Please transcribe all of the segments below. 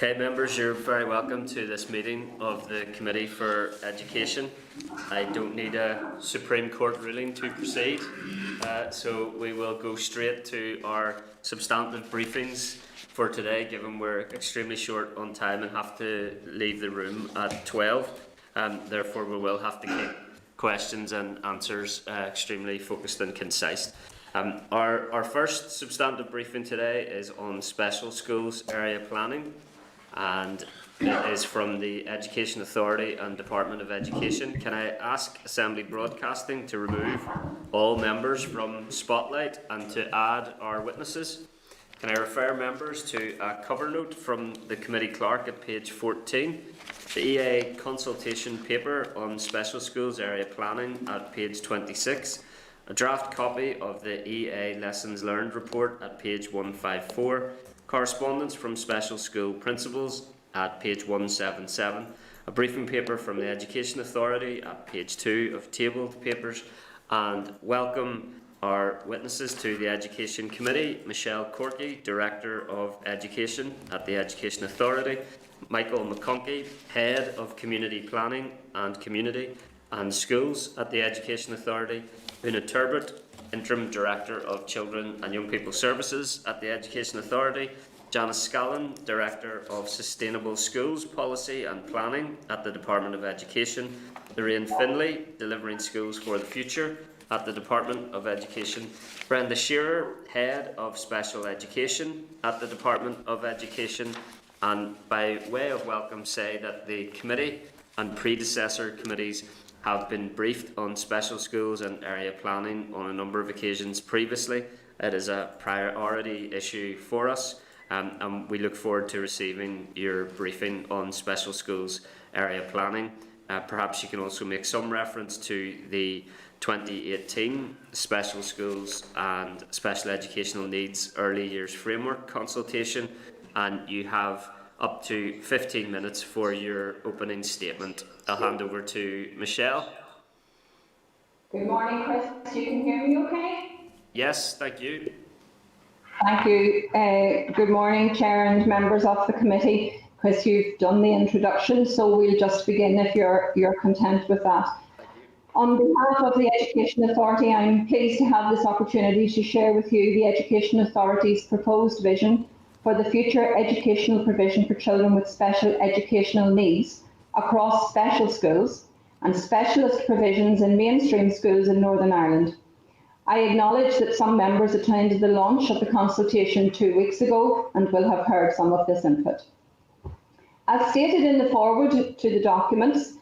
Okay, members, you're very welcome to this meeting of the Committee for Education. I don't need a Supreme Court ruling to proceed, so we will go straight to our substantive briefings for today, given we're extremely short on time and have to leave the room at 12. Therefore, we will have to keep questions and answers extremely focused and concise. Our first substantive briefing today is on special schools area planning, and it is from the Education Authority and Department of Education. Can I ask Assembly Broadcasting to remove all members from Spotlight and to add our witnesses? Can I refer members to a cover note from the Committee Clerk at page 14, the EA consultation paper on special schools area planning at page 26, a draft copy of the EA Lessons Learned report at page 154, correspondence from special school principals at page 177, a briefing paper from the Education Authority at page 2 of tabled papers, and welcome our witnesses to the Education Committee: Michelle Corky, Director of Education at the Education Authority; Michael McConkey, Head of Community Planning and Community and Schools at the Education Authority; Una Turbot, Interim Director of Children and Young People Services at the Education Authority; Janice Scallon, Director of Sustainable Schools Policy and Planning at the Department of Education; Lorraine Finlay, Delivering Schools for the Future at the Department of Education; Brenda Shearer, Head of Special Education at the Department of Education. And by way of welcome, say that the committee and predecessor committees have been briefed on special schools and area planning on a number of occasions previously. It is a priority issue for us, and we look forward to receiving your briefing on special schools area planning. Perhaps you can also make some reference to the 2018 Special Schools and Special Educational Needs Early Years Framework consultation, and you have up to 15 minutes for your opening statement. I'll hand over to Michelle. Good morning, Chris. You can hear me okay? Yes, thank you. Thank you. Good morning, Chair and members of the committee. Chris, you've done the introduction, so we'll just begin if you're content with that. On behalf of the Education Authority, I'm pleased to have this opportunity to share with you the Education Authority's proposed vision for the future educational provision for children with special educational needs across special schools and specialist provisions in mainstream schools in Northern Ireland. I acknowledge that some members attended the launch of the consultation 2 weeks ago and will have heard some of this input. As stated in the foreword to the documents,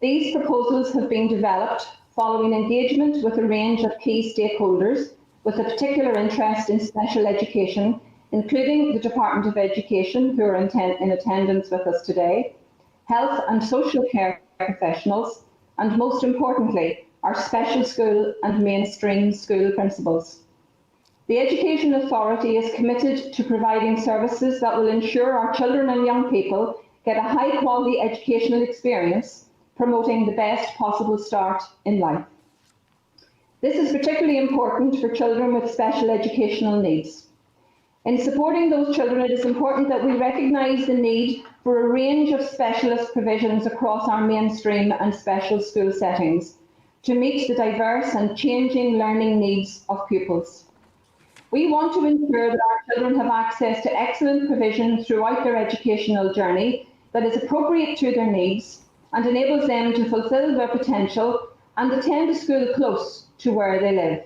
these proposals have been developed following engagement with a range of key stakeholders with a particular interest in special education, including the Department of Education, who are in attendance with us today, health and social care professionals, and most importantly, our special school and mainstream school principals. The Education Authority is committed to providing services that will ensure our children and young people get a high-quality educational experience, promoting the best possible start in life. This is particularly important for children with special educational needs. In supporting those children, it is important that we recognise the need for a range of specialist provisions across our mainstream and special school settings to meet the diverse and changing learning needs of pupils. We want to ensure that our children have access to excellent provision throughout their educational journey that is appropriate to their needs and enables them to fulfil their potential and attend a school close to where they live.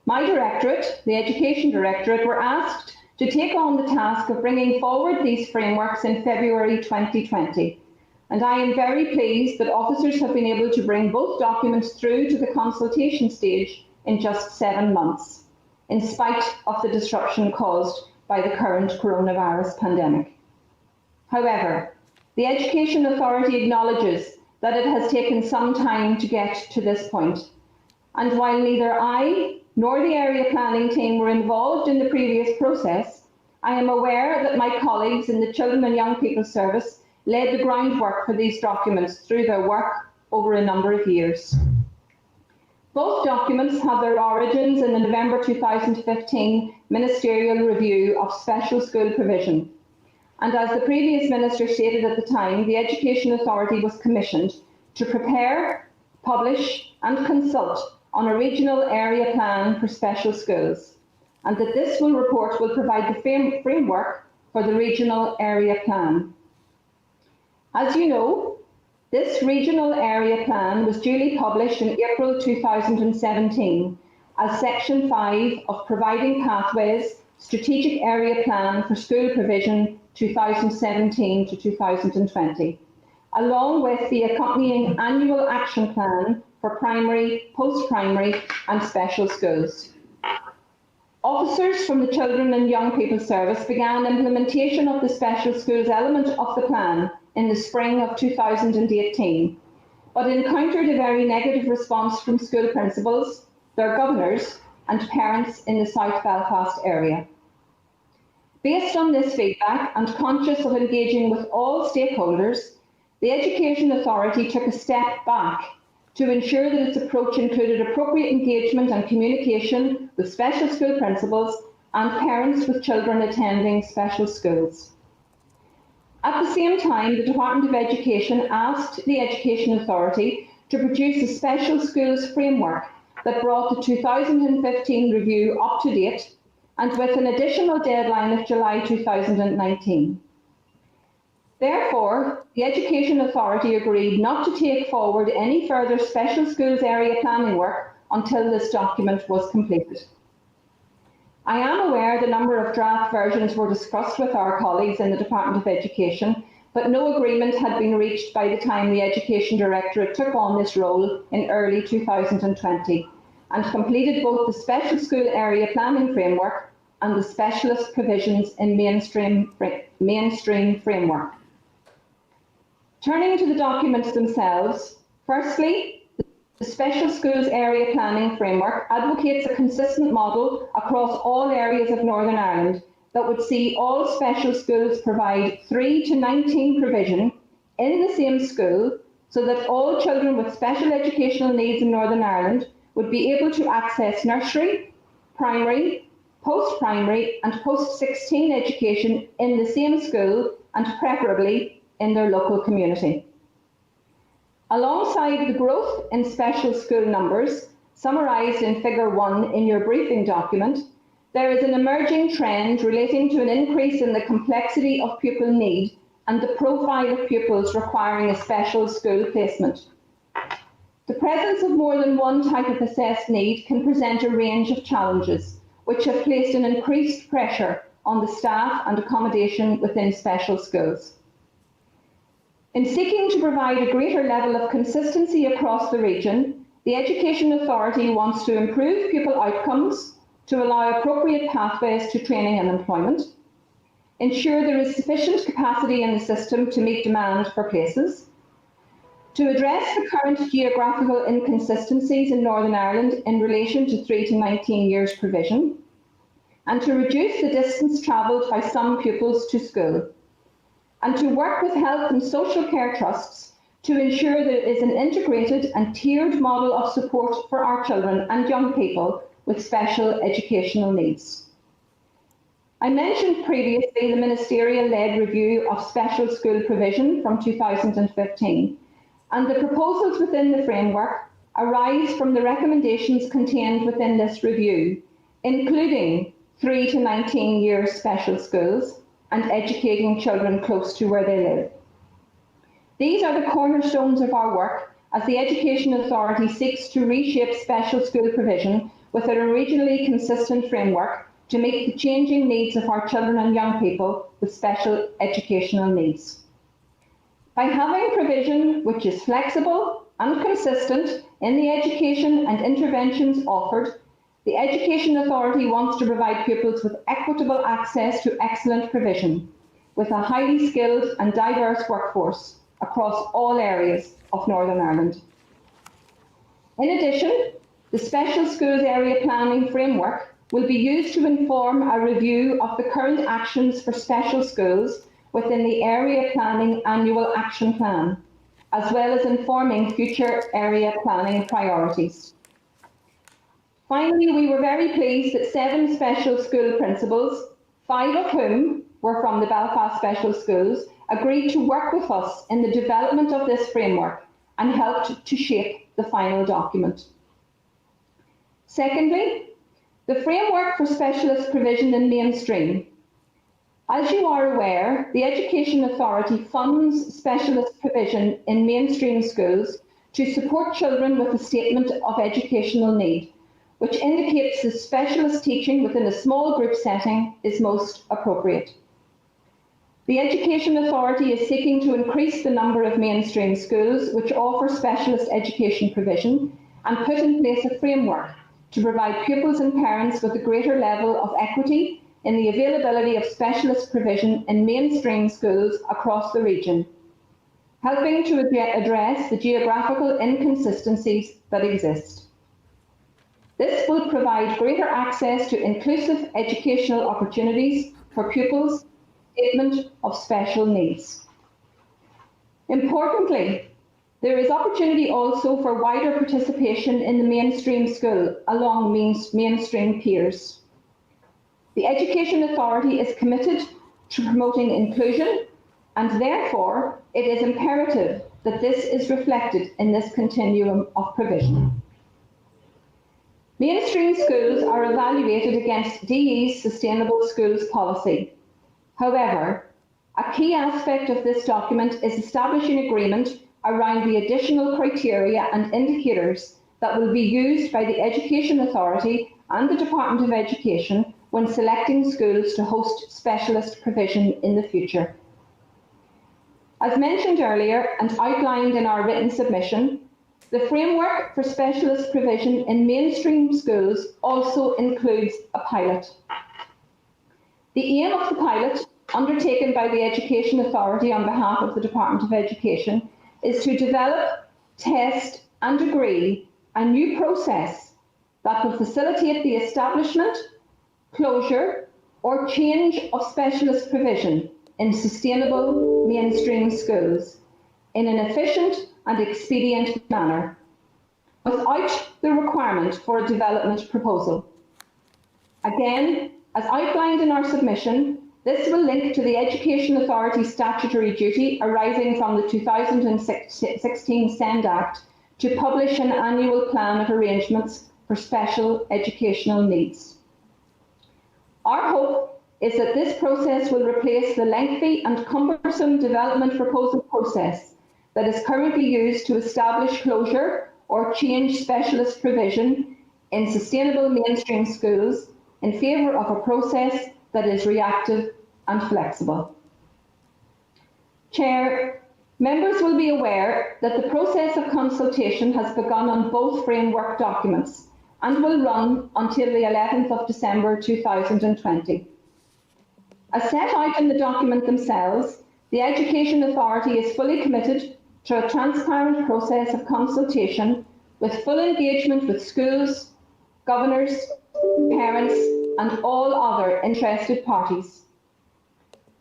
My directorate, the Education Directorate, were asked to take on the task of bringing forward these frameworks in February 2020, and I am very pleased that officers have been able to bring both documents through to the consultation stage in just 7 months, in spite of the disruption caused by the current coronavirus pandemic. However, the Education Authority acknowledges that it has taken some time to get to this point, and while neither I nor the area planning team were involved in the previous process, I am aware that my colleagues in the Children and Young People Service laid the groundwork for these documents through their work over a number of years. Both documents have their origins in the November 2015 Ministerial Review of Special School Provision, and as the previous Minister stated at the time, the Education Authority was commissioned to prepare, publish and consult on a regional area plan for special schools, and that this report will provide the framework for the regional area plan. As you know, this regional area plan was duly published in April 2017 as Section 5 of Providing Pathways Strategic Area Plan for School Provision 2017 to 2020, along with the accompanying Annual Action Plan for Primary, Post-Primary and Special Schools. Officers from the Children and Young People Service began implementation of the special schools element of the plan in the spring of 2018, but encountered a very negative response from school principals, their governors and parents in the South Belfast area. Based on this feedback and conscious of engaging with all stakeholders, the Education Authority took a step back to ensure that its approach included appropriate engagement and communication with special school principals and parents with children attending special schools. At the same time, the Department of Education asked the Education Authority to produce a special schools framework that brought the 2015 review up to date and with an additional deadline of July 2019. Therefore, the Education Authority agreed not to take forward any further special schools area planning work until this document was completed. I am aware the number of draft versions were discussed with our colleagues in the Department of Education, but no agreement had been reached by the time the Education Directorate took on this role in early 2020 and completed both the special school area planning framework and the specialist provisions in mainstream framework. Turning to the documents themselves, firstly, the Special Schools Area Planning Framework advocates a consistent model across all areas of Northern Ireland that would see all special schools provide 3 to 19 provision in the same school so that all children with special educational needs in Northern Ireland would be able to access nursery, primary, post-primary and post-16 education in the same school and preferably in their local community. Alongside the growth in special school numbers, summarised in Figure 1 in your briefing document, there is an emerging trend relating to an increase in the complexity of pupil need and the profile of pupils requiring a special school placement. The presence of more than one type of assessed need can present a range of challenges, which have placed an increased pressure on the staff and accommodation within special schools. In seeking to provide a greater level of consistency across the region, the Education Authority wants to improve pupil outcomes, to allow appropriate pathways to training and employment, ensure there is sufficient capacity in the system to meet demand for places, to address the current geographical inconsistencies in Northern Ireland in relation to 3 to 19 years provision, and to reduce the distance travelled by some pupils to school, and to work with health and social care trusts to ensure there is an integrated and tiered model of support for our children and young people with special educational needs. I mentioned previously the ministerial-led review of special school provision from 2015, and the proposals within the framework arise from the recommendations contained within this review, including 3 to 19 year special schools and educating children close to where they live. These are the cornerstones of our work as the Education Authority seeks to reshape special school provision within a regionally consistent framework to meet the changing needs of our children and young people with special educational needs. By having provision which is flexible and consistent in the education and interventions offered, the Education Authority wants to provide pupils with equitable access to excellent provision, with a highly skilled and diverse workforce across all areas of Northern Ireland. In addition, the Special Schools Area Planning Framework will be used to inform a review of the current actions for special schools within the Area Planning Annual Action Plan, as well as informing future area planning priorities. Finally, we were very pleased that 7 special school principals, 5 of whom were from the Belfast Special Schools, agreed to work with us in the development of this framework and helped to shape the final document. Secondly, the framework for specialist provision in mainstream. As you are aware, the Education Authority funds specialist provision in mainstream schools to support children with a statement of educational need, which indicates that specialist teaching within a small group setting is most appropriate. The Education Authority is seeking to increase the number of mainstream schools which offer specialist education provision and put in place a framework to provide pupils and parents with a greater level of equity in the availability of specialist provision in mainstream schools across the region, helping to address the geographical inconsistencies that exist. This will provide greater access to inclusive educational opportunities for pupils with statement of special needs. Importantly, there is opportunity also for wider participation in the mainstream school along mainstream peers. The Education Authority is committed to promoting inclusion, and therefore it is imperative that this is reflected in this continuum of provision. Mainstream schools are evaluated against DE's Sustainable Schools policy. However, a key aspect of this document is establishing agreement around the additional criteria and indicators that will be used by the Education Authority and the Department of Education when selecting schools to host specialist provision in the future. As mentioned earlier and outlined in our written submission, the framework for specialist provision in mainstream schools also includes a pilot. The aim of the pilot, undertaken by the Education Authority on behalf of the Department of Education, is to develop, test and agree a new process that will facilitate the establishment, closure or change of specialist provision in sustainable mainstream schools in an efficient and expedient manner, without the requirement for a development proposal. Again, as outlined in our submission, this will link to the Education Authority's statutory duty arising from the 2016 SEND Act to publish an annual plan of arrangements for special educational needs. Our hope is that this process will replace the lengthy and cumbersome development proposal process that is currently used to establish closure or change specialist provision in sustainable mainstream schools in favour of a process that is reactive and flexible. Chair, members will be aware that the process of consultation has begun on both framework documents and will run until the 11th of December 2020. As set out in the document themselves, the Education Authority is fully committed to a transparent process of consultation with full engagement with schools, governors, parents and all other interested parties.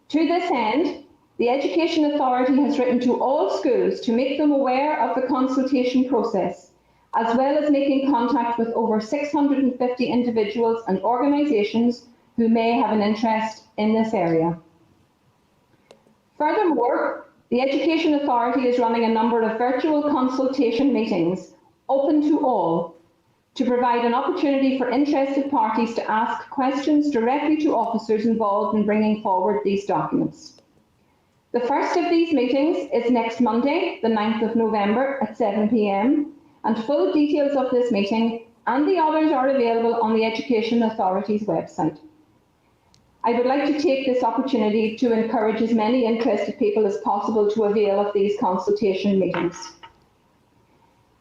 To this end, the Education Authority has written to all schools to make them aware of the consultation process, as well as making contact with over 650 individuals and organisations who may have an interest in this area. Furthermore, the Education Authority is running a number of virtual consultation meetings open to all to provide an opportunity for interested parties to ask questions directly to officers involved in bringing forward these documents. The first of these meetings is next Monday, the 9th of November at 7 p.m, and full details of this meeting and the others are available on the Education Authority's website. I would like to take this opportunity to encourage as many interested people as possible to avail of these consultation meetings.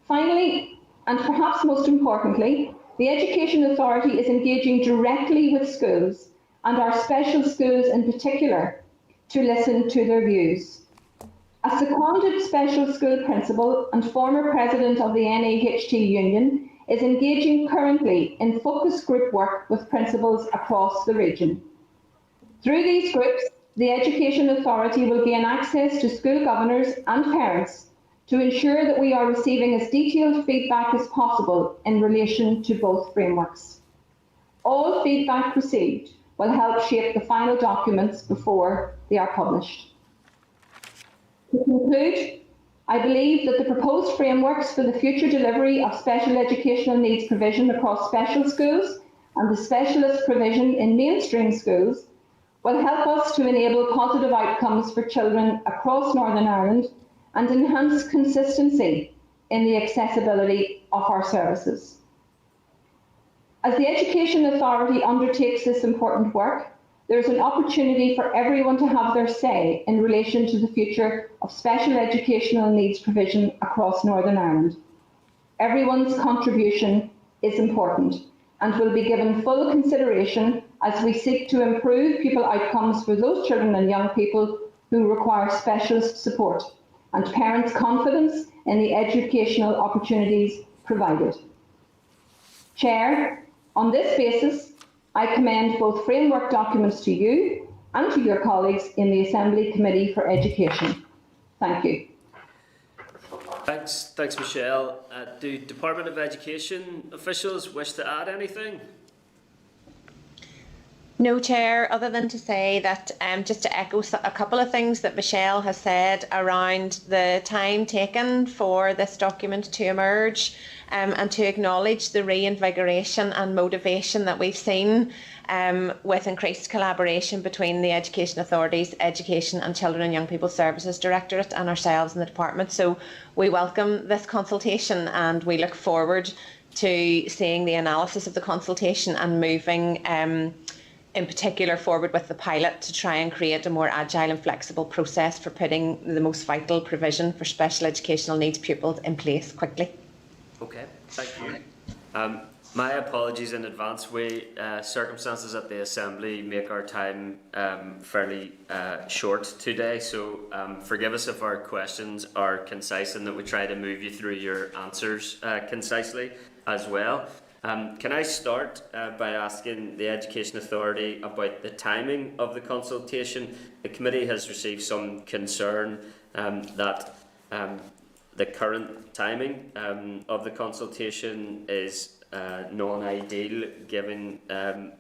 Finally, and perhaps most importantly, the Education Authority is engaging directly with schools, and our special schools in particular, to listen to their views. A seconded special school principal and former president of the NAHT Union is engaging currently in focus group work with principals across the region. Through these groups, the Education Authority will gain access to school governors and parents to ensure that we are receiving as detailed feedback as possible in relation to both frameworks. All feedback received will help shape the final documents before they are published. To conclude, I believe that the proposed frameworks for the future delivery of special educational needs provision across special schools and the specialist provision in mainstream schools will help us to enable positive outcomes for children across Northern Ireland and enhance consistency in the accessibility of our services. As the Education Authority undertakes this important work, there is an opportunity for everyone to have their say in relation to the future of special educational needs provision across Northern Ireland. Everyone's contribution is important and will be given full consideration as we seek to improve pupil outcomes for those children and young people who require specialist support and parents' confidence in the educational opportunities provided. Chair, on this basis, I commend both framework documents to you and to your colleagues in the Assembly Committee for Education. Thank you. Thanks, Michelle. Do Department of Education officials wish to add anything? No, Chair, other than to say that just to echo a couple of things that Michelle has said around the time taken for this document to emerge, and to acknowledge the reinvigoration and motivation that we've seen with increased collaboration between the Education Authority's Education and Children and Young People Services Directorate and ourselves in the department. So we welcome this consultation and we look forward to seeing the analysis of the consultation and moving in particular forward with the pilot to try and create a more agile and flexible process for putting the most vital provision for special educational needs pupils in place quickly. Okay, thank you. My apologies in advance. Circumstances at the Assembly make our time fairly short today, so forgive us if our questions are concise and that we try to move you through your answers concisely as well. Can I start by asking the Education Authority about the timing of the consultation? The committee has received some concern that the current timing of the consultation is non-ideal given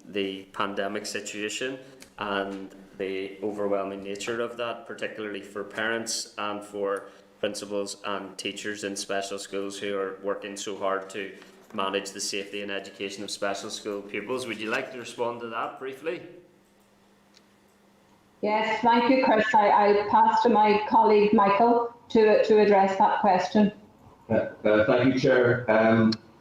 the pandemic situation and the overwhelming nature of that, particularly for parents and for principals and teachers in special schools who are working so hard to manage the safety and education of special school pupils. Would you like to respond to that briefly? Yes, thank you, Chris. I pass to my colleague Michael to address that question. Thank you, Chair.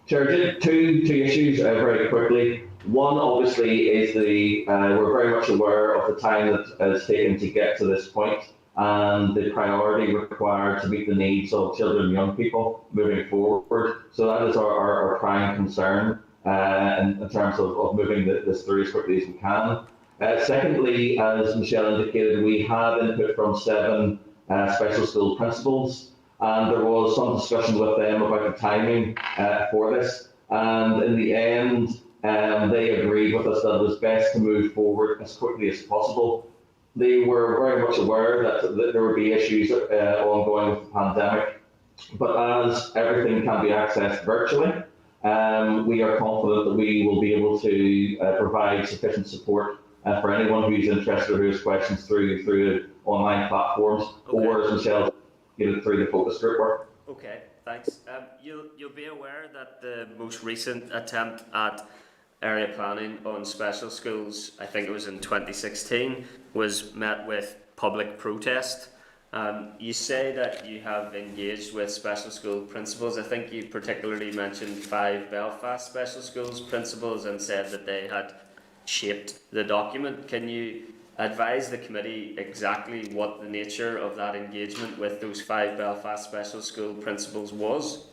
Chair, two issues very quickly. One, obviously, is we're very much aware of the time that it's taken to get to this point and the priority required to meet the needs of children and young people moving forward. So that is our prime concern in terms of moving this through as quickly as we can. Secondly, as Michelle indicated, we had input from 7 special school principals, and there was some discussion with them about the timing for this. And in the end, they agreed with us that it was best to move forward as quickly as possible. They were very much aware that there would be issues ongoing with the pandemic, but as everything can be accessed virtually, we are confident that we will be able to provide sufficient support for anyone who's interested or who has questions through online platforms, okay, or as Michelle through the focus group work. Okay, thanks. You'll be aware that the most recent attempt at area planning on special schools, I think it was in 2016, was met with public protest. You say that you have engaged with special school principals. I think you particularly mentioned 5 Belfast special schools principals and said that they had shaped the document. Can you advise the committee exactly what the nature of that engagement with those 5 Belfast special school principals was?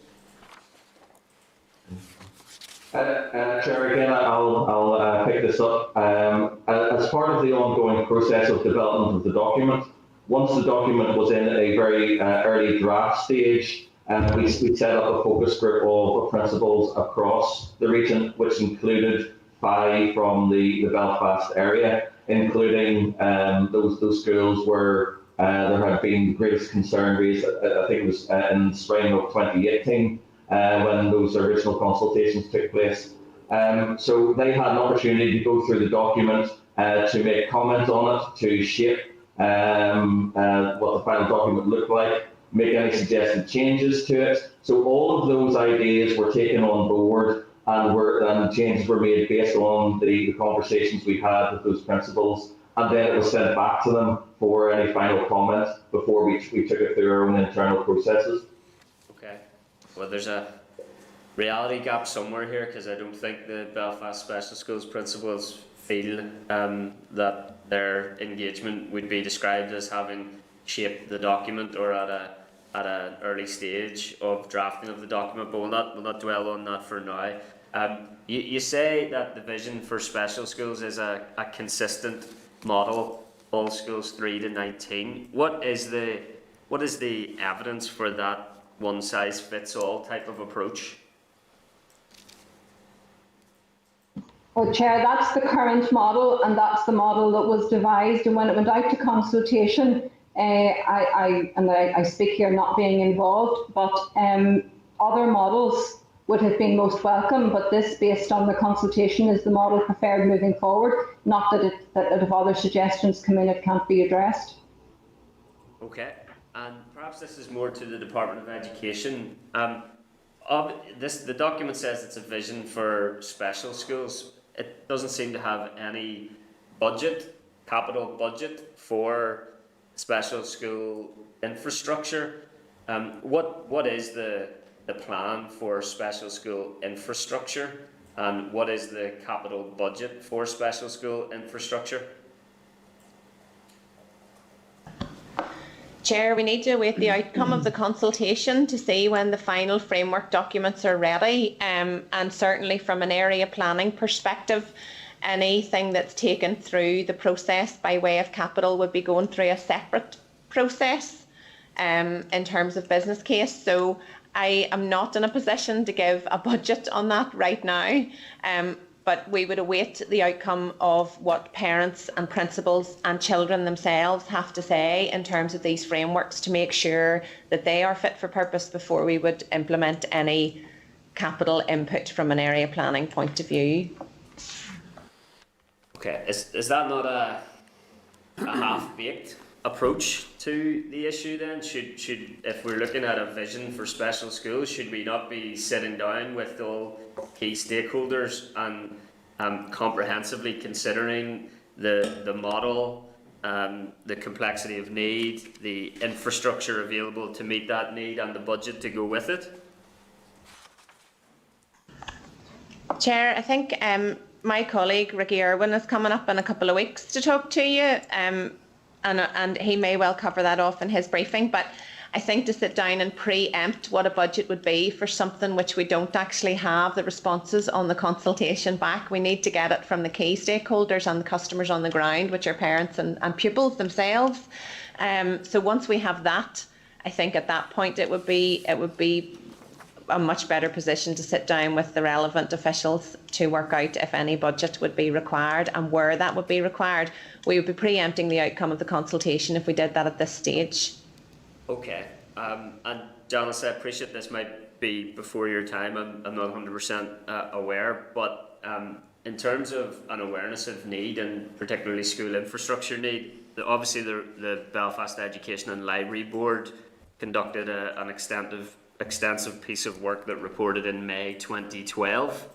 Chair, again, I'll pick this up. As part of the ongoing process of development of the document, once the document was in a very early draft stage, we set up a focus group of principals across the region, which included 5 from the Belfast area, including those schools where there had been the greatest concern raised. I think it was in spring of 2018 when those original consultations took place. So they had an opportunity to go through the document to make comment on it, to shape what the final document looked like, make any suggested changes to it. So all of those ideas were taken on board, and changes were made based on the conversations we had with those principals, and then it was sent back to them for any final comment before we took it through our own internal processes. Okay. Well, there's a reality gap somewhere here, because I don't think the Belfast Special Schools principals feel that their engagement would be described as having shaped the document or at an early stage of drafting of the document, but we'll not dwell on that for now. You say that the vision for special schools is a consistent model, all schools 3 to 19. What is the evidence for that one size fits all type of approach? Well, Chair, that's the current model, and that's the model that was devised. And when it went out to consultation, I speak here not being involved, but other models would have been most welcome. But this, based on the consultation, is the model preferred moving forward. Not that if other suggestions come in, it can't be addressed. Okay, and perhaps this is more to the Department of Education. The document says it's a vision for special schools. It doesn't seem to have any capital budget for special school infrastructure. What is the plan for special school infrastructure, and what is the capital budget for special school infrastructure? Chair, we need to await the outcome of the consultation to see when the final framework documents are ready, and certainly from an area planning perspective, anything that's taken through the process by way of capital would be going through a separate process in terms of business case. So I am not in a position to give a budget on that right now, but we would await the outcome of what parents and principals and children themselves have to say in terms of these frameworks to make sure that they are fit for purpose before we would implement any capital input from an area planning point of view. Okay, is that not a half-baked approach to the issue then? Should if we're looking at a vision for special schools, should we not be sitting down with all key stakeholders and comprehensively considering the model, the complexity of need, the infrastructure available to meet that need, and the budget to go with it? Chair, I think my colleague Ricky Irwin is coming up in a couple of weeks to talk to you, and he may well cover that off in his briefing, but I think to sit down and preempt what a budget would be for something which we don't actually have the responses on the consultation back, we need to get it from the key stakeholders and the customers on the ground, which are parents and pupils themselves. So once we have that, I think at that point it would be a much better position to sit down with the relevant officials to work out if any budget would be required and where that would be required. We would be preempting the outcome of the consultation if we did that at this stage. Okay, and Janice, I appreciate this might be before your time. I'm not 100% aware, but in terms of an awareness of need, and particularly school infrastructure need, obviously the Belfast Education and Library Board conducted an extensive piece of work that reported in May 2012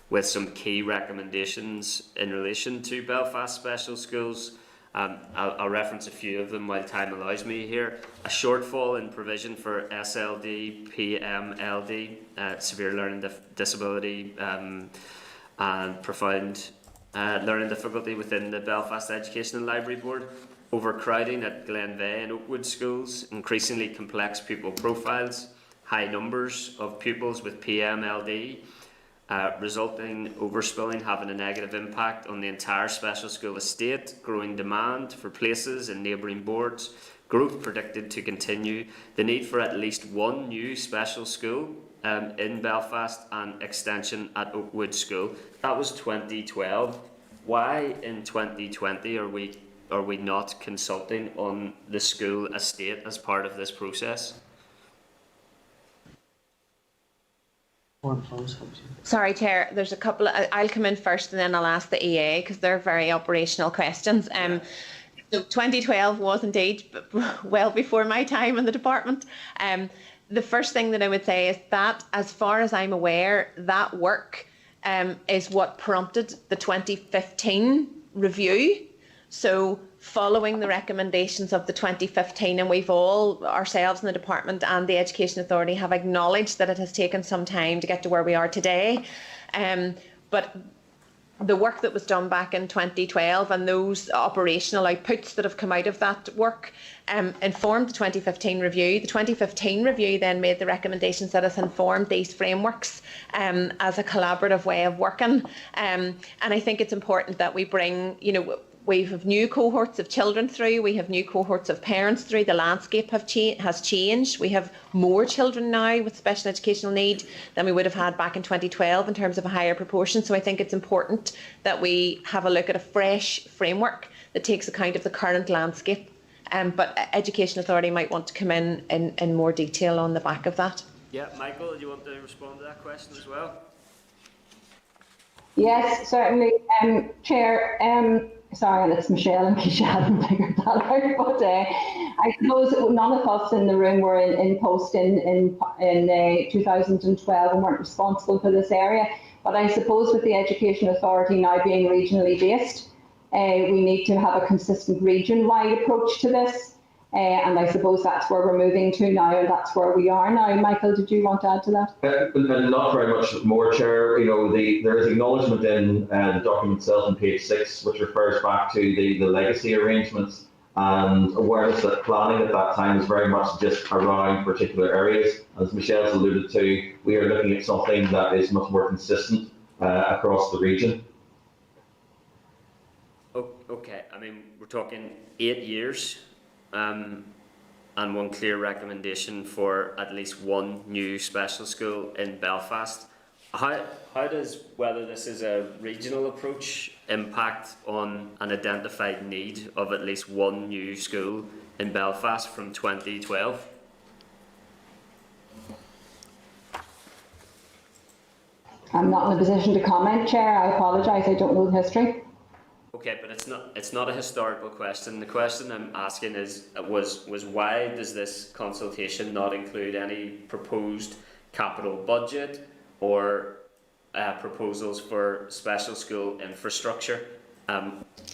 with some key recommendations in relation to Belfast special schools. I'll reference a few of them while time allows me here. A shortfall in provision for SLD, PMLD, severe learning disability and profound learning difficulty within the Belfast Education and Library Board. Overcrowding at Glenveigh and Oakwood schools, increasingly complex pupil profiles, high numbers of pupils with PMLD, resulting overspilling having a negative impact on the entire special school estate, growing demand for places in neighbouring boards, growth predicted to continue, the need for at least one new special school in Belfast, and extension at Oakwood School. That was 2012. Why in 2020 are we not consulting on the school estate as part of this process? Sorry, Chair, there's a couple, I'll come in first and then I'll ask the EA because they're very operational questions. So 2012 was indeed well before my time in the department. The first thing that I would say is that, as far as I'm aware, that work is what prompted the 2015 review. So following the recommendations of the 2015, and we've all, ourselves in the department and the Education Authority, have acknowledged that it has taken some time to get to where we are today. But the work that was done back in 2012 and those operational outputs that have come out of that work informed the 2015 review. The 2015 review then made the recommendations that has informed these frameworks as a collaborative way of working. And I think it's important that we bring, we have new cohorts of children through, we have new cohorts of parents through, the landscape has changed. We have more children now with special educational need than we would have had back in 2012 in terms of a higher proportion. So I think it's important that we have a look at a fresh framework that takes account of the current landscape. But Education Authority might want to come in more detail on the back of that. Yeah, Michael, do you want to respond to that question as well? Yes, certainly, Chair. Sorry, and it's Michelle, in case you hadn't figured that out. But I suppose none of us in the room were in post in 2012 and weren't responsible for this area. But I suppose with the Education Authority now being regionally based, we need to have a consistent region-wide approach to this. And I suppose that's where we're moving to now, and that's where we are now. Michael, did you want to add to that? Not very much more, Chair. There is acknowledgement in the document itself on page 6, which refers back to the legacy arrangements, and awareness that planning at that time is very much just around particular areas. As Michelle's alluded to, we are looking at something that is much more consistent across the region. Okay, I mean, we're talking 8 years. And one clear recommendation for at least one new special school in Belfast. How does whether this is a regional approach impact on an identified need of at least one new school in Belfast from 2012? I'm not in a position to comment, Chair. I apologise. I don't know the history. Okay, but it's not a historical question. The question I'm asking was why does this consultation not include any proposed capital budget or proposals for special school infrastructure,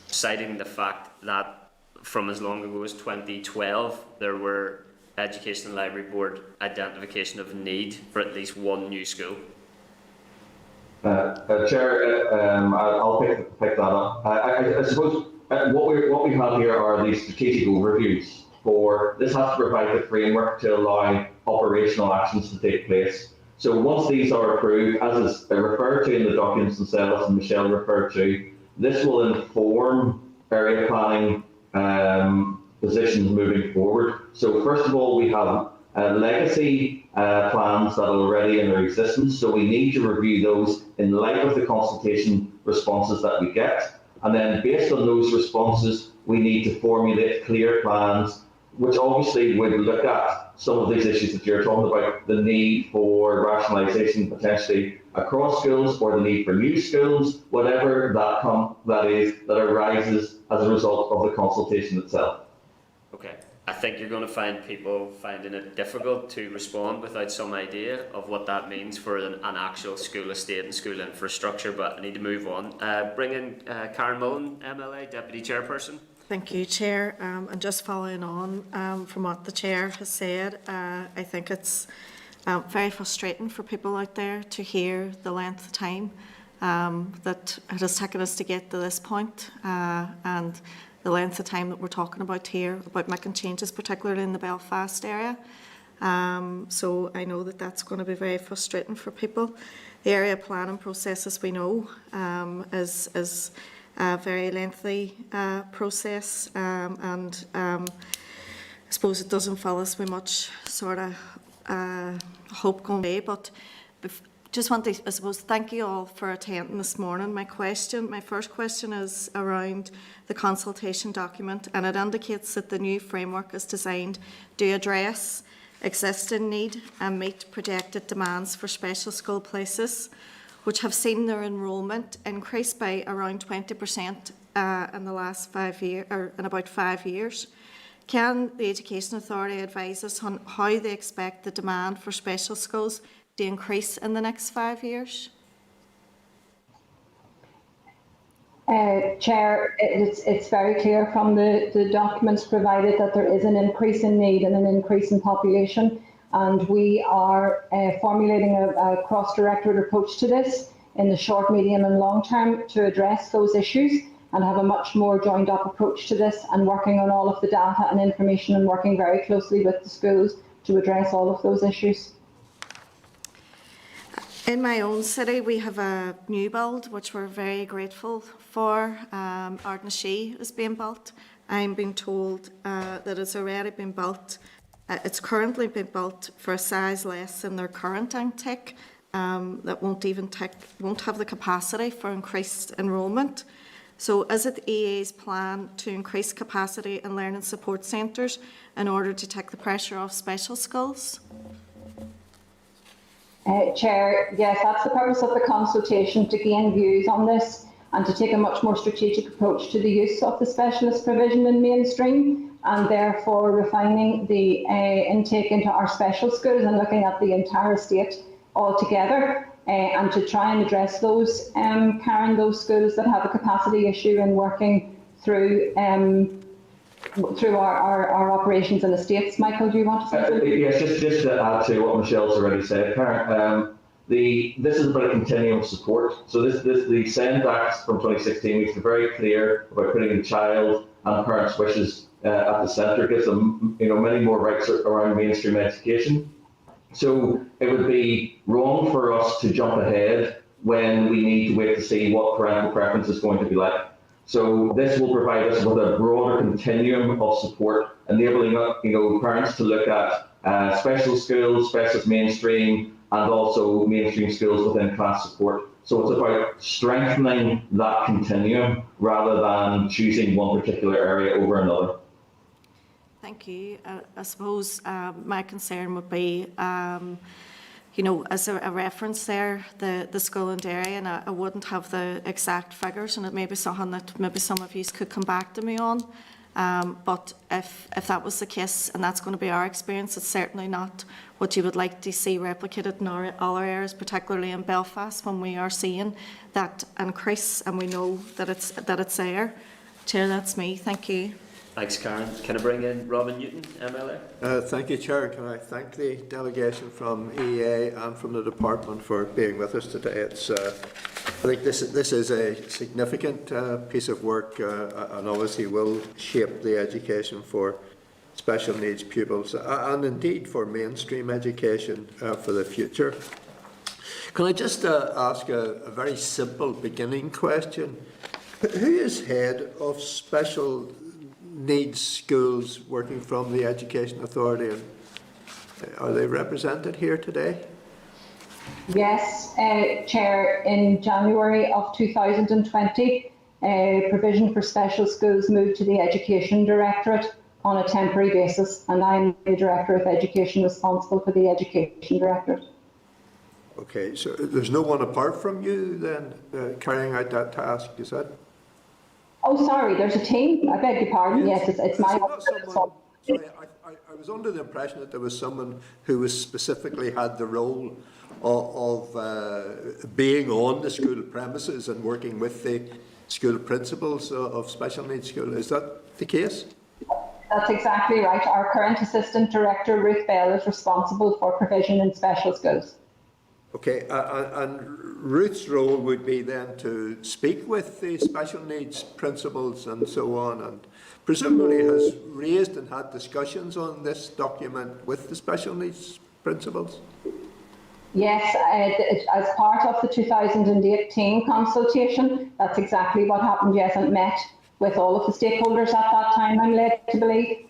citing the fact that from as long ago as 2012 there were Education and Library Board identification of need for at least one new school. Chair, I'll pick that up. I suppose what we have here are these strategic overviews for this has to provide the framework to allow operational actions to take place. So once these are approved, as is referred to in the documents themselves and Michelle referred to, this will inform area planning positions moving forward. So first of all, we have legacy plans that are already in their existence, so we need to review those in light of the consultation responses that we get, and then based on those responses we need to formulate clear plans which obviously would look at some of these issues that you're talking about, the need for rationalisation potentially across schools or the need for new schools, whatever that arises as a result of the consultation itself. Okay. I think you're going to find people finding it difficult to respond without some idea of what that means for an actual school estate and school infrastructure, but I need to move on. Bring in Karen Mullen, MLA, Deputy Chairperson. Thank you, Chair. And just following on from what the Chair has said, I think it's very frustrating for people out there to hear the length of time that it has taken us to get to this point, and the length of time that we're talking about here, about making changes, particularly in the Belfast area. So I know that that's going to be very frustrating for people. The area planning process, as we know, is a very lengthy process, and I suppose it doesn't fill us with much sort of hope going away. But just want to, I suppose, thank you all for attending this morning. My first question is around the consultation document, and it indicates that the new framework is designed to address existing need and meet projected demands for special school places, which have seen their enrolment increase by around 20% in the last 5 years, or in about 5 years. Can the Education Authority advise us on how they expect the demand for special schools to increase in the next 5 years? Chair, it's very clear from the documents provided that there is an increase in need and an increase in population, and we are formulating a cross-directorate approach to this in the short, medium and long term to address those issues and have a much more joined up approach to this, and working on all of the data and information and working very closely with the schools to address all of those issues. In my own city, we have a new build, which we're very grateful for. Ardnashee is being built. I'm being told that it's already been built. It's currently been built for a size less than their current intake. That won't have the capacity for increased enrolment. So is it the EA's plan to increase capacity in learning support centres in order to take the pressure off special schools? Chair, yes, that's the purpose of the consultation, to gain views on this and to take a much more strategic approach to the use of the specialist provision in mainstream, and therefore refining the intake into our special schools and looking at the entire state altogether, and to try and address those, Karen, those schools that have a capacity issue and working through our operations in the States. Michael, do you want to say something? Yes, just to add to what Michelle's already said, Karen. This is about a continuum of support. So the SEND Act from 2016 makes it very clear about putting the child and parents' wishes at the centre, gives them many more rights around mainstream education. So it would be wrong for us to jump ahead when we need to wait to see what parental preference is going to be like. So this will provide us with a broader continuum of support, enabling parents to look at special schools, specialist mainstream, and also mainstream schools within class support. So it's about strengthening that continuum rather than choosing one particular area over another. Thank you. I suppose my concern would be, as a reference there, the school in Derry, and I wouldn't have the exact figures, and it may be something that maybe some of you could come back to me on. But if that was the case, and that's going to be our experience, it's certainly not what you would like to see replicated in other areas, particularly in Belfast, when we are seeing that increase and we know that it's there. Chair, that's me. Thank you. Thanks, Karen. Can I bring in Robin Newton, MLA? Thank you, Chair. Can I thank the delegation from EA and from the Department for being with us today. I think this is a significant piece of work and obviously will shape the education for special needs pupils and indeed for mainstream education for the future. Can I just ask a very simple beginning question? Who is head of special needs schools working from the Education Authority, and are they represented here today? Yes, Chair, in January of 2020, provision for special schools moved to the Education Directorate on a temporary basis, and I'm the Director of Education responsible for the Education Directorate. Okay, so there's no one apart from you then carrying out that task, is that? Oh, sorry, there's a team. I beg your pardon. Yes, it's my... Sorry, I was under the impression that there was someone who was specifically had the role of being on the school premises and working with the school principals of special needs school. Is that the case? That's exactly right. Our current Assistant Director, Ruth Bell, is responsible for provision in special schools. Okay, and Ruth's role would be then to speak with the special needs principals and so on, and presumably has raised and had discussions on this document with the special needs principals? Yes, as part of the 2018 consultation, that's exactly what happened, yes, and met with all of the stakeholders at that time, I'm led to believe.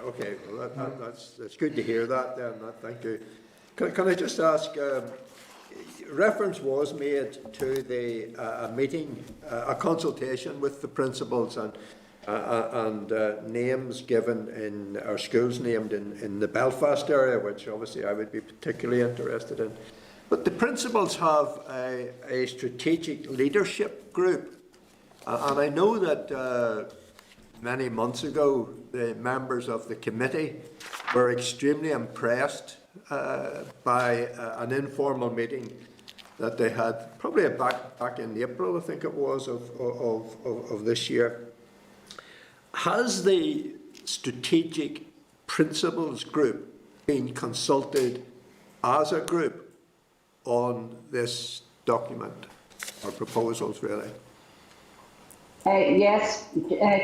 Okay, well that's good to hear that then, thank you. Can I just ask, reference was made to the meeting, a consultation with the principals, and and names given in our schools named in the Belfast area, which obviously I would be particularly interested in. But the principals have a strategic leadership group, and I know that many months ago the members of the committee were extremely impressed by an informal meeting that they had probably back in April, I think it was, of this year. Has the strategic principals group been consulted as a group on this document, or proposals really? Yes,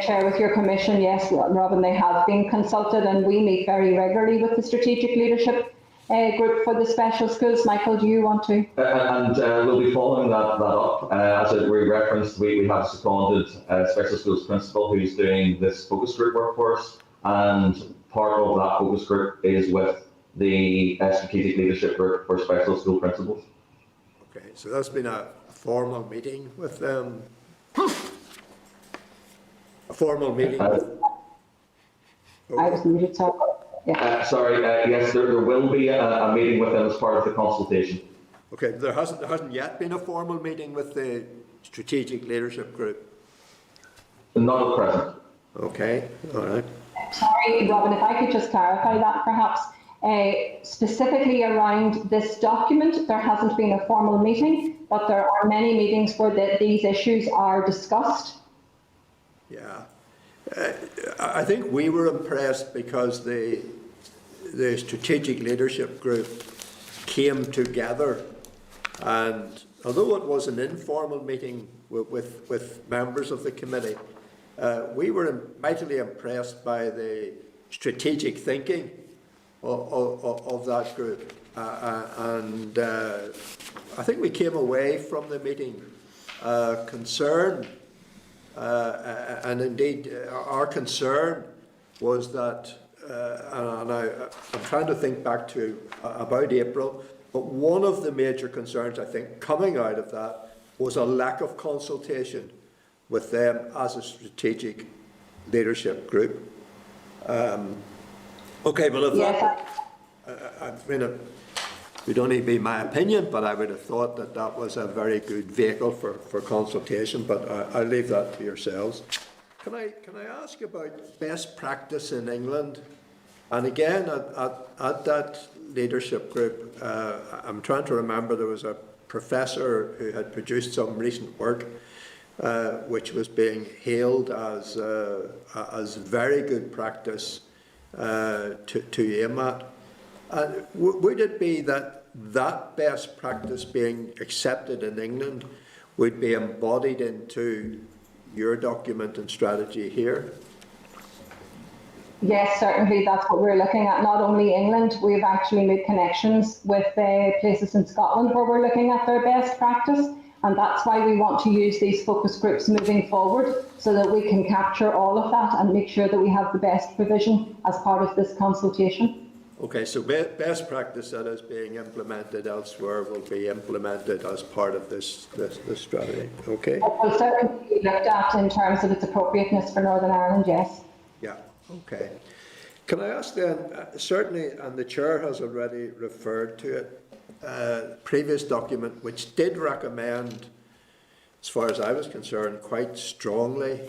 Chair, with your commission, yes, Robin, they have been consulted, and we meet very regularly with the strategic leadership group for the special schools. Michael, do you want to? We'll be following that up. As we referenced, we have seconded a special schools principal who's doing this focus group work for us, and part of that focus group is with the strategic leadership group for special school principals. Okay, so that's been a formal meeting with them. A formal meeting. I was muted, sorry. Yeah. Yes, there will be a meeting with them as part of the consultation. Okay, there hasn't yet been a formal meeting with the strategic leadership group. Not at present. Okay, all right. Sorry, Robin, if I could just clarify that perhaps. Specifically around this document, there hasn't been a formal meeting, but there are many meetings where these issues are discussed. Yeah, I think we were impressed because the strategic leadership group came together, and although it was an informal meeting with members of the committee, we were mightily impressed by the strategic thinking of that group, and I think we came away from the meeting concerned. And indeed, our concern was that, and I'm trying to think back to about April, but one of the major concerns, I think, coming out of that was a lack of consultation with them as a strategic leadership group. Okay, well, if Yes, I mean, it would only be my opinion, but I would have thought that that was a very good vehicle for consultation, but I'll leave that to yourselves. Can I ask about best practice in England? And again, at that leadership group, I'm trying to remember, there was a professor who had produced some recent work which was being hailed as very good practice to aim at. Would it be that best practice being accepted in England would be embodied into your document and strategy here? yes, certainly that's what we're looking at. Not only England, we've actually made connections with places in Scotland where we're looking at their best practice, and that's why we want to use these focus groups moving forward, so that we can capture all of that and make sure that we have the best provision as part of this consultation. Okay, so best practice that is being implemented elsewhere will be implemented as part of this strategy. Okay. It will certainly be looked at in terms of its appropriateness for Northern Ireland, yes. Yeah, okay. Can I ask then, certainly, and the Chair has already referred to it, previous document which did recommend, as far as I was concerned, quite strongly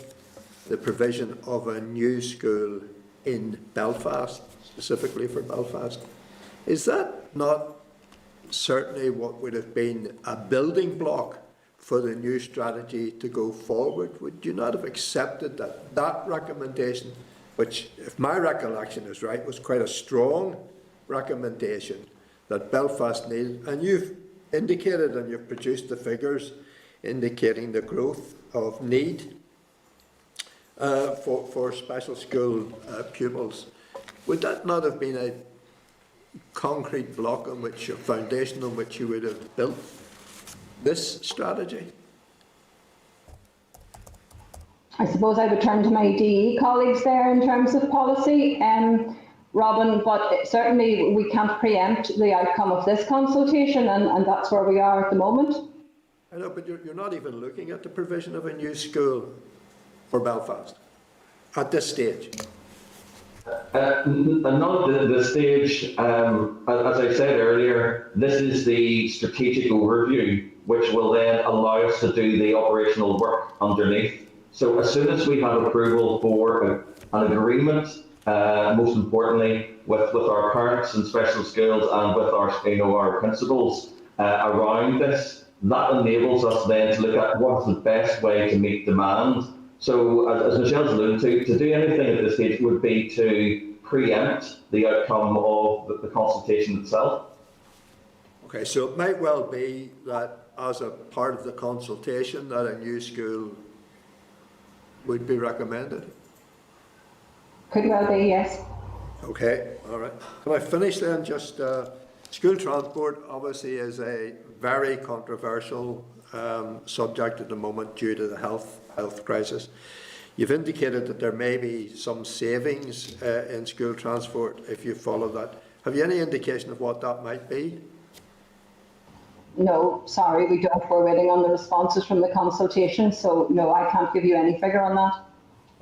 the provision of a new school in Belfast, specifically for Belfast. Is that not certainly what would have been a building block for the new strategy to go forward? Would you not have accepted that recommendation, which, if my recollection is right, was quite a strong recommendation that Belfast needed? And you've indicated, and you've produced the figures indicating the growth of need for special school pupils. Would that not have been a concrete block on which, a foundation on which you would have built this strategy? I suppose I would turn to my DE colleagues there in terms of policy, Robin, but certainly we can't preempt the outcome of this consultation, and that's where we are at the moment. I know, but you're not even looking at the provision of a new school for Belfast. at this stage? Not at this stage. As I said earlier, this is the strategic overview, which will then allow us to do the operational work underneath. So as soon as we have approval for an agreement, most importantly, with our parents in special schools and with our principals around this, that enables us then to look at what is the best way to meet demand. So as Michelle's alluded to do anything at this stage would be to preempt the outcome of the consultation itself. Okay, so it might well be that as a part of the consultation that a new school would be recommended. Could well be, yes. Okay, all right. Can I finish then? Just school transport obviously is a very controversial subject at the moment due to the health crisis. You've indicated that there may be some savings in school transport if you follow that. Have you any indication of what that might be? No, sorry, we don't. We're waiting on the responses from the consultation, so no, I can't give you any figure on that.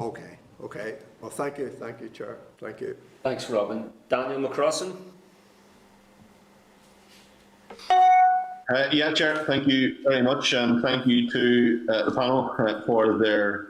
Okay, okay. Well, thank you, Chair. Thank you. Thanks, Robin. Daniel McCrossan. Yeah, Chair, thank you very much, and thank you to the panel for their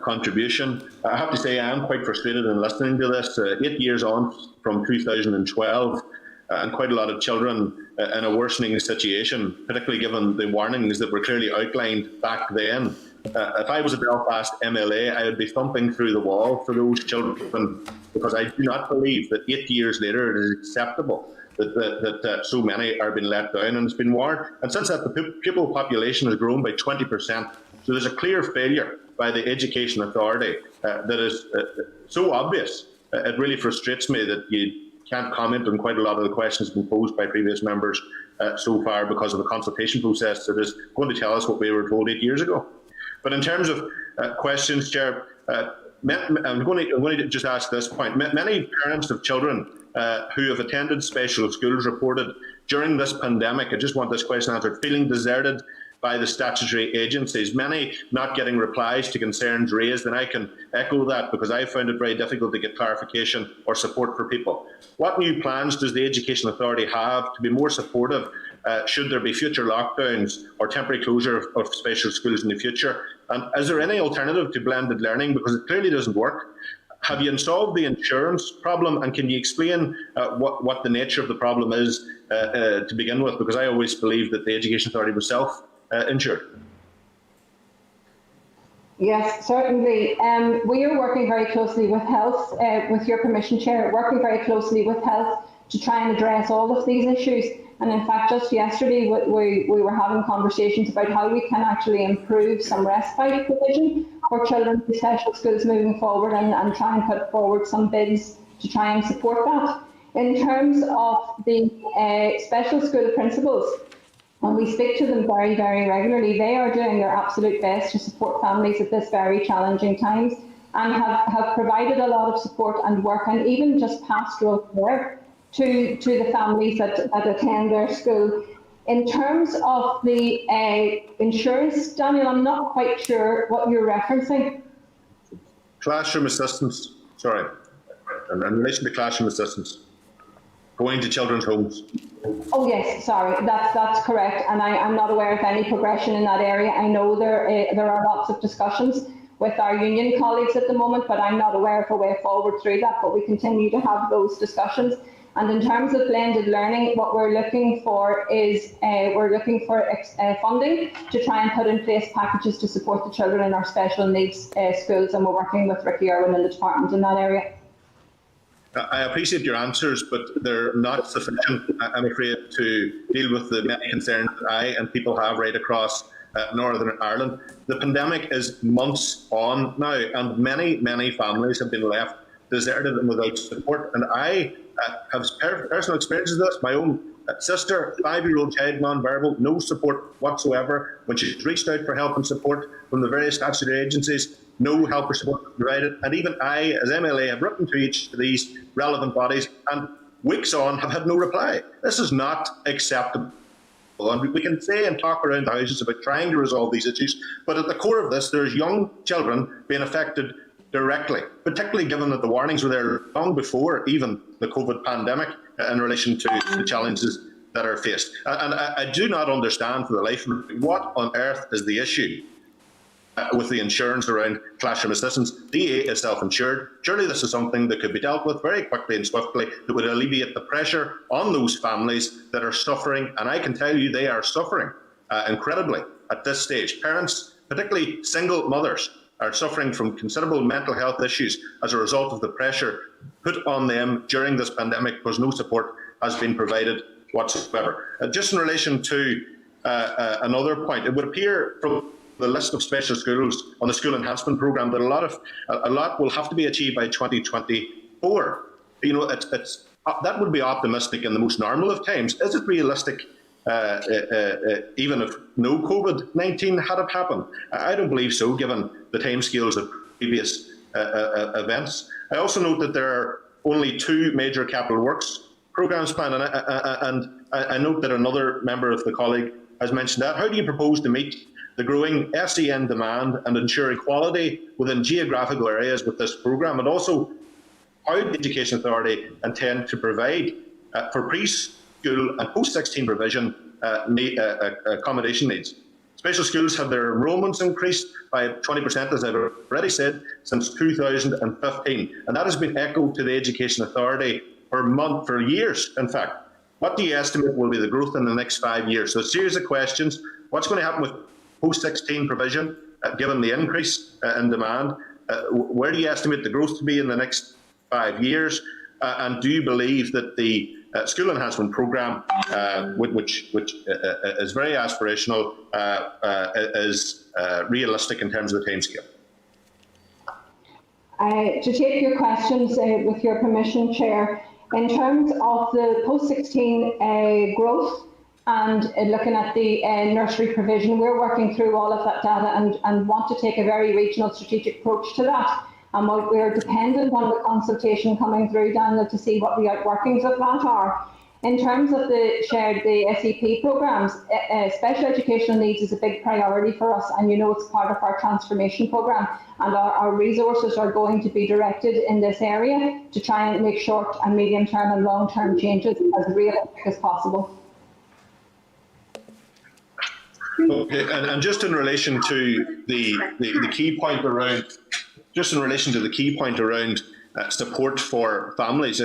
contribution. I have to say I am quite frustrated in listening to this. 8 years on from 2012, and quite a lot of children in a worsening situation, particularly given the warnings that were clearly outlined back then. If I was a Belfast MLA, I would be thumping through the wall for those children, because I do not believe that 8 years later it is acceptable that so many are being let down, and it's been warned. And since that, the pupil population has grown by 20%. So there's a clear failure by the Education Authority that is so obvious. It really frustrates me that you can't comment on quite a lot of the questions been posed by previous members so far because of the consultation process that is going to tell us what we were told 8 years ago. But in terms of questions, Chair, I'm going to just ask this point. Many parents of children who have attended special schools reported during this pandemic, I just want this question answered, feeling deserted by the statutory agencies, many not getting replies to concerns raised, and I can echo that because I found it very difficult to get clarification or support for people. What new plans does the Education Authority have to be more supportive should there be future lockdowns or temporary closure of special schools in the future? And is there any alternative to blended learning, because it clearly doesn't work? Have you solved the insurance problem, and can you explain what the nature of the problem is to begin with? Because I always believed that the Education Authority was self-insured. Yes, certainly. We are working very closely with Health, with your permission, Chair, working very closely with Health to try and address all of these issues. And in fact, just yesterday, we were having conversations about how we can actually improve some respite provision for children in special schools moving forward, and try and put forward some bids to try and support that. In terms of the special school principals, when we speak to them very, very regularly, they are doing their absolute best to support families at this very challenging times, and have provided a lot of support and work, and even just pastoral care to the families that attend their school. In terms of the insurance, Daniel, I'm not quite sure what you're referencing. Classroom assistance, sorry, in relation to classroom assistance, going to children's homes. Oh yes, sorry, that's correct, and I'm not aware of any progression in that area. I know there are lots of discussions with our union colleagues at the moment, but I'm not aware of a way forward through that, but we continue to have those discussions. And in terms of blended learning, what we're looking for is funding to try and put in place packages to support the children in our special needs schools, and we're working with Ricky Irwin in the department in that area. I appreciate your answers, but they're not sufficient, I'm afraid, to deal with the many concerns that I and people have right across Northern Ireland. The pandemic is months on now, and many families have been left deserted and without support. And I have personal experiences of this. My own sister, 5-year-old child, non-verbal, no support whatsoever. When she's reached out for help and support from the various statutory agencies, no help or support provided. And even I, as MLA, have written to each of these relevant bodies, and weeks on have had no reply. This is not acceptable. And we can say and talk around the houses about trying to resolve these issues, but at the core of this, there's young children being affected directly, particularly given that the warnings were there long before even the COVID pandemic in relation to the challenges that are faced. And I do not understand for the life of me what on earth is the issue with the insurance around classroom assistance. DA is self-insured. Surely this is something that could be dealt with very quickly and swiftly that would alleviate the pressure on those families that are suffering, and I can tell you they are suffering incredibly at this stage. Parents, particularly single mothers, are suffering from considerable mental health issues as a result of the pressure put on them during this pandemic because no support has been provided whatsoever. Just in relation to another point, it would appear from the list of special schools on the school enhancement programme that a lot will have to be achieved by 2024. You know, that would be optimistic in the most normal of times. Is it realistic even if no COVID-19 had happened? I don't believe so, given the timescales of previous events. I also note that there are only 2 major capital works programmes planned, and I note that another member of the colleague has mentioned that. How do you propose to meet the growing SEN demand and ensure equality within geographical areas with this programme? And also, how the Education Authority intend to provide for preschool and post-16 provision accommodation needs? Special schools have their enrolments increased by 20%, as I've already said, since 2015, and that has been echoed to the Education Authority for years, in fact. What do you estimate will be the growth in the next 5 years? So a series of questions. What's going to happen with post-16 provision, given the increase in demand? Where do you estimate the growth to be in the next 5 years? And do you believe that the school enhancement programme, which is very aspirational, is realistic in terms of the timescale? To take your questions with your permission, Chair, in terms of the post-16 growth and looking at the nursery provision, we're working through all of that data and want to take a very regional strategic approach to that. And we're dependent on the consultation coming through, Daniel, to see what the outworkings of that are. In terms of the SEP programmes, special educational needs is a big priority for us, and you know it's part of our transformation programme, and our resources are going to be directed in this area to try and make short and medium term and long term changes as realistic as possible. Okay, and just in relation to the key point around, support for families,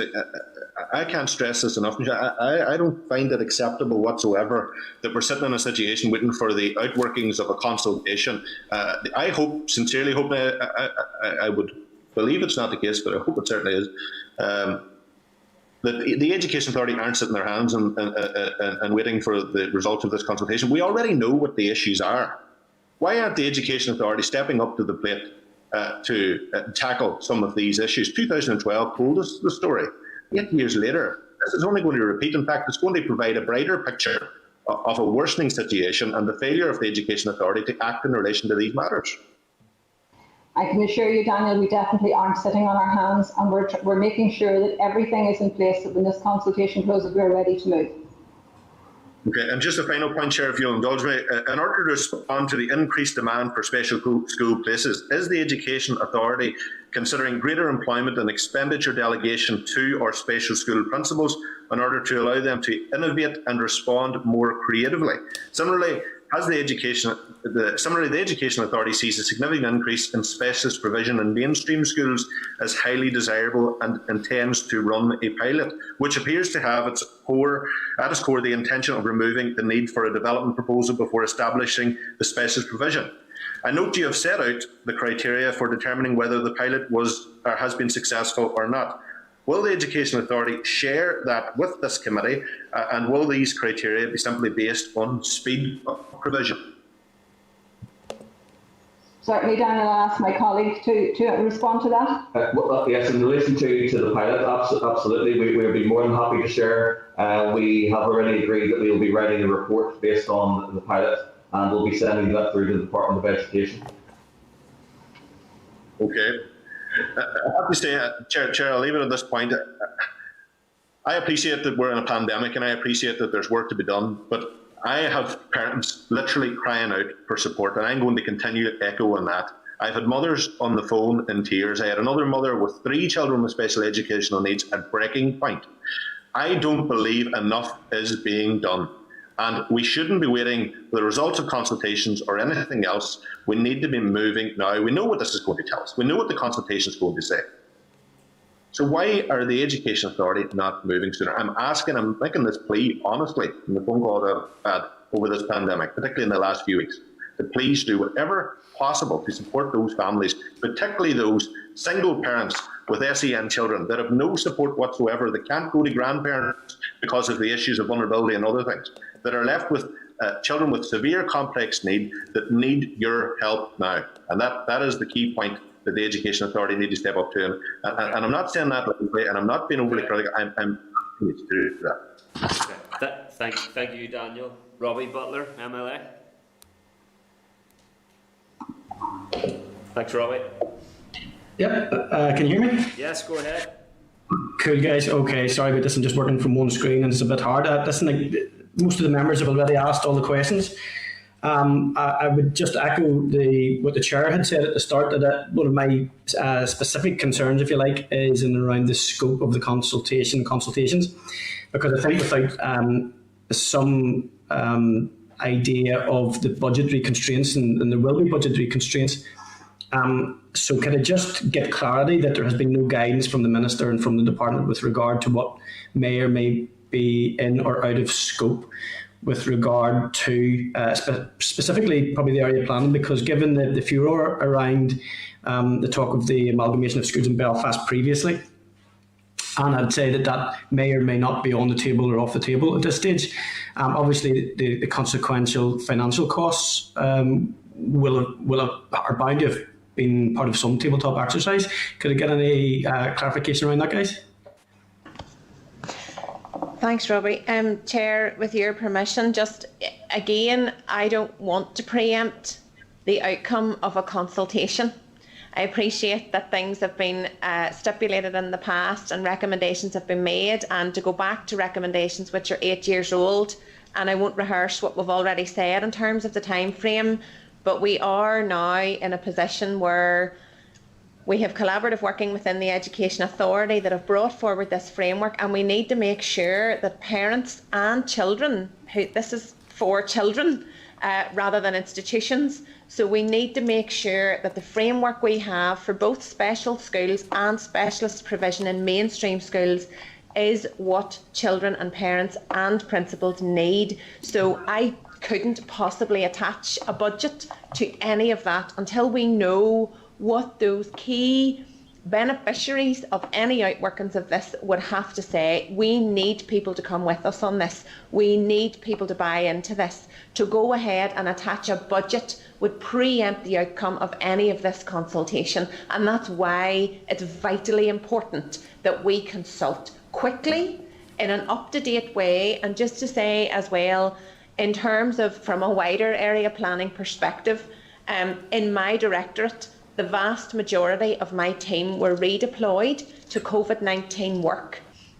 I can't stress this enough. I don't find it acceptable whatsoever that we're sitting in a situation waiting for the outworkings of a consultation. I sincerely hope, I would believe it's not the case, but I hope it certainly is, that the Education Authority aren't sitting their hands and waiting for the results of this consultation. We already know what the issues are. Why aren't the Education Authority stepping up to the plate to tackle some of these issues? 2012 told us the story. 8 years later, this is only going to repeat. In fact, it's going to provide a brighter picture of a worsening situation and the failure of the Education Authority to act in relation to these matters. I can assure you, Daniel, we definitely aren't sitting on our hands, and we're making sure that everything is in place that when this consultation closes, we're ready to move. Okay, and just a final point, Chair, if you'll indulge me. In order to respond to the increased demand for special school places, is the Education Authority considering greater employment and expenditure delegation to our special school principals in order to allow them to innovate and respond more creatively? Similarly, the Education Authority sees a significant increase in specialist provision in mainstream schools as highly desirable and intends to run a pilot, which appears to have at its core the intention of removing the need for a development proposal before establishing the specialist provision. I note you have set out the criteria for determining whether the pilot has been successful or not. Will the Education Authority share that with this committee, and will these criteria be simply based on speed of provision? Certainly, Daniel, I'll ask my colleague to respond to that. Yes, in relation to the pilot, absolutely, we'll be more than happy to share. We have already agreed that we will be writing a report based on the pilot, and we'll be sending that through to the Department of Education. Okay. I have to say, Chair, I'll leave it at this point. I appreciate that we're in a pandemic, and I appreciate that there's work to be done, but I have parents literally crying out for support, and I'm going to continue to echo on that. I've had mothers on the phone in tears. I had another mother with 3 children with special educational needs at breaking point. I don't believe enough is being done. And we shouldn't be waiting for the results of consultations or anything else. We need to be moving now. We know what this is going to tell us. We know what the consultation is going to say. So why are the Education Authority not moving sooner? I'm making this plea, honestly, in the phone call that I've had over this pandemic, particularly in the last few weeks, to please do whatever possible to support those families, particularly those single parents with SEN children that have no support whatsoever, that can't go to grandparents because of the issues of vulnerability and other things, that are left with children with severe complex need that need your help now. And that is the key point that the Education Authority need to step up to. And I'm not saying that lightly, and I'm not being overly critical. I'm to do that. Okay. Thank you, Daniel. Robbie Butler, MLA. Thanks, Robbie. Yep, can you hear me? Yes, go ahead. Cool, guys. Okay, sorry about this. I'm just working from one screen and it's a bit hard. Listen, most of the members have already asked all the questions. I would just echo what the chair had said at the start, that one of my specific concerns, if you like, is in around the scope of the consultations, because I think without some idea of the budgetary constraints, and there will be budgetary constraints, so can I just get clarity that there has been no guidance from the Minister and from the Department with regard to what may or may be in or out of scope with regard to specifically probably the area planning, because given the furore around the talk of the amalgamation of schools in Belfast previously, and I'd say that may or may not be on the table or off the table at this stage. Obviously, the consequential financial costs are bound to have been part of some tabletop exercise. Could I get any clarification around that, guys? Thanks, Robbie. Chair, with your permission, just again, I don't want to preempt the outcome of a consultation. I appreciate that things have been stipulated in the past and recommendations have been made, and to go back to recommendations which are 8 years old, and I won't rehearse what we've already said in terms of the time frame, but we are now in a position where we have collaborative working within the Education Authority that have brought forward this framework, and we need to make sure that parents and children, this is for children rather than institutions, so we need to make sure that the framework we have for both special schools and specialist provision in mainstream schools is what children and parents and principals need. So I couldn't possibly attach a budget to any of that until we know what those key beneficiaries of any outworkings of this would have to say. We need people to come with us on this. We need people to buy into this. To go ahead and attach a budget would preempt the outcome of any of this consultation, and that's why it's vitally important that we consult quickly in an up-to-date way. And just to say as well, in terms of from a wider area planning perspective, in my directorate, the vast majority of my team were redeployed to COVID-19 work,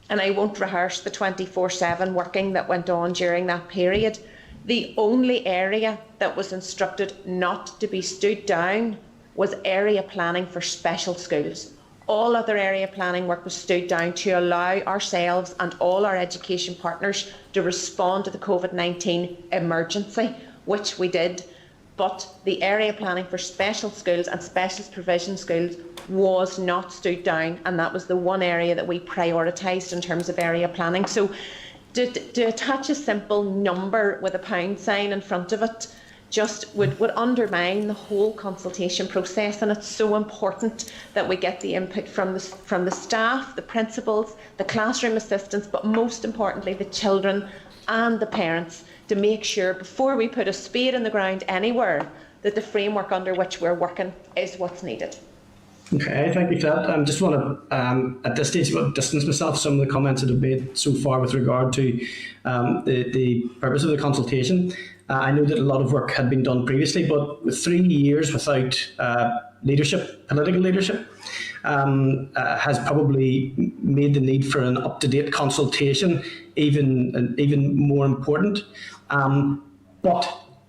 and I won't rehearse the 24/7 working that went on during that period. The only area that was instructed not to be stood down was area planning for special schools. All other area planning work was stood down to allow ourselves and all our education partners to respond to the COVID-19 emergency, which we did. But the area planning for special schools and specialist provision schools was not stood down, and that was the one area that we prioritised in terms of area planning. So to attach a simple number with a pound sign in front of it just would undermine the whole consultation process, and it's so important that we get the input from the staff, the principals, the classroom assistants, but most importantly the children and the parents, to make sure before we put a spade in the ground anywhere that the framework under which we're working is what's needed. Okay, thank you for that. I just want to, at this stage, distance myself from some of the comments that have made so far with regard to the purpose of the consultation. I know that a lot of work had been done previously, but with 3 years without political leadership, has probably made the need for an up-to-date consultation even more important. But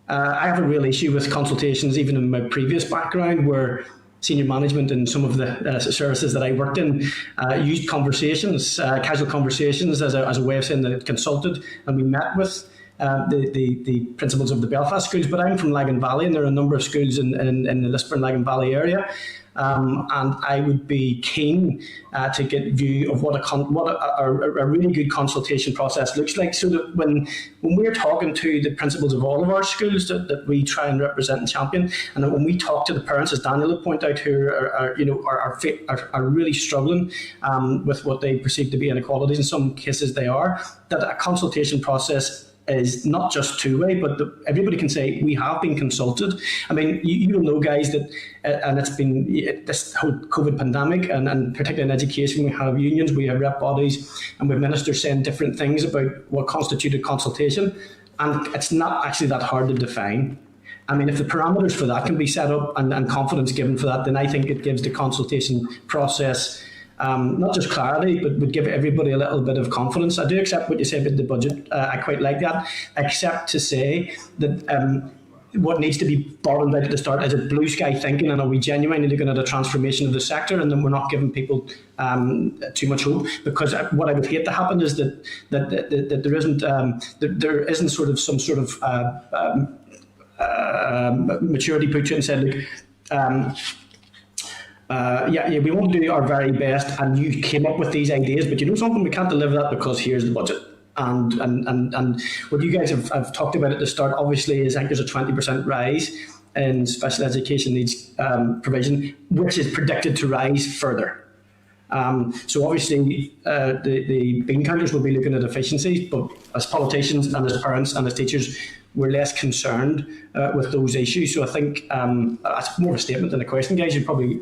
I have a real issue with consultations, even in my previous background, where senior management in some of the services that I worked in used conversations, casual conversations, as a way of saying that it consulted, and we met with the principals of the Belfast schools. But I'm from Lagan Valley, and there are a number of schools in the Lisburn Lagan Valley area. And I would be keen to get view of what a really good consultation process looks like, so that when we're talking to the principals of all of our schools that we try and represent and champion, and that when we talk to the parents, as Daniel had pointed out, who are really struggling with what they perceive to be inequalities, in some cases they are, that a consultation process is not just two-way, but everybody can say, we have been consulted. I mean, you will know, guys, that, and it's been this whole COVID pandemic, and particularly in education, we have unions, we have rep bodies, and we have ministers saying different things about what constituted consultation, and it's not actually that hard to define. I mean, if the parameters for that can be set up and confidence given for that, then I think it gives the consultation process not just clarity, but would give everybody a little bit of confidence. I do accept what you say about the budget. I quite like that, except to say that what needs to be bottomed out at the start is it blue sky thinking, and are we genuinely looking at a transformation of the sector, and then we're not giving people too much hope. Because what I would hate to happen is that there isn't sort of some sort of maturity put you and said, look, we want to do our very best, and you came up with these ideas, but you know something, we can't deliver that because here's the budget. And what you guys have talked about at the start, obviously, is I think there's a 20% rise in special education needs provision, which is predicted to rise further. So obviously, the bean counters will be looking at efficiencies, but as politicians and as parents and as teachers, we're less concerned with those issues. So I think that's more of a statement than a question, guys. You're probably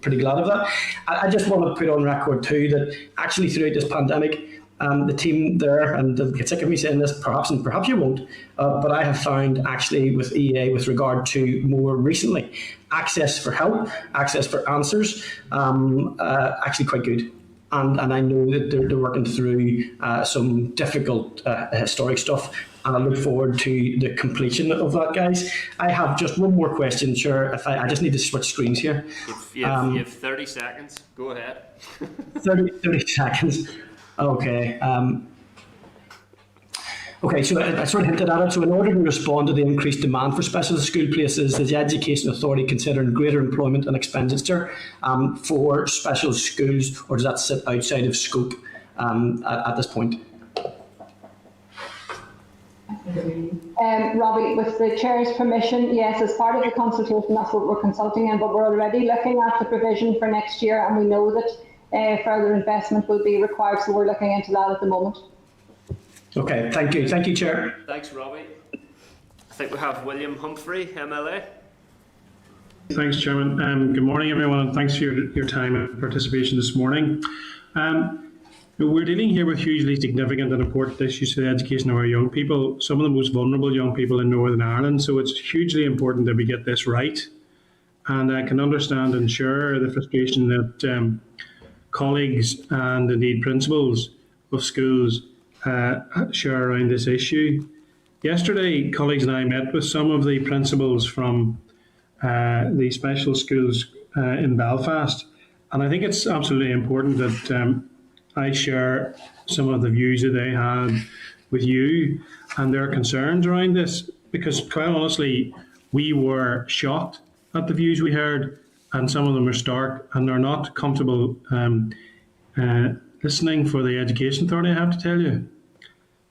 pretty glad of that. I just want to put on record too that actually throughout this pandemic, the team there, and they'll get sick of me saying this, perhaps you won't, but I have found actually with EA, with regard to more recently, access for help, access for answers, actually quite good. And I know that they're working through some difficult historic stuff, and I look forward to the completion of that, guys. I have just one more question, Chair. I just need to switch screens here. You have 30 seconds. Go ahead. 30 seconds. Okay. Okay, so I sort of hinted at it. So in order to respond to the increased demand for specialist school places, is the Education Authority considering greater employment and expenditure for special schools, or does that sit outside of scope at this point? Robbie, with the Chair's permission, yes, as part of the consultation, that's what we're consulting in, but we're already looking at the provision for next year, and we know that further investment will be required, so we're looking into that at the moment. Okay, thank you. Thank you, Chair. Thanks, Robbie. I think we have William Humphrey, MLA. Thanks, Chairman. Good morning, everyone, and thanks for your time and participation this morning. We're dealing here with hugely significant and important issues to the education of our young people, some of the most vulnerable young people in Northern Ireland, so it's hugely important that we get this right. And I can understand and share the frustration that colleagues and indeed principals of schools share around this issue. Yesterday, colleagues and I met with some of the principals from the special schools in Belfast, and I think it's absolutely important that I share some of the views that they had with you and their concerns around this, because quite honestly, we were shocked at the views we heard, and some of them are stark, and they're not comfortable listening for the Education Authority, I have to tell you.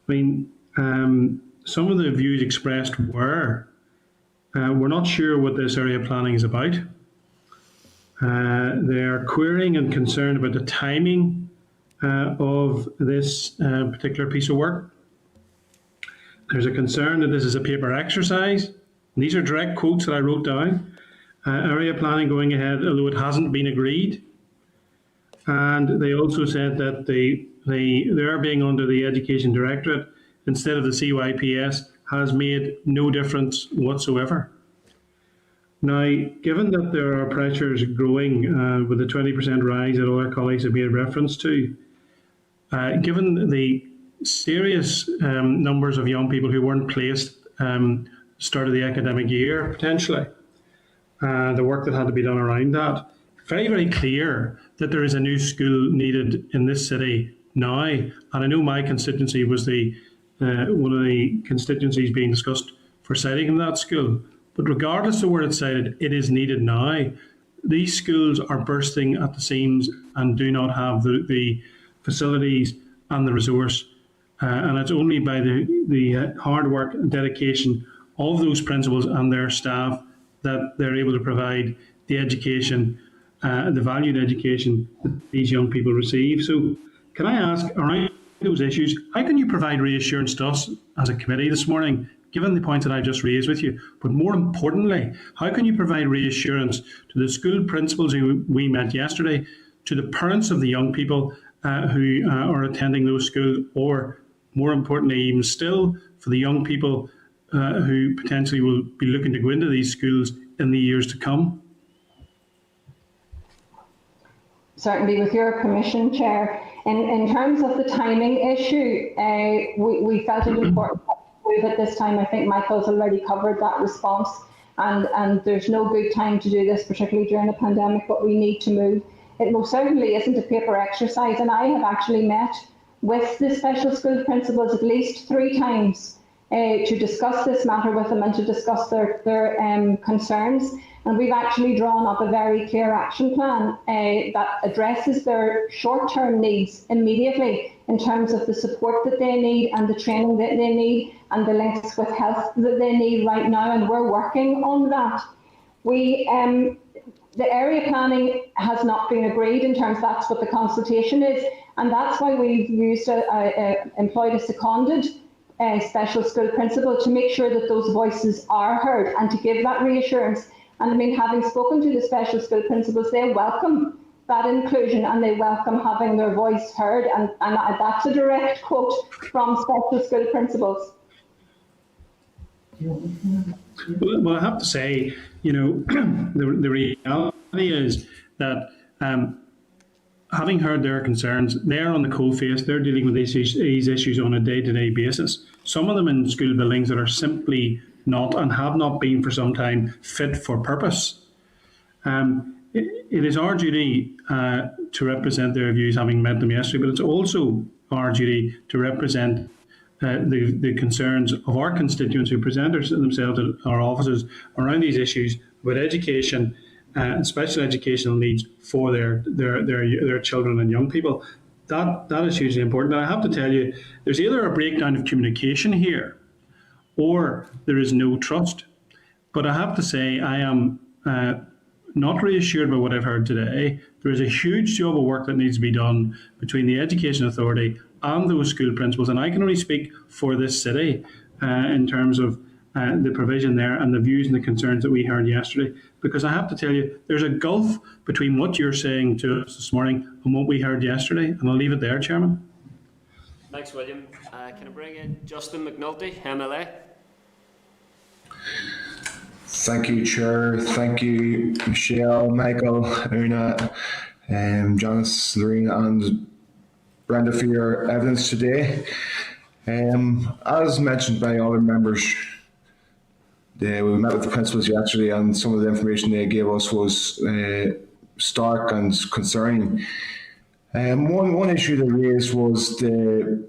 I mean, some of the views expressed were, we're not sure what this area planning is about. They're querying and concerned about the timing of this particular piece of work. There's a concern that this is a paper exercise. These are direct quotes that I wrote down. Area planning going ahead, although it hasn't been agreed. And they also said that their being under the Education Directorate instead of the CYPS has made no difference whatsoever. Now, given that there are pressures growing with the 20% rise that all our colleagues have made reference to, given the serious numbers of young people who weren't placed start of the academic year, potentially. The work that had to be done around that. Very, very clear that there is a new school needed in this city now. And I know my constituency was one of the constituencies being discussed for siting in that school. But regardless of where it's sited, it is needed now. These schools are bursting at the seams and do not have the facilities and the resource. And it's only by the hard work and dedication of those principals and their staff that they're able to provide the education, the valued education that these young people receive. So can I ask, around those issues, how can you provide reassurance to us as a committee this morning, given the points that I just raised with you? But more importantly, how can you provide reassurance to the school principals who we met yesterday, to the parents of the young people who are attending those schools, or more importantly, even still, for the young people who potentially will be looking to go into these schools in the years to come? Certainly, with your permission, Chair. In terms of the timing issue, we felt it important to move at this time. I think Michael's already covered that response, and there's no good time to do this, particularly during a pandemic, but we need to move. It most certainly isn't a paper exercise, and I have actually met with the special school principals at least 3 times to discuss this matter with them and to discuss their concerns. And we've actually drawn up a very clear action plan that addresses their short-term needs immediately in terms of the support that they need and the training that they need and the links with health that they need right now, and we're working on that. The area planning has not been agreed in terms, that's what the consultation is, and that's why we've employed a seconded special school principal to make sure that those voices are heard and to give that reassurance. And I mean, having spoken to the special school principals, they welcome that inclusion and they welcome having their voice heard. And that's a direct quote from special school principals. Well, I have to say, you know, the reality is that having heard their concerns, they're on the coalface, they're dealing with these issues on a day-to-day basis. Some of them in school buildings that are simply not, and have not been for some time, fit for purpose. It is our duty to represent their views, having met them yesterday, but it's also our duty to represent the concerns of our constituents who present themselves at our offices around these issues about education and special educational needs for their children and young people. That is hugely important. And I have to tell you, there's either a breakdown of communication here, or there is no trust. But I have to say, I am not reassured by what I've heard today. There is a huge job of work that needs to be done between the Education Authority and those school principals. And I can only speak for this city in terms of the provision there and the views and the concerns that we heard yesterday. Because I have to tell you, there's a gulf between what you're saying to us this morning and what we heard yesterday. And I'll leave it there, Chairman. Thanks, William. Can I bring in Justin McNulty, MLA? Thank you, Chair. Thank you, Michelle, Michael, Una, Janice, Lorraine, and Brenda for your evidence today. As mentioned by other members, we met with the principals yesterday, and some of the information they gave us was stark and concerning. One issue they raised was the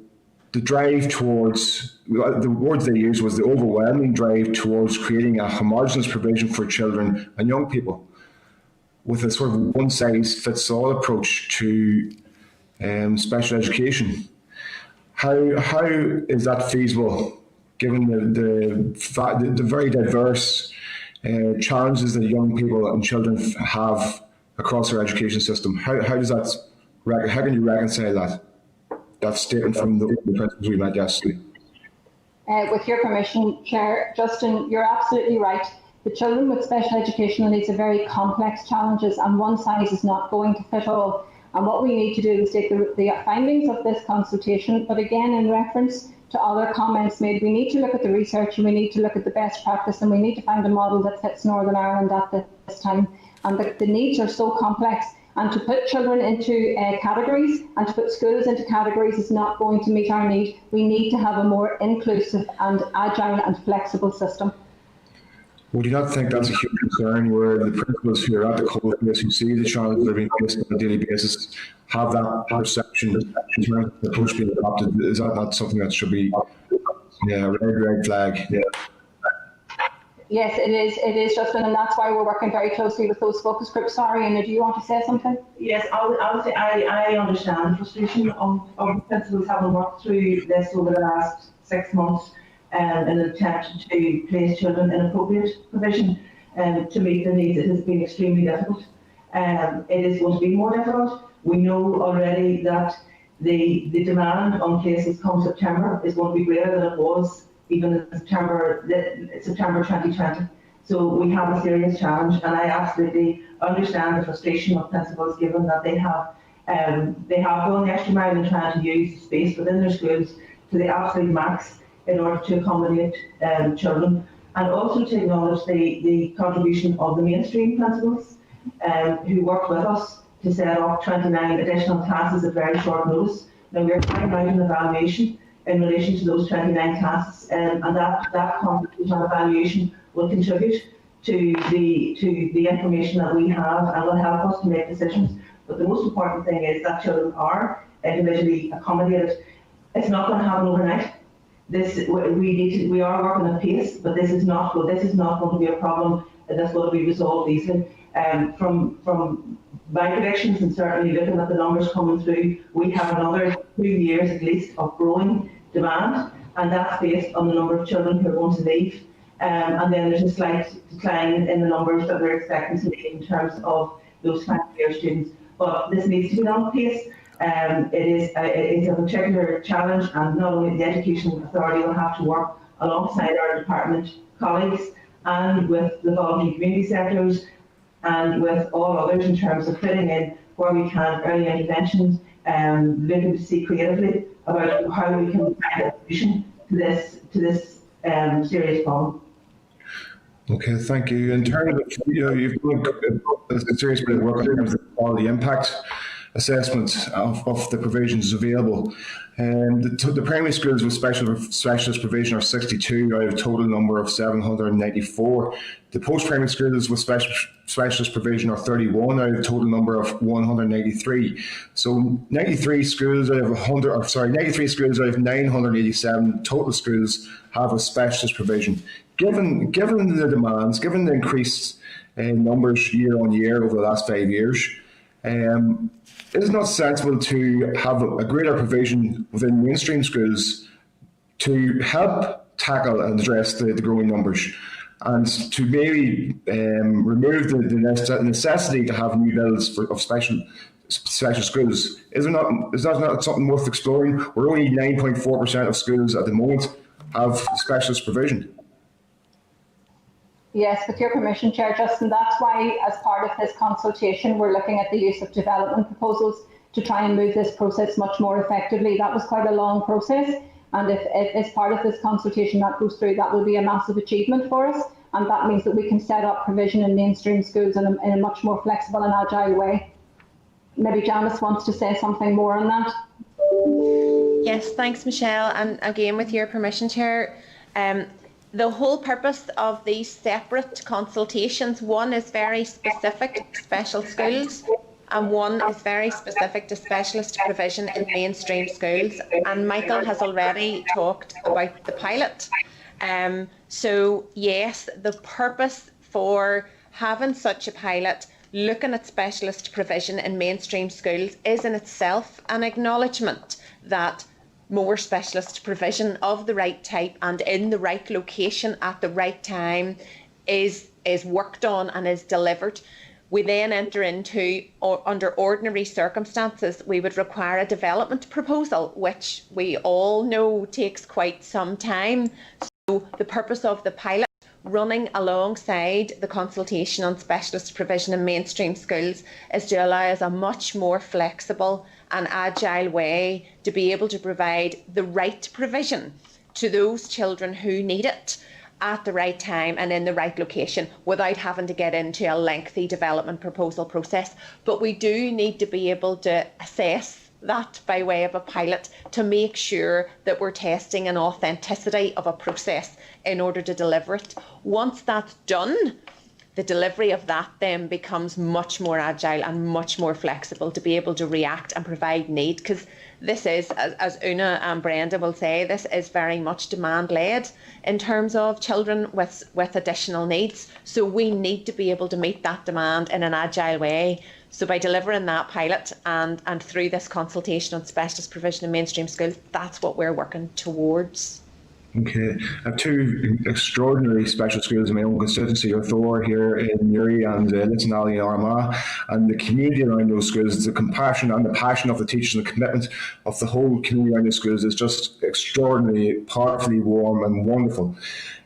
drive towards, the words they used was the overwhelming drive towards creating a homogenous provision for children and young people with a sort of one-size-fits-all approach to special education. How is that feasible, given the very diverse challenges that young people and children have across our education system? How can you reconcile that statement from the principals we met yesterday? With your permission, Chair, Justin, you're absolutely right. The children with special educational needs are very complex challenges, and one size is not going to fit all. And what we need to do is take the findings of this consultation, but again, in reference to other comments made, we need to look at the research and we need to look at the best practice, and we need to find a model that fits Northern Ireland at this time. And the needs are so complex, and to put children into categories and to put schools into categories is not going to meet our need. We need to have a more inclusive and agile and flexible system. Would you not think that's a huge concern where the principals who are at the cold face, who see the challenges that are being faced on a daily basis, have that perception in terms of the approach being adopted? Is that not something that should be a red flag? Yeah. Yes, it is. It is, Justin, and that's why we're working very closely with those focus groups. Sorry, Anna, do you want to say something? Yes, I'll say I understand the frustration of the principals having worked through this over the last 6 months in an attempt to place children in appropriate provision to meet their needs. It has been extremely difficult. It is going to be more difficult. We know already that the demand on cases come September is going to be greater than it was even in September 2020. So we have a serious challenge, and I absolutely understand the frustration of principals given that they have gone the extra mile in trying to use the space within their schools to the absolute max in order to accommodate children, and also to acknowledge the contribution of the mainstream principals who worked with us to set up 29 additional classes at very short notice. Now we're carrying out an evaluation in relation to those 29 classes, and that contribution and evaluation will contribute to the information that we have and will help us to make decisions. But the most important thing is that children are individually accommodated. It's not going to happen overnight. We are working at pace, but this is not going to be a problem that's going to be resolved easily. From my predictions, and certainly looking at the numbers coming through, we have another 2 years at least of growing demand, and that's based on the number of children who are going to leave. And then there's a slight decline in the numbers that we're expecting to leave in terms of those final-year students. But this needs to be done at pace. It's a particular challenge, and not only the Education Authority will have to work alongside our department colleagues and with the voluntary community sectors and with all others in terms of fitting in where we can early interventions, looking to see creatively about how we can find a solution to this serious problem. Okay, thank you. In terms of, you've done a serious bit of work in terms of the quality impact assessment of the provisions available. The primary schools with specialist provision are 62 out of a total number of 794. The post-primary schools with specialist provision are 31 out of a total number of 183. So 93 schools out of 93 schools out of 987 total schools have a specialist provision. Given the demands, given the increased numbers year on year over the last 5 years, it is not sensible to have a greater provision within mainstream schools to help tackle and address the growing numbers, and to maybe remove the necessity to have new builds of special schools. Is that not something worth exploring? Where only 9.4% of schools at the moment have specialist provision. Yes, with your permission, Chair Justin, that's why as part of this consultation we're looking at the use of development proposals to try and move this process much more effectively. That was quite a long process, and if as part of this consultation that goes through, that will be a massive achievement for us, and that means that we can set up provision in mainstream schools in a much more flexible and agile way. Maybe Janice wants to say something more on that. Yes, thanks, Michelle, and again with your permission, Chair. The whole purpose of these separate consultations, one is very specific to special schools and one is very specific to specialist provision in mainstream schools. And Michael has already talked about the pilot. So yes, the purpose for having such a pilot, looking at specialist provision in mainstream schools, is in itself an acknowledgement that more specialist provision of the right type and in the right location at the right time is worked on and is delivered. We then enter into, or under ordinary circumstances, we would require a development proposal, which we all know takes quite some time. So the purpose of the pilot running alongside the consultation on specialist provision in mainstream schools is to allow us a much more flexible and agile way to be able to provide the right provision to those children who need it at the right time and in the right location without having to get into a lengthy development proposal process. But we do need to be able to assess that by way of a pilot to make sure that we're testing an authenticity of a process in order to deliver it. Once that's done, the delivery of that then becomes much more agile and much more flexible to be able to react and provide need, because this is, as Una and Brenda will say, this is very much demand-led in terms of children with additional needs. So we need to be able to meet that demand in an agile way. So by delivering that pilot and through this consultation on specialist provision in mainstream schools, that's what we're working towards. Okay, I have two extraordinary special schools in my own constituency, Thor here in Newry and Linton Alley in Armagh, and the community around those schools, the compassion and the passion of the teachers and the commitment of the whole community around the schools is just extraordinarily, powerfully warm and wonderful.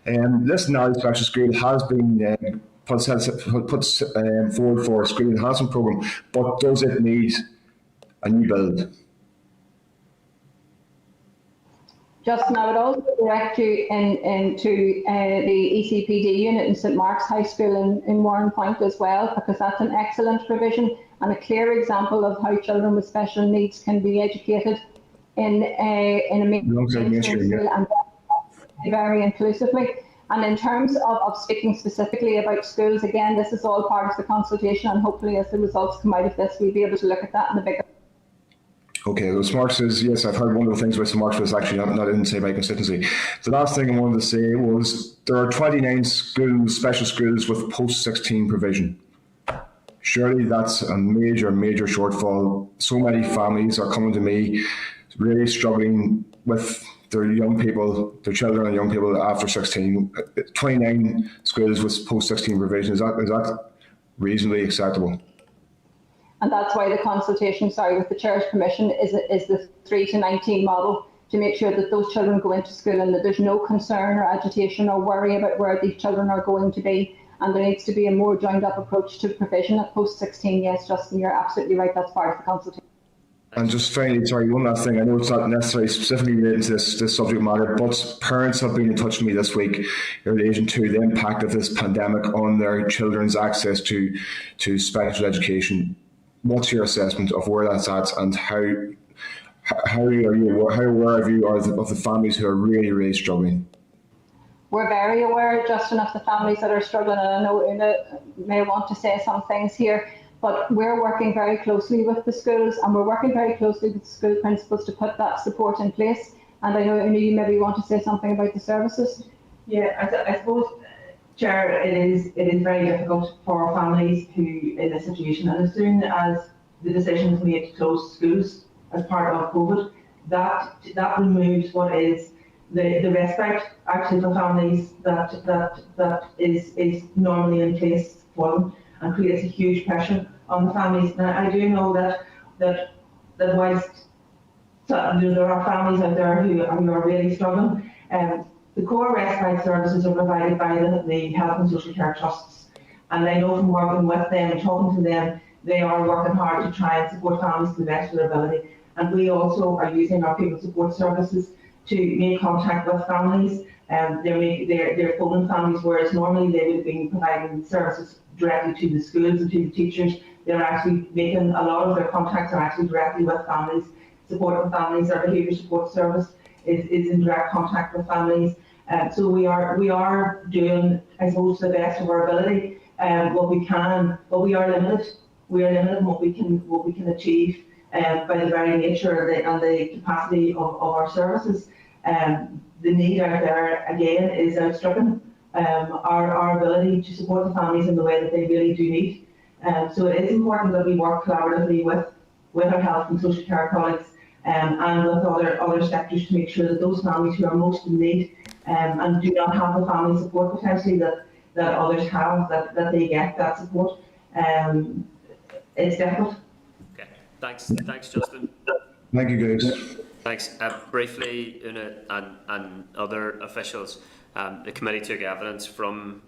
Linton Alley Special School has been puts forward for a school enhancement programme, but does it need a new build? Justin, I would also direct you into the ECPD unit in St Mark's High School in Warren Point as well, because that's an excellent provision and a clear example of how children with special needs can be educated in a mainstream school and very inclusively. And in terms of speaking specifically about schools, again, this is all part of the consultation, and hopefully as the results come out of this, we'll be able to look at that in a bigger. Okay, well, Smarts is, yes, I've heard wonderful things about Smarts, but it's actually not in, say, my constituency. The last thing I wanted to say was there are 29 schools, special schools with post-16 provision. Surely that's a major, major shortfall. So many families are coming to me really struggling with their young people, their children and young people after 16. 29 schools with post-16 provision, is that reasonably acceptable? And that's why the consultation, with the Chair's permission, is the 3 to 19 model, to make sure that those children go into school and that there's no concern or agitation or worry about where these children are going to be. And there needs to be a more joined up approach to provision at post-16. Yes, Justin, you're absolutely right. That's part of the consultation. And just finally, one last thing. I know it's not necessarily specifically related to this subject matter, but parents have been in touch with me this week in relation to the impact of this pandemic on their children's access to special education. What's your assessment of where that's at, and how aware of you are of the families who are really, really struggling? We're very aware, Justin, of the families that are struggling, and I know Una may want to say some things here, but we're working very closely with the schools, and we're working very closely with the school principals to put that support in place. And I know, Una, you maybe want to say something about the services. Yeah, I suppose, Chair, it is very difficult for families who in this situation, and as soon as the decision is made to close schools as part of COVID, that removes what is the respite actually for families that is normally in place for them, and creates a huge pressure on the families. Now, I do know that whilst there are families out there who are really struggling, the core respite services are provided by the Health and Social Care Trusts. And I know from working with them and talking to them, they are working hard to try and support families to the best of their ability. And we also are using our people support services to make contact with families. They're phoning families, whereas normally they would have been providing services directly to the schools and to the teachers. They're actually making a lot of their contacts are actually directly with families, supporting families. Our behaviour support service is in direct contact with families. So we are doing, I suppose, to the best of our ability, what we can, but we are limited. We are limited in what we can achieve by the very nature and the capacity of our services. The need out there again is outstripping our ability to support the families in the way that they really do need. So it is important that we work collaboratively with our health and social care colleagues and with other sectors to make sure that those families who are most in need and do not have the family support potentially that others have, that they get that support. It's difficult. Okay, thanks, Justin. Thank you, guys. Thanks. Briefly, Una and other officials, the committee took evidence from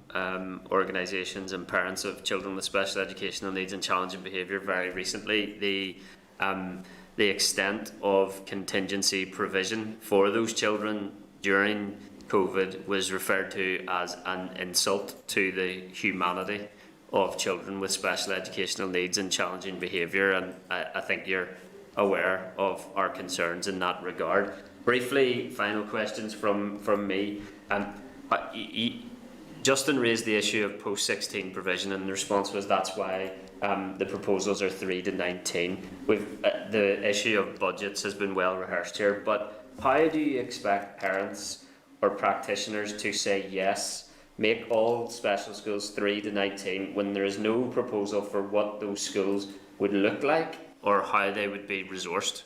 organisations and parents of children with special educational needs and challenging behaviour very recently. The extent of contingency provision for those children during COVID was referred to as an insult to the humanity of children with special educational needs and challenging behaviour, and I think you're aware of our concerns in that regard. Briefly, final questions from me. Justin raised the issue of post-16 provision, and the response was that's why the proposals are 3 to 19. The issue of budgets has been well rehearsed here, but how do you expect parents or practitioners to say yes, make all special schools 3 to 19 when there is no proposal for what those schools would look like or how they would be resourced?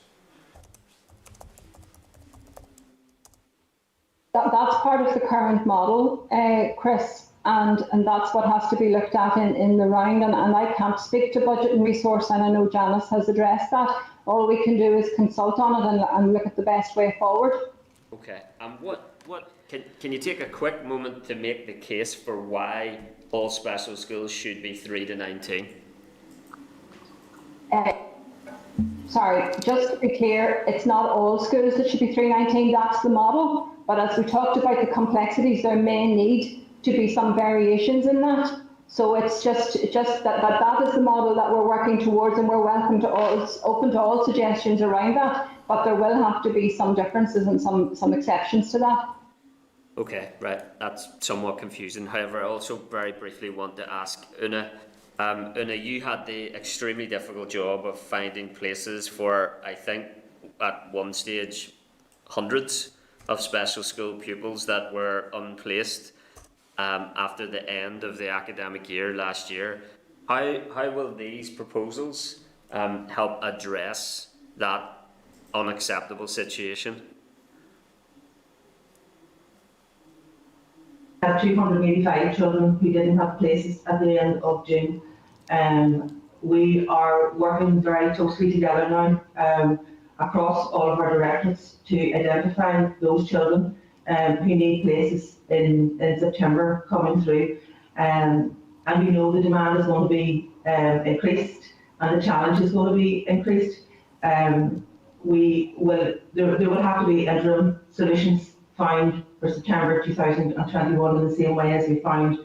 That's part of the current model, Chris, and that's what has to be looked at in the round. And I can't speak to budget and resource, and I know Janice has addressed that. All we can do is consult on it and look at the best way forward. Okay. Can you take a quick moment to make the case for why all special schools should be 3 to 19? Sorry, just to be clear, it's not all schools that should be 319, that's the model. But as we talked about the complexities, there may need to be some variations in that. So it's just that is the model that we're working towards, and we're open to all suggestions around that. But there will have to be some differences and some exceptions to that. Okay, right. That's somewhat confusing. However, I also very briefly want to ask Una. Una, you had the extremely difficult job of finding places for, I think, at one stage, hundreds of special school pupils that were unplaced after the end of the academic year last year. How will these proposals help address that unacceptable situation? 285 children who didn't have places at the end of June. We are working very closely together now across all of our directorates to identify those children who need places in September coming through. And we know the demand is going to be increased and the challenge is going to be increased. There will have to be interim solutions found for September 2021 in the same way as we found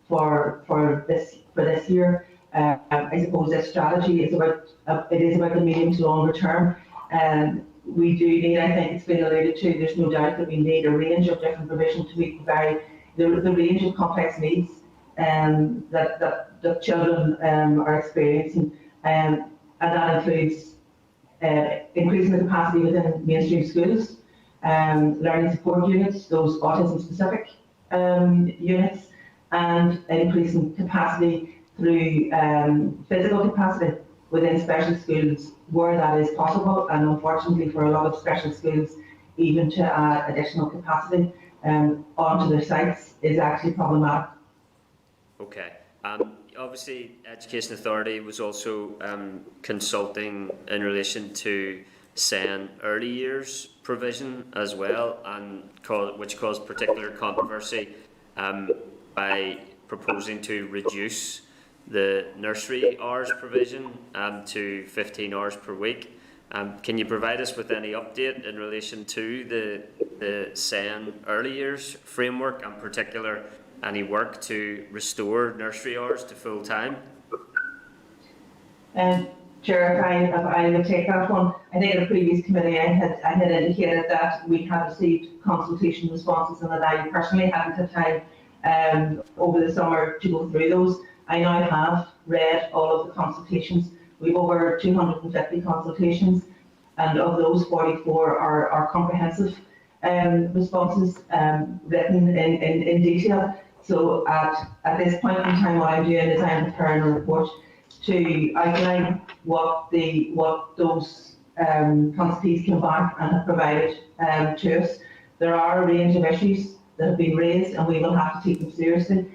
for this year. I suppose this strategy is about the medium to longer term. We do need, I think it's been alluded to, there's no doubt that we need a range of different provisions to meet the range of complex needs that children are experiencing, and that includes increasing the capacity within mainstream schools, learning support units, those autism-specific units, and increasing capacity through physical capacity within special schools where that is possible. And unfortunately for a lot of special schools, even to add additional capacity onto their sites is actually problematic. Okay. Obviously, Education Authority was also consulting in relation to SEN early years provision as well, and which caused particular controversy by proposing to reduce the nursery hours provision to 15 hours per week. Can you provide us with any update in relation to the SEN early years framework, and particular any work to restore nursery hours to full time? Chair, if I would take that one. I think in the previous committee I had indicated that we had received consultation responses and that I personally hadn't had time over the summer to go through those. I now have read all of the consultations. We've over 250 consultations, and of those 44 are comprehensive responses written in detail. So at this point in time, what I'm doing is I'm preparing a report to outline what those consultees came back and have provided to us. There are a range of issues that have been raised, and we will have to take them seriously.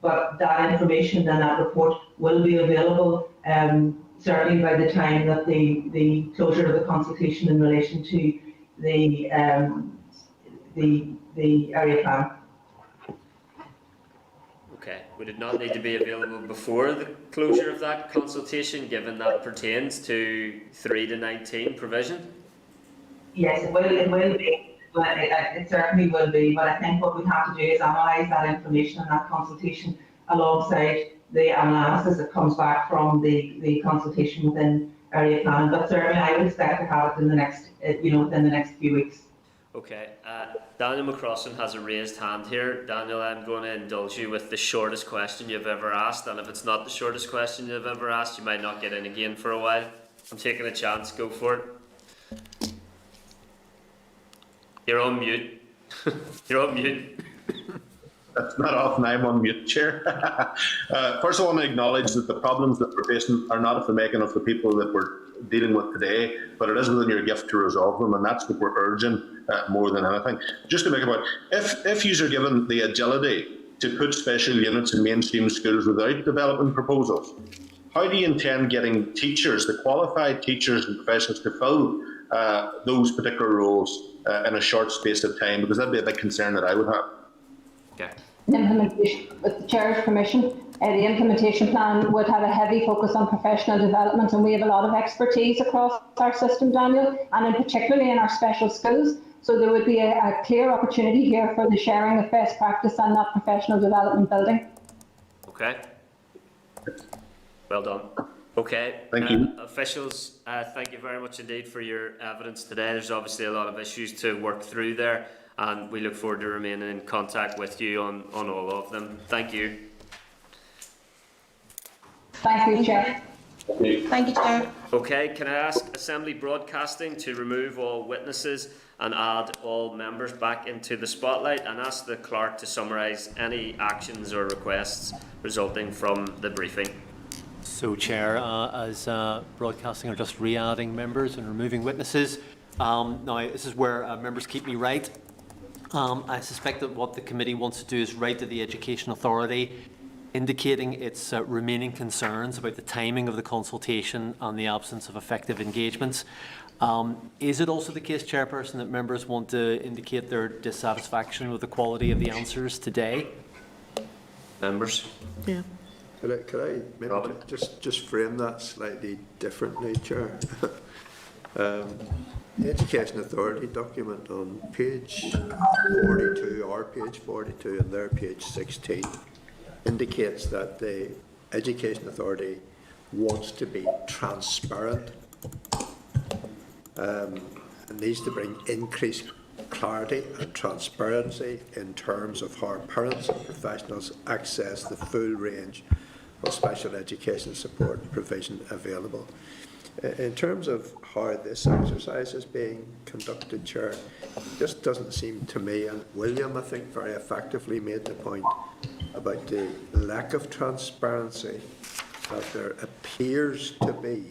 But that information and that report will be available certainly by the time that the closure of the consultation in relation to the area plan. Okay. Would it not need to be available before the closure of that consultation, given that pertains to 3 to 19 provision? Yes, it will be. But it certainly will be, but I think what we have to do is analyse that information and that consultation alongside the analysis that comes back from the consultation within area planning. But certainly I would expect to have it in the next, within the next few weeks. Okay, Daniel McCrossan has a raised hand here. Daniel, I'm going to indulge you with the shortest question you've ever asked, and if it's not the shortest question you've ever asked, you might not get in again for a while. I'm taking a chance, go for it. You're on mute. You're on mute. That's not often I'm on mute, Chair. First, I want to acknowledge that the problems that we're facing are not of the making of the people that we're dealing with today, but it is within your gift to resolve them, and that's what we're urging more than anything. Just to make a point, if you are given the agility to put special units in mainstream schools without developing proposals, how do you intend getting teachers, the qualified teachers and professionals, to fill those particular roles in a short space of time? Because that'd be a big concern that I would have. Okay. Implementation, with the Chair's permission, the implementation plan would have a heavy focus on professional development, and we have a lot of expertise across our system, Daniel, and in particularly in our special schools. So there would be a clear opportunity here for the sharing of best practice and that professional development building. Okay. Well done. Okay. Thank you. Officials, thank you very much indeed for your evidence today. There's obviously a lot of issues to work through there, and we look forward to remaining in contact with you on all of them. Thank you. Thank you, Chair. Thank you, Chair. Okay, can I ask Assembly Broadcasting to remove all witnesses and add all members back into the spotlight, and ask the clerk to summarise any actions or requests resulting from the briefing? So, Chair, as Broadcasting are just re-adding members and removing witnesses, now this is where members keep me right. I suspect that what the committee wants to do is write to the Education Authority indicating its remaining concerns about the timing of the consultation and the absence of effective engagements. Is it also the case, Chairperson, that members want to indicate their dissatisfaction with the quality of the answers today? Members? Yeah. Could I maybe just frame that slightly differently, Chair? The Education Authority document on page 42, our page 42, and their page 16, indicates that the Education Authority wants to be transparent and needs to bring increased clarity and transparency in terms of how parents and professionals access the full range of special education support provision available. In terms of how this exercise is being conducted, Chair, just doesn't seem to me, and William, I think, very effectively made the point about the lack of transparency that there appears to be.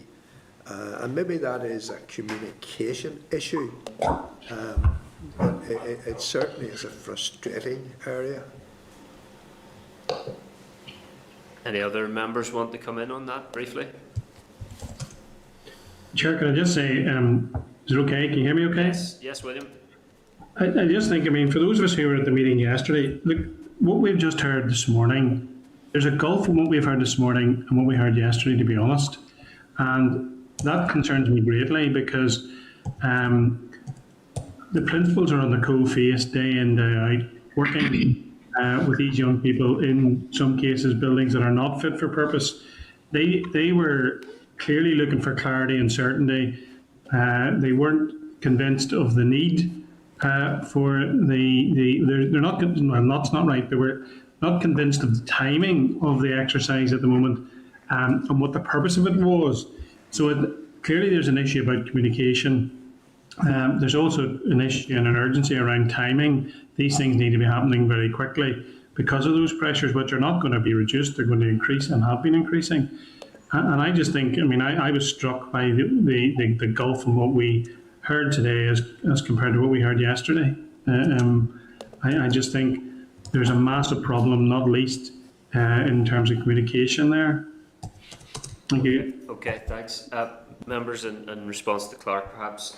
And maybe that is a communication issue, but it certainly is a frustrating area. Any other members want to come in on that briefly? Chair, can I just say, is it okay? Can you hear me okay? Yes, William. I just think, for those of us who were at the meeting yesterday, look, what we've just heard this morning, there's a gulf in what we've heard this morning and what we heard yesterday, to be honest. And that concerns me greatly, because the principals are on the coal face day in, day out, working with these young people, in some cases buildings that are not fit for purpose. They were clearly looking for clarity and certainty. They weren't convinced of the need for they're not, well, that's not right. They were not convinced of the timing of the exercise at the moment and what the purpose of it was. So clearly there's an issue about communication. There's also an issue and an urgency around timing. These things need to be happening very quickly because of those pressures, which are not going to be reduced. They're going to increase and have been increasing. And I just think, I was struck by the gulf in what we heard today as compared to what we heard yesterday. I just think there's a massive problem, not least in terms of communication there. Thank you. Okay, thanks. Members, in response to Clark, perhaps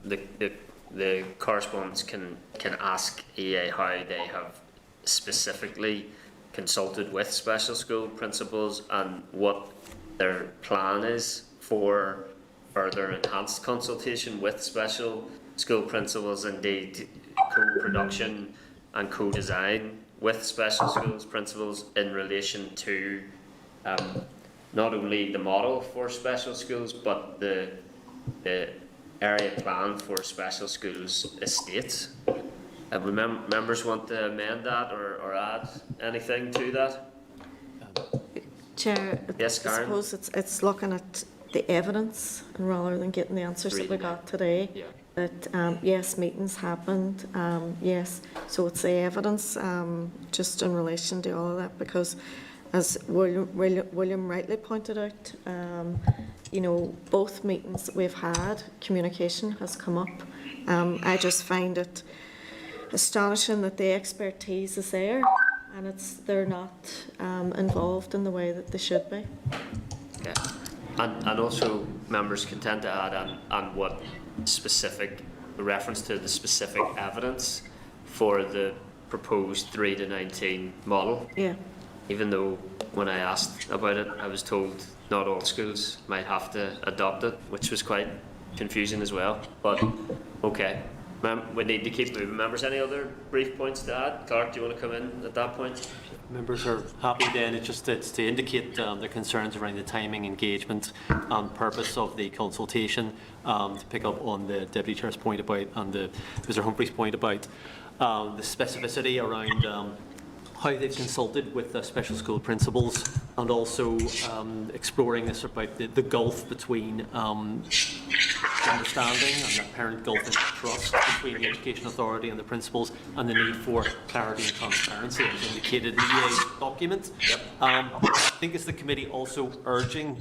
the correspondents can ask EA how they have specifically consulted with special school principals and what their plan is for further enhanced consultation with special school principals, indeed co-production and co-design with special schools principals in relation to not only the model for special schools, but the area plan for special schools estates. Would members want to amend that or add anything to that? Chair, Yes, I Karen? suppose it's looking at the evidence and rather than getting the answers that we got today. Yeah. That yes, meetings happened, yes. So it's the evidence, just in relation to all of that, because as William rightly pointed out, you know, both meetings that we've had, communication has come up. I just find it astonishing that the expertise is there and they're not involved in the way that they should be. Yeah. And also members can tend to add on what specific reference to the specific evidence for the proposed 3 to 19 model. Yeah. Even though when I asked about it, I was told not all schools might have to adopt it, which was quite confusing as well. But okay, we need to keep moving. Members, any other brief points to add? Clark, do you want to come in at that point? Members are happy then. It's to indicate their concerns around the timing, engagement and purpose of the consultation, to pick up on the Deputy Chair's point about and Mr Humphrey's point about the specificity around how they've consulted with the special school principals, and also exploring this about the gulf between understanding and the apparent gulf in trust between the Education Authority and the principals, and the need for clarity and transparency as indicated in the EA's document. I think it's the committee also urging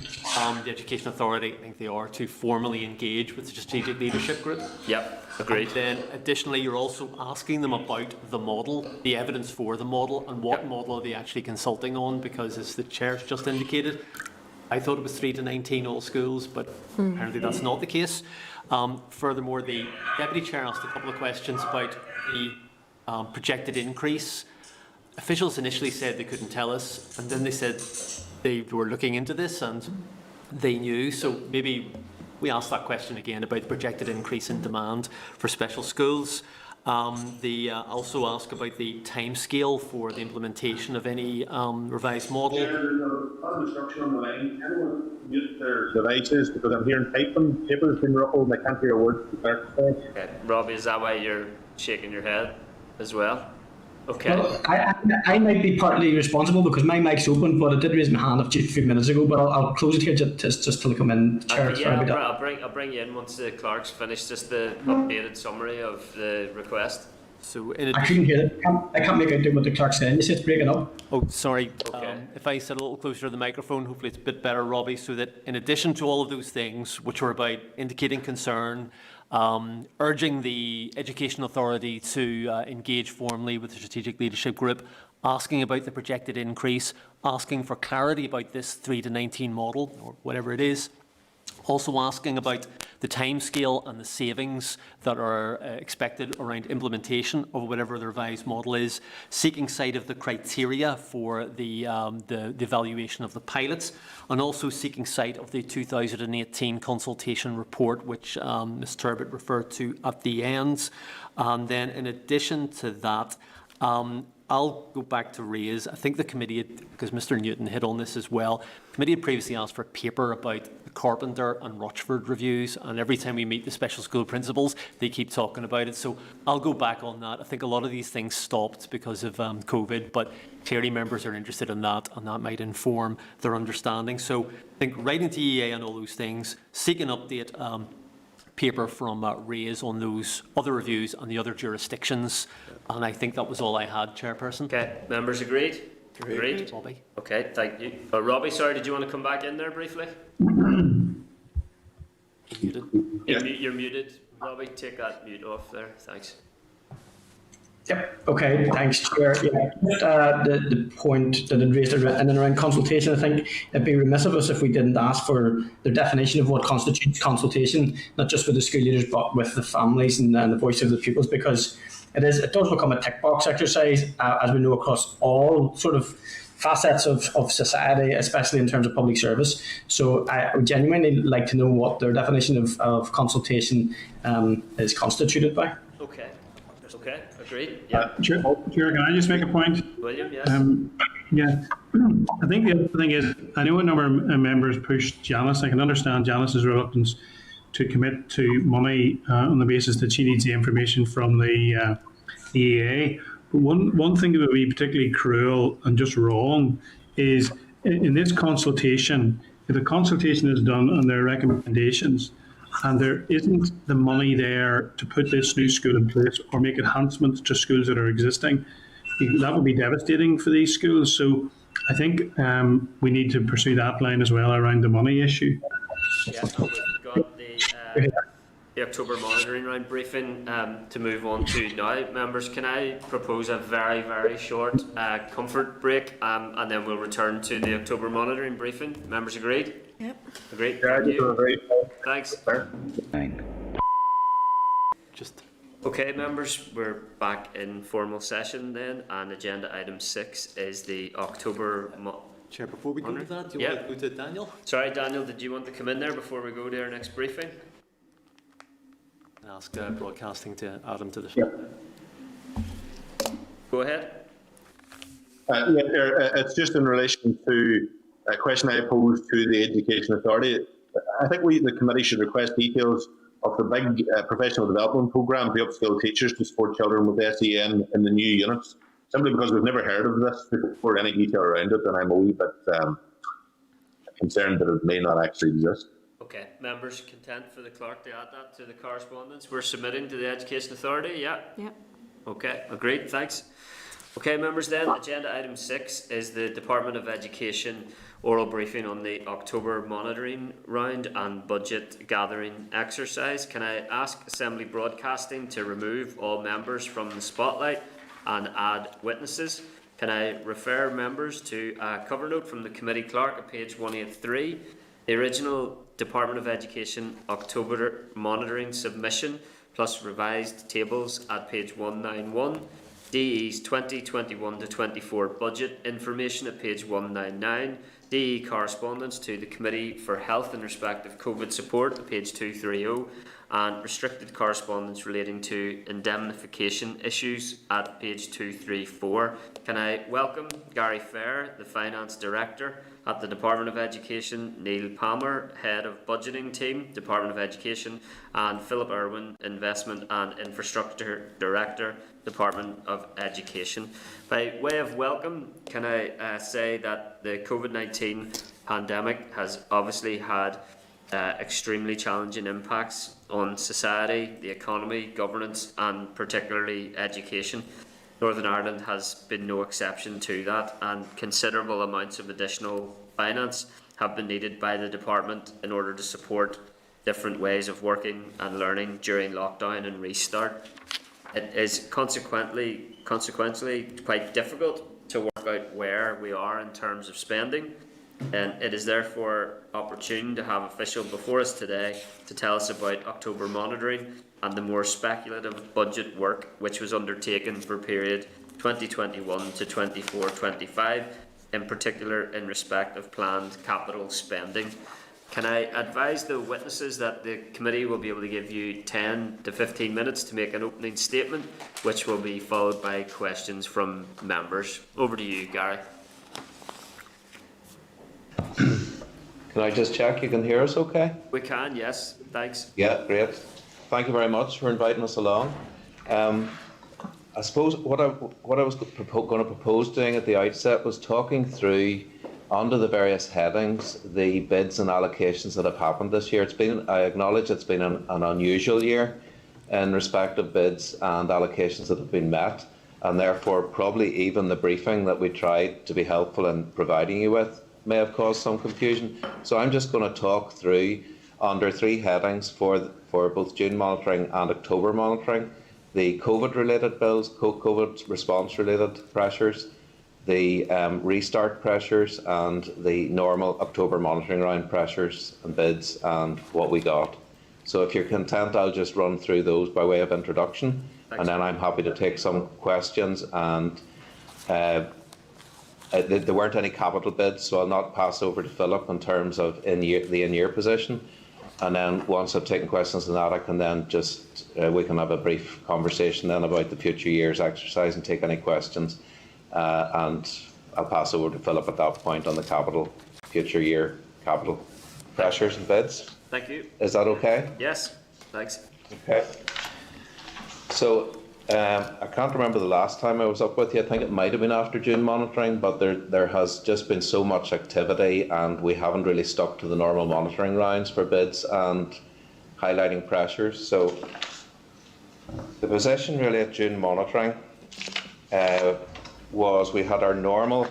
the Education Authority, I think they are, to formally engage with the Strategic Leadership Group. Yep, agreed. And then additionally, you're also asking them about the model, the evidence for the model, and what model are they actually consulting on, because as the Chair's just indicated, I thought it was 3 to 19 all schools, but apparently that's not the case. Furthermore, the Deputy Chair asked a couple of questions about the projected increase. Officials initially said they couldn't tell us, and then they said they were looking into this and they knew. So maybe we asked that question again about the projected increase in demand for special schools. They also ask about the timescale for the implementation of any revised model. Yeah, there's a lot of instruction on the line. Anyone mute their devices, because I'm hearing typing, paper has been ruffled and I can't hear a word. Okay. Robbie, is that why you're shaking your head as well? Okay. Well, I might be partly responsible because my mic's open, but I did raise my hand a few minutes ago. But I'll close it here just till I come in. Chair, I'll bring you in once the clerk's finished. Just the updated summary of the request. So I couldn't hear it. I can't make out what the clerk's saying. You say it's breaking up. Oh, sorry. Okay. If I sit a little closer to the microphone, hopefully it's a bit better, Robbie, so that in addition to all of those things, which were about indicating concern, urging the Education Authority to engage formally with the Strategic Leadership Group, asking about the projected increase, asking for clarity about this 3 to 19 model, or whatever it is, also asking about the timescale and the savings that are expected around implementation of whatever the revised model is, seeking sight of the criteria for the evaluation of the pilots, and also seeking sight of the 2018 consultation report, which Ms Turbett referred to at the end. And then in addition to that, I'll go back to raise, I think the committee, because Mr Newton hit on this as well, the committee had previously asked for a paper about the Carpenter and Rochford reviews, and every time we meet the special school principals, they keep talking about it. So I'll go back on that. I think a lot of these things stopped because of COVID, but clearly members are interested in that, and that might inform their understanding. So I think writing to EA and all those things, seek an update paper from Raise on those other reviews and the other jurisdictions. And I think that was all I had, Chairperson. Okay, members agreed? Agreed. Robbie. Okay, thank you. Robbie, sorry, did you want to come back in there briefly? Muted. You're muted. Robbie, take that mute off there. Thanks. Yep. Okay. Thanks, Chair. Yeah. The point that it raised in and around consultation, I think it'd be remiss of us if we didn't ask for the definition of what constitutes consultation, not just with the school leaders, but with the families and the voice of the pupils, because it does become a tick box exercise, as we know, across all sort of facets of society, especially in terms of public service. So I would genuinely like to know what their definition of consultation is constituted by. Okay. Okay, agreed. Yeah. Chair, can I just make a point? William, yes. Yeah. I think the other thing is, I know a number of members pushed Janice. I can understand Janice's reluctance to commit to money on the basis that she needs the information from the EA. But one thing that would be particularly cruel and just wrong is in this consultation, if the consultation is done on their recommendations and there isn't the money there to put this new school in place or make enhancements to schools that are existing, that would be devastating for these schools. So I think we need to pursue that line as well around the money issue. Yeah, and we've got the October monitoring round briefing to move on to now. Members, can I propose a very, very short comfort break and then we'll return to the October monitoring briefing? Members agreed? Yep. Agreed. Thank you. Thanks. Just Okay, members, we're back in formal session then, and agenda item 6 is the October. Chair, before we go to that, do you want to go to Daniel? Sorry, Daniel, did you want to come in there before we go to our next briefing? Ask broadcasting to add him to the. Go ahead. It's just in relation to a question I posed to the Education Authority. I think the committee should request details of the big professional development programme to upskill teachers to support children with SEN in the new units, simply because we've never heard of this before, any detail around it, and I'm a wee bit concerned that it may not actually exist. Okay, members content for the clerk to add that to the correspondence we're submitting to the Education Authority? Yeah? Yep. Okay, agreed, thanks. Okay, members, then, agenda item 6 is the Department of Education oral briefing on the October monitoring round and budget gathering exercise. Can I ask Assembly Broadcasting to remove all members from the spotlight and add witnesses? Can I refer members to a cover note from the committee clerk at page 183, the original Department of Education October monitoring submission plus revised tables at page 191, DE's 2021 to 24 budget information at page 199, DE correspondence to the Committee for Health in respect of COVID support at page 230, and restricted correspondence relating to indemnification issues at page 234. Can I welcome Gary Fair, the Finance Director at the Department of Education, Neil Palmer, Head of Budgeting Team, Department of Education, and Philip Irwin, Investment and Infrastructure Director, Department of Education. By way of welcome, can I say that the COVID-19 pandemic has obviously had extremely challenging impacts on society, the economy, governance, and particularly education. Northern Ireland has been no exception to that, and considerable amounts of additional finance have been needed by the department in order to support different ways of working and learning during lockdown and restart. It is consequently quite difficult to work out where we are in terms of spending, and it is therefore opportune to have official before us today to tell us about October monitoring and the more speculative budget work which was undertaken for period 2021 to 24-25, in particular in respect of planned capital spending. Can I advise the witnesses that the committee will be able to give you 10 to 15 minutes to make an opening statement, which will be followed by questions from members. Over to you, Gary. Can I just check you can hear us okay? We can, yes. Thanks. Yeah, great. Thank you very much for inviting us along. I suppose what I was going to propose doing at the outset was talking through under the various headings the bids and allocations that have happened this year. I acknowledge it's been an unusual year in respect of bids and allocations that have been met, and therefore probably even the briefing that we tried to be helpful in providing you with may have caused some confusion. So I'm just going to talk through under 3 headings for both June monitoring and October monitoring: the COVID-related bills, COVID response-related pressures, the restart pressures, and the normal October monitoring round pressures and bids and what we got. So if you're content, I'll just run through those by way of introduction. Thanks. And then I'm happy to take some questions. And there weren't any capital bids, so I'll not pass over to Philip in terms of the in-year position. And then once I've taken questions on that, I can then just, we can have a brief conversation then about the future year's exercise and take any questions. And I'll pass over to Philip at that point on the future year capital pressures and bids. Thank you. Is that okay? Yes, thanks. Okay. So I can't remember the last time I was up with you. I think it might have been after June monitoring, but there has just been so much activity and we haven't really stuck to the normal monitoring rounds for bids and highlighting pressures. So the position really at June monitoring was we had our normal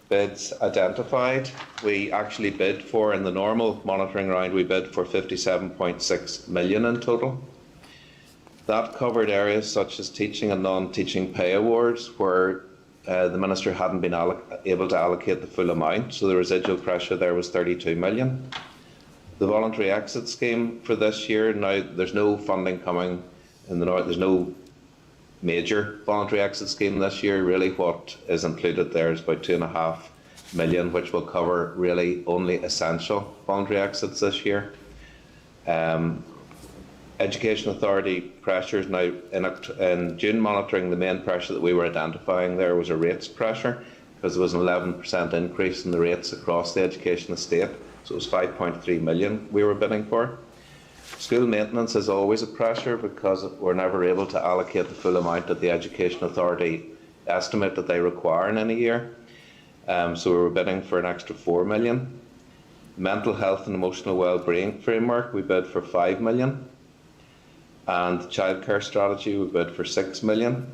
bids identified. We actually bid for, in the normal monitoring round, we bid for 57.6 million in total. That covered areas such as teaching and non-teaching pay awards where the Minister hadn't been able to allocate the full amount, so the residual pressure there was 32 million. The voluntary exit scheme for this year, now there's no funding coming in the north, there's no major voluntary exit scheme this year. Really what is included there is about 2.5 million, which will cover really only essential voluntary exits this year. Education Authority pressures now, in June monitoring, the main pressure that we were identifying there was a rates pressure, because there was an 11% increase in the rates across the education estate, so it was 5.3 million we were bidding for. School maintenance is always a pressure because we're never able to allocate the full amount that the Education Authority estimate that they require in any year, so we were bidding for an extra 4 million. Mental health and emotional well-being framework, we bid for 5 million. And the childcare strategy, we bid for 6 million.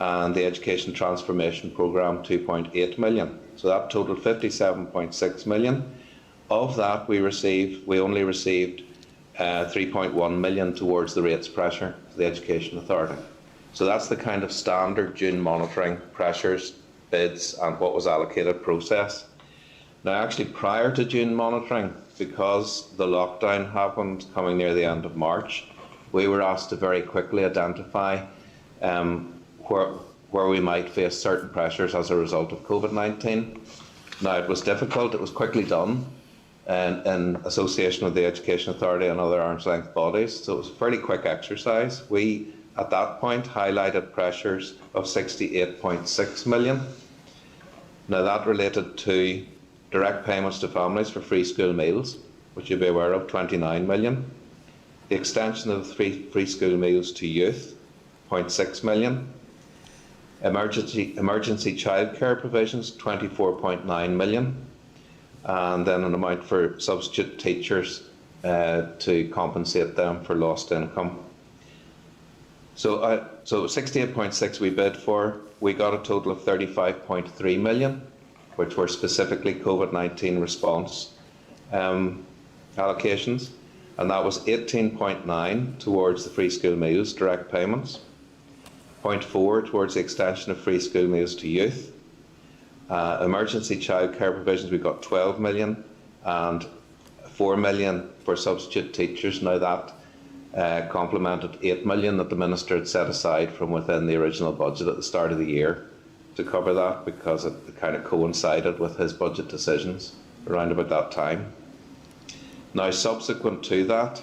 And the education transformation programme, 2.8 million. So that totaled 57.6 million. Of that, we only received 3.1 million towards the rates pressure to the Education Authority. So that's the kind of standard June monitoring pressures, bids, and what was allocated process. Now, actually, prior to June monitoring, because the lockdown happened coming near the end of March, we were asked to very quickly identify where we might face certain pressures as a result of COVID-19. Now, it was difficult, it was quickly done in association with the Education Authority and other arm's length bodies, so it was a fairly quick exercise. We, at that point, highlighted pressures of 68.6 million. Now, that related to direct payments to families for free school meals, which you'll be aware of, 29 million. The extension of the free school meals to youth, 0.6 million. Emergency childcare provisions, 24.9 million. And then an amount for substitute teachers to compensate them for lost income. So 68.6 we bid for. We got a total of 35.3 million, which were specifically COVID-19 response allocations. And that was 18.9 towards the free school meals direct payments, 0.4 towards the extension of free school meals to youth. Emergency childcare provisions, we got 12 million and 4 million for substitute teachers. Now that complemented 8 million that the Minister had set aside from within the original budget at the start of the year to cover that, because it kind of coincided with his budget decisions around about that time. Now, subsequent to that,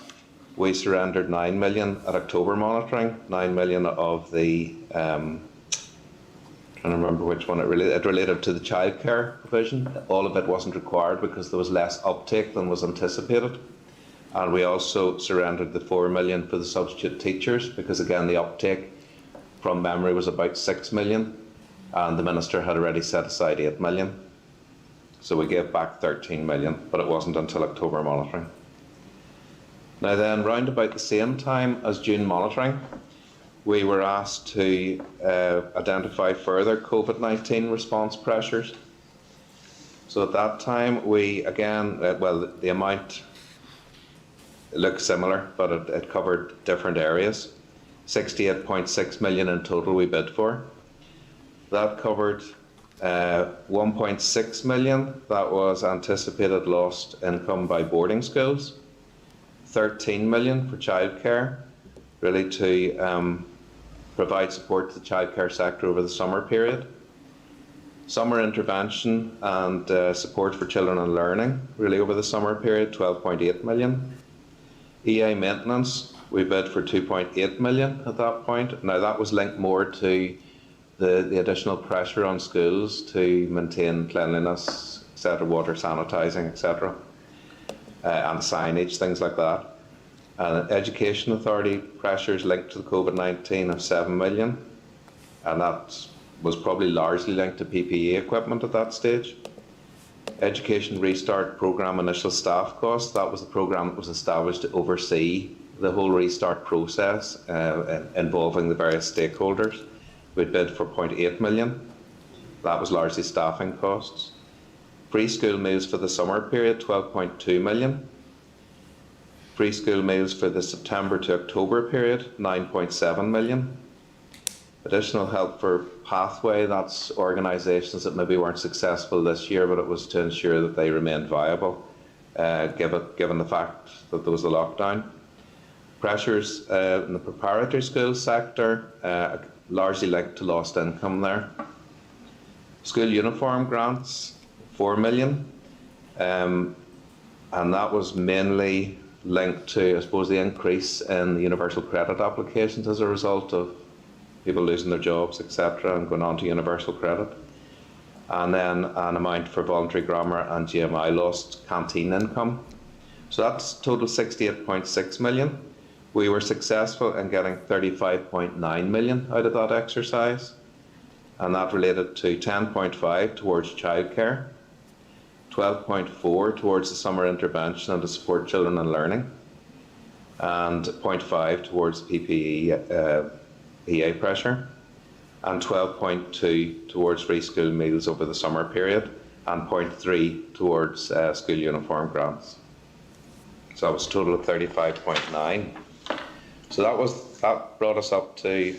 we surrendered 9 million at October monitoring, 9 million of the, trying to remember which one it related to the childcare provision. All of it wasn't required because there was less uptake than was anticipated. And we also surrendered the 4 million for the substitute teachers because, again, the uptake from memory was about 6 million and the Minister had already set aside 8 million. So we gave back 13 million, but it wasn't until October monitoring. Now then, round about the same time as June monitoring, we were asked to identify further COVID-19 response pressures. So at that time, we again, the amount looked similar, but it covered different areas. 68.6 million in total we bid for. That covered 1.6 million, that was anticipated lost income by boarding schools. 13 million for childcare, really to provide support to the childcare sector over the summer period. Summer intervention and support for children and learning, really over the summer period, 12.8 million. EA maintenance, we bid for 2.8 million at that point. Now that was linked more to the additional pressure on schools to maintain cleanliness, etc., water sanitising, etc., and signage, things like that. Education Authority pressures linked to the COVID-19 of 7 million, and that was probably largely linked to PPE equipment at that stage. Education Restart Programme initial staff costs, that was the programme that was established to oversee the whole restart process involving the various stakeholders. We bid for 0.8 million. That was largely staffing costs. Free school meals for the summer period, 12.2 million. Free school meals for the September to October period, 9.7 million. Additional help for Pathway, that's organisations that maybe weren't successful this year, but it was to ensure that they remained viable, given the fact that there was a lockdown. Pressures in the preparatory school sector, largely linked to lost income there. School uniform grants, 4 million, and that was mainly linked to, I suppose, the increase in the universal credit applications as a result of people losing their jobs, etc., and going on to universal credit. And then an amount for voluntary grammar and GMI lost canteen income. So that's total 68.6 million. We were successful in getting 35.9 million out of that exercise, and that related to 10.5 towards childcare, 12.4 towards the summer intervention and to support children in learning, and 0.5 towards PPE EA pressure, and 12.2 towards free school meals over the summer period, and 0.3 towards school uniform grants. So that was a total of 35.9. So that brought us up to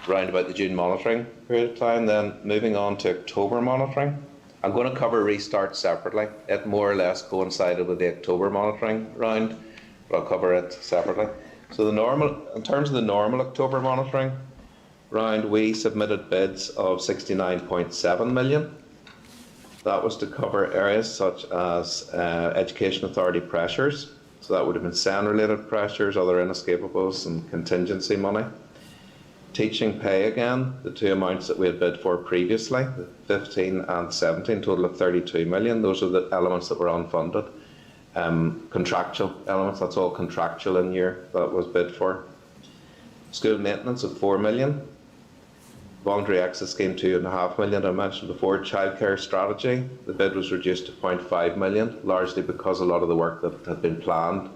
round about the June monitoring period of time. Then moving on to October monitoring. I'm going to cover restart separately. It more or less coincided with the October monitoring round, but I'll cover it separately. So in terms of the normal October monitoring round, we submitted bids of 69.7 million. That was to cover areas such as Education Authority pressures. So that would have been SEN-related pressures, other inescapables, and contingency money. Teaching pay again, the two amounts that we had bid for previously, 15 and 17, total of 32 million. Those are the elements that were unfunded. Contractual elements, that's all contractual in year that was bid for. School maintenance of 4 million. Voluntary exit scheme 2.5 million, I mentioned before. Childcare strategy, the bid was reduced to 0.5 million, largely because a lot of the work that had been planned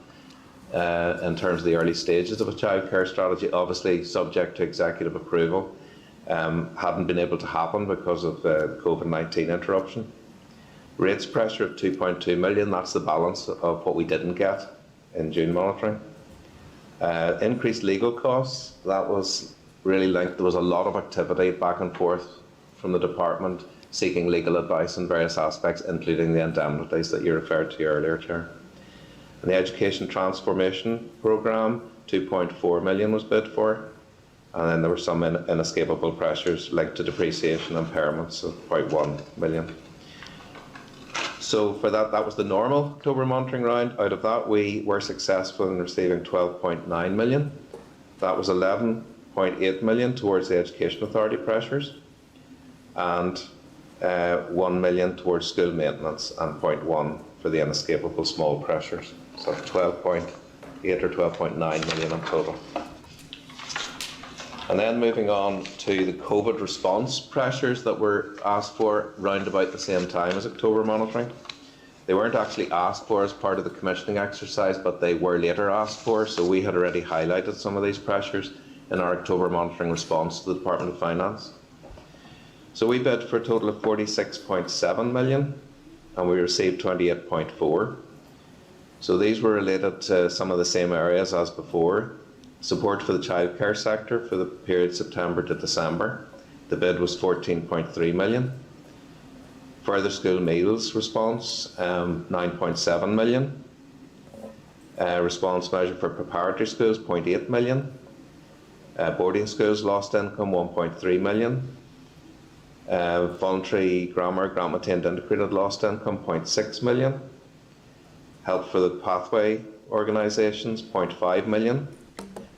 in terms of the early stages of a childcare strategy, obviously subject to executive approval, hadn't been able to happen because of the COVID-19 interruption. Rates pressure of 2.2 million, that's the balance of what we didn't get in June monitoring. Increased legal costs, that was really linked. There was a lot of activity back and forth from the department seeking legal advice in various aspects, including the indemnities that you referred to earlier, Chair. And the Education Transformation Programme, 2.4 million was bid for, and then there were some inescapable pressures linked to depreciation impairments of 0.1 million. So for that was the normal October monitoring round. Out of that, we were successful in receiving 12.9 million. That was 11.8 million towards the Education Authority pressures, and 1 million towards school maintenance, and 0.1 for the inescapable small pressures. So 12.8 or 12.9 million in total. And then moving on to the COVID response pressures that were asked for round about the same time as October monitoring. They weren't actually asked for as part of the commissioning exercise, but they were later asked for, so we had already highlighted some of these pressures in our October monitoring response to the Department of Finance. So we bid for a total of 46.7 million, and we received 28.4. So these were related to some of the same areas as before. Support for the childcare sector for the period September to December. The bid was 14.3 million. Further school meals response, 9.7 million. Response measure for preparatory schools, 0.8 million. Boarding schools lost income, 1.3 million. Voluntary grammar, grant maintained integrated lost income, 0.6 million. Help for the Pathway organisations, 0.5 million.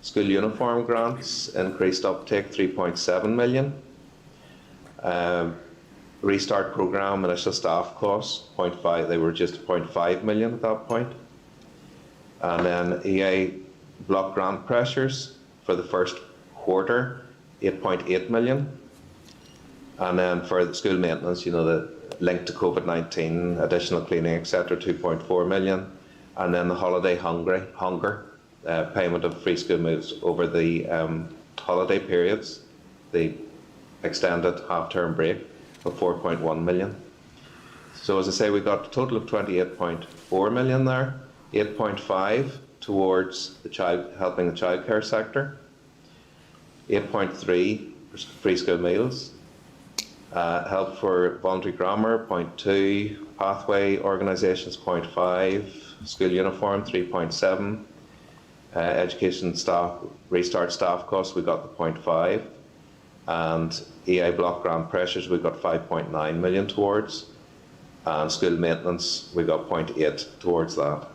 School uniform grants, increased uptake, 3.7 million. Restart programme initial staff costs 0.5. They were just 0.5 million at that point. And then EA block grant pressures for the first quarter, 8.8 million. And then for the school maintenance, the link to COVID-19, additional cleaning, etc., 2.4 million. And then the holiday hunger payment of free school meals over the holiday periods, the extended half-term break of 4.1 million. So as I say, we got a total of 28.4 million there, 8.5 towards helping the childcare sector, 8.3 for free school meals, help for voluntary grammar 0.2, pathway organisations 0.5, school uniform 3.7, education staff restart staff costs we got the 0.5, and EA block grant pressures we got 5.9 million towards, and school maintenance we got 0.8 towards that.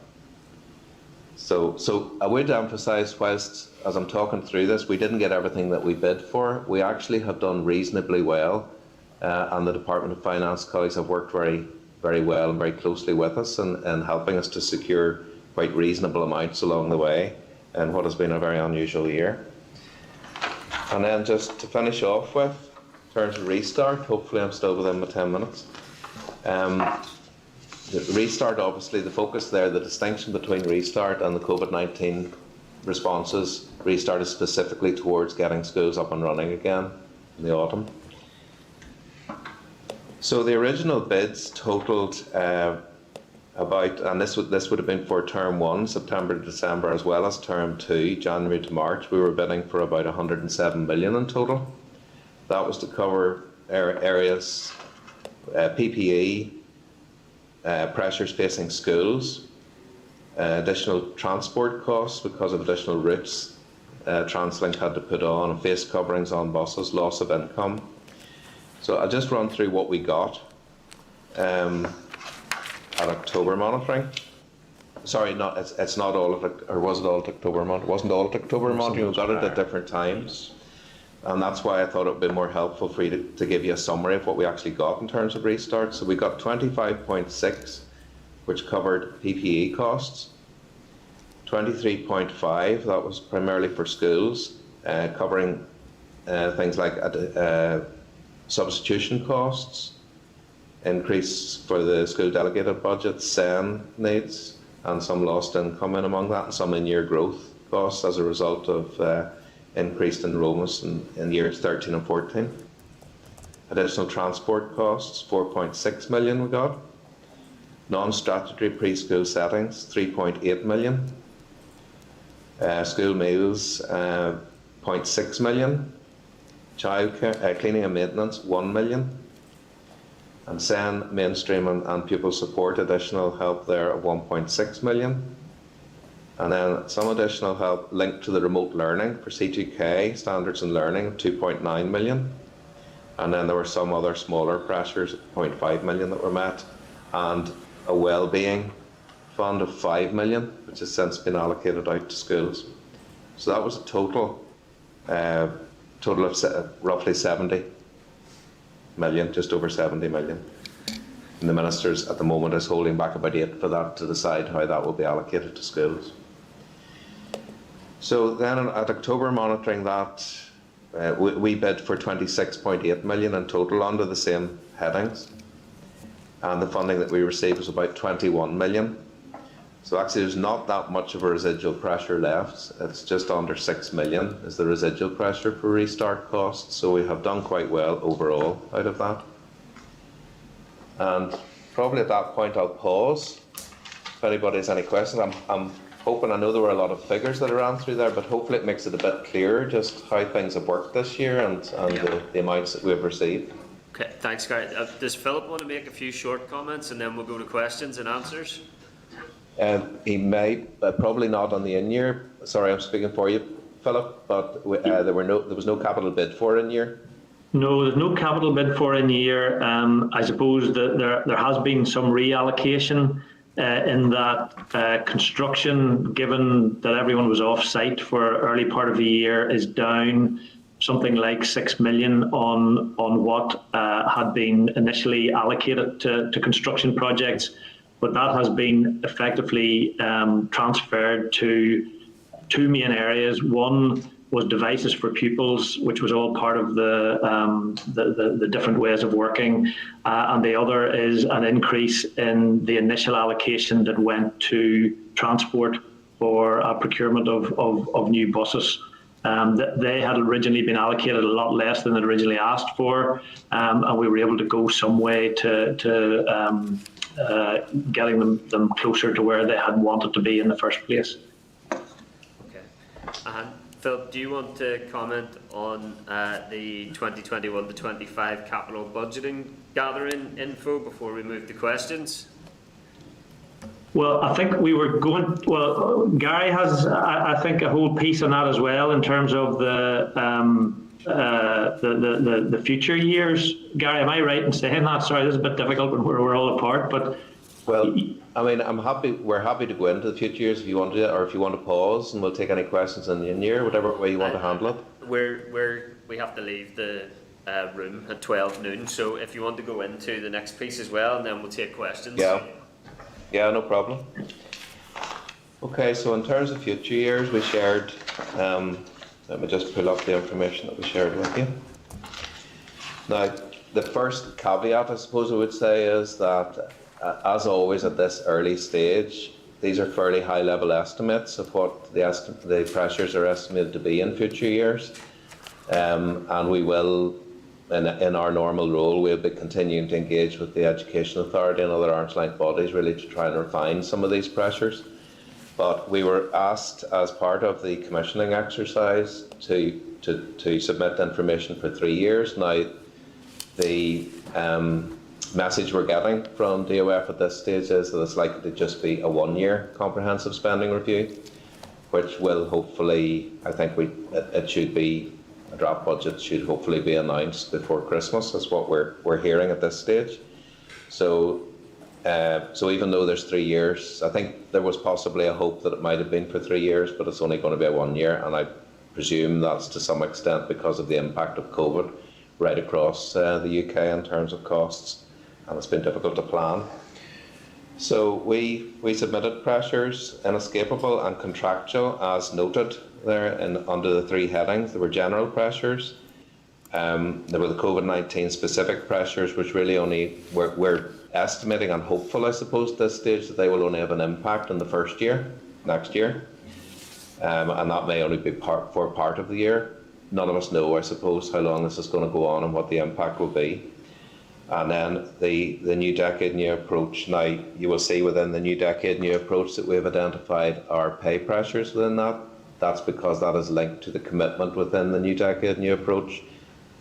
So I would emphasise, whilst as I'm talking through this, we didn't get everything that we bid for, we actually have done reasonably well, and the Department of Finance colleagues have worked very, very well and very closely with us in helping us to secure quite reasonable amounts along the way in what has been a very unusual year. And then just to finish off with, in terms of restart, hopefully I'm still within my 10 minutes. The restart, obviously, the focus there, the distinction between restart and the COVID-19 responses, restart is specifically towards getting schools up and running again in the autumn. So the original bids totaled about, and this would have been for term 1, September to December, as well as term 2, January to March. We were bidding for about 107 million in total. That was to cover areas, PPE, pressures facing schools, additional transport costs because of additional routes TransLink had to put on, face coverings on buses, loss of income. So I'll just run through what we got at October monitoring. Sorry, it's not all of it, or was it all at October monitoring? It wasn't all at October monitoring, we got it at different times. And that's why I thought it would be more helpful for you to give you a summary of what we actually got in terms of restart. So we got 25.6, which covered PPE costs. 23.5, that was primarily for schools, covering things like substitution costs, increase for the school delegated budget, SEN needs, and some lost income in among that, and some in-year growth costs as a result of increased enrolments in years 13 and 14. Additional transport costs, 4.6 million we got. Non-statutory preschool settings, 3.8 million. School meals, 0.6 million. Childcare, cleaning and maintenance, 1 million. And SEN, mainstream and pupil support, additional help there of 1.6 million. And then some additional help linked to the remote learning for C2K, standards and learning, of 2.9 million. And then there were some other smaller pressures, 0.5 million that were met, and a wellbeing fund of 5 million, which has since been allocated out to schools. So that was a total of roughly 70 million, just over 70 million. And the Ministers at the moment is holding back about 8 for that to decide how that will be allocated to schools. So then at October monitoring that, we bid for 26.8 million in total under the same headings. And the funding that we received was about 21 million. So actually there's not that much of a residual pressure left. It's just under 6 million is the residual pressure for restart costs. So we have done quite well overall out of that. And probably at that point I'll pause. If anybody has any questions, I'm hoping, I know there were a lot of figures that I ran through there, but hopefully it makes it a bit clearer just how things have worked this year and the amounts that we've received. Okay, thanks, Gary. Does Philip want to make a few short comments and then we'll go to questions and answers? He may, probably not on the in-year. Sorry, I'm speaking for you, Philip, but there was no capital bid for in-year. No, there's no capital bid for in-year. I suppose that there has been some reallocation in that construction, given that everyone was off-site for early part of the year, is down something like 6 million on what had been initially allocated to construction projects, but that has been effectively transferred to two main areas. One was devices for pupils, which was all part of the different ways of working, and the other is an increase in the initial allocation that went to transport for procurement of new buses. They had originally been allocated a lot less than they'd originally asked for, and we were able to go some way to getting them closer to where they had wanted to be in the first place. Okay. Phil, do you want to comment on the 2021 to 25 capital budgeting gathering info before we move to questions? Well, I think we were going. Well, Gary has, I think, a whole piece on that as well in terms of the future years. Gary, am I right in saying that? Sorry, this is a bit difficult when we're all apart, but. Well, I mean, we're happy to go into the future years if you want to, or if you want to pause, and we'll take any questions in the in-year, whatever way you want to handle it. We have to leave the room at 12 noon, so if you want to go into the next piece as well, and then we'll take questions. Yeah, no problem. Okay, so in terms of future years, we shared, let me just pull up the information that we shared with you. Now, the first caveat, I suppose I would say, is that as always at this early stage, these are fairly high-level estimates of what the pressures are estimated to be in future years, and we will, in our normal role, we'll be continuing to engage with the Education Authority and other arm's-length bodies really to try and refine some of these pressures. But we were asked as part of the commissioning exercise to submit information for 3 years. Now, the message we're getting from DOF at this stage is that it's likely to just be a 1-year comprehensive spending review, which will hopefully, I think it should be, a draft budget should hopefully be announced before Christmas, is what we're hearing at this stage. So even though there's 3 years, I think there was possibly a hope that it might have been for 3 years, but it's only going to be a 1 year, and I presume that's to some extent because of the impact of COVID right across the UK in terms of costs, and it's been difficult to plan. So we submitted pressures, inescapable and contractual, as noted there under the 3 headings. There were general pressures, there were the COVID-19 specific pressures, which really only we're estimating and hopeful, I suppose, at this stage, that they will only have an impact in the first year, next year, and that may only be for part of the year. None of us know, I suppose, how long this is going to go on and what the impact will be. And then the New Decade New Approach. Now, you will see within the New Decade New Approach that we've identified our pay pressures within that. That's because that is linked to the commitment within the New Decade New Approach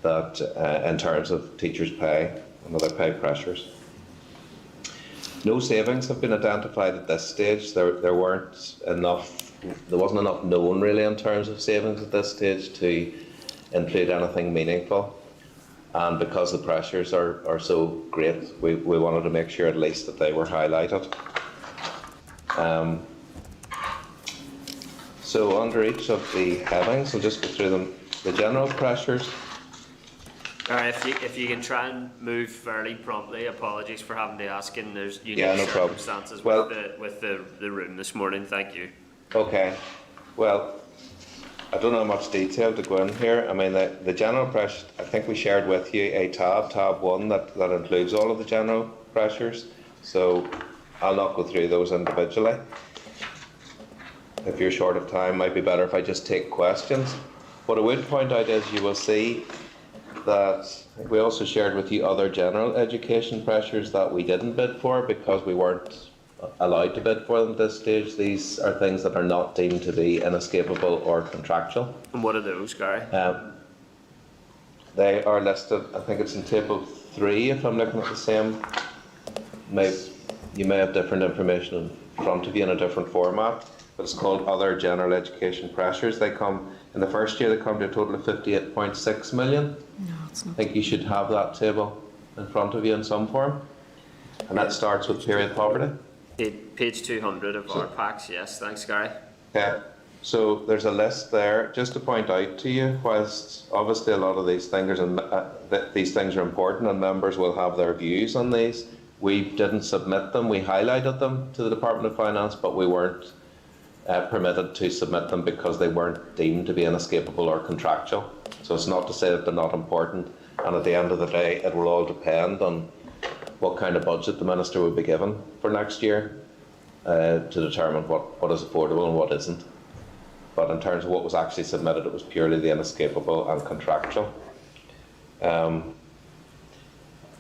that in terms of teachers' pay and other pay pressures. No savings have been identified at this stage. There wasn't enough known really in terms of savings at this stage to include anything meaningful. And because the pressures are so great, we wanted to make sure at least that they were highlighted. So under each of the headings, we'll just go through them. The general pressures. Alright, if you can try and move fairly promptly. Apologies for having to ask in. There's no circumstances problem. with the room this morning. Thank you. Okay. Well, I don't know how much detail to go in here. I mean, the general pressure, I think we shared with you a tab 1, that includes all of the general pressures. So I'll not go through those individually. If you're short of time, it might be better if I just take questions. What I would point out is you will see that we also shared with you other general education pressures that we didn't bid for because we weren't allowed to bid for them at this stage. These are things that are not deemed to be inescapable or contractual. And what are those, Gary? They are listed, I think it's in table 3 if I'm looking at the same. You may have different information in front of you in a different format, but it's called other general education pressures. They come, in the first year, they come to a total of 58.6 million. No, it's not. I think you should have that table in front of you in some form. And that starts with period poverty. Page 200 of our packs, yes. Thanks, Gary. Okay. So there's a list there, just to point out to you, whilst obviously a lot of these things are important and members will have their views on these, we didn't submit them. We highlighted them to the Department of Finance, but we weren't permitted to submit them because they weren't deemed to be inescapable or contractual. So it's not to say that they're not important, and at the end of the day it will all depend on what kind of budget the Minister will be given for next year to determine what is affordable and what isn't. But in terms of what was actually submitted, it was purely the inescapable and contractual. And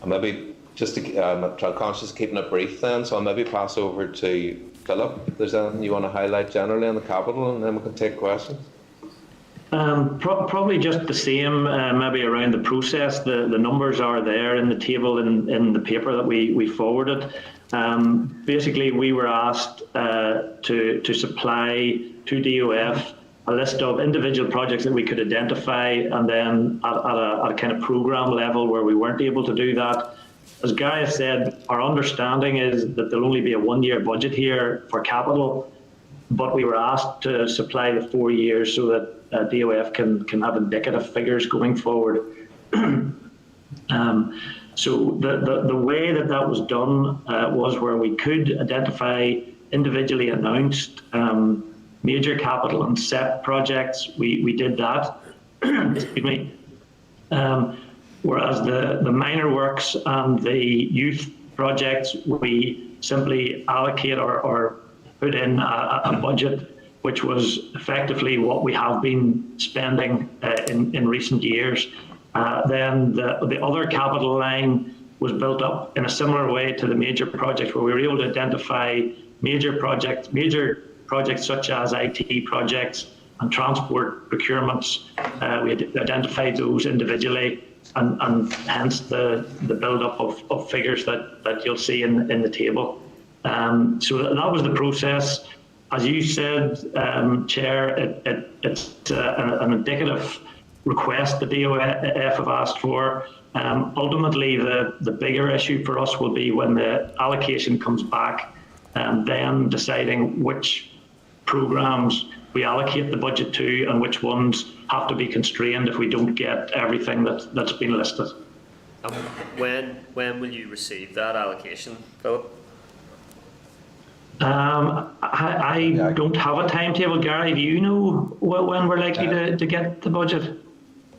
maybe just I'm conscious of keeping it brief then, so I'll maybe pass over to Philip. If there's anything you want to highlight generally on the capital, and then we can take questions. Probably just the same, maybe around the process. The numbers are there in the table in the paper that we forwarded. Basically, we were asked to supply to DOF a list of individual projects that we could identify, and then at a kind of programme level where we weren't able to do that. As Gary has said, our understanding is that there'll only be a one-year budget here for capital, but we were asked to supply the 4 years so that DOF can have indicative figures going forward. So the way that was done was where we could identify individually announced major capital and set projects. We did that. Excuse me. Whereas the minor works and the youth projects, we simply allocate or put in a budget which was effectively what we have been spending in recent years. Then the other capital line was built up in a similar way to the major projects, where we were able to identify major projects such as IT projects and transport procurements. We identified those individually, and hence the build-up of figures that you'll see in the table. So that was the process. As you said, Chair, it's an indicative request the DOF have asked for. Ultimately, the bigger issue for us will be when the allocation comes back, and then deciding which programmes we allocate the budget to and which ones have to be constrained if we don't get everything that's been listed. When will you receive that allocation, Philip? I don't have a timetable. Gary, do you know when we're likely to get the budget?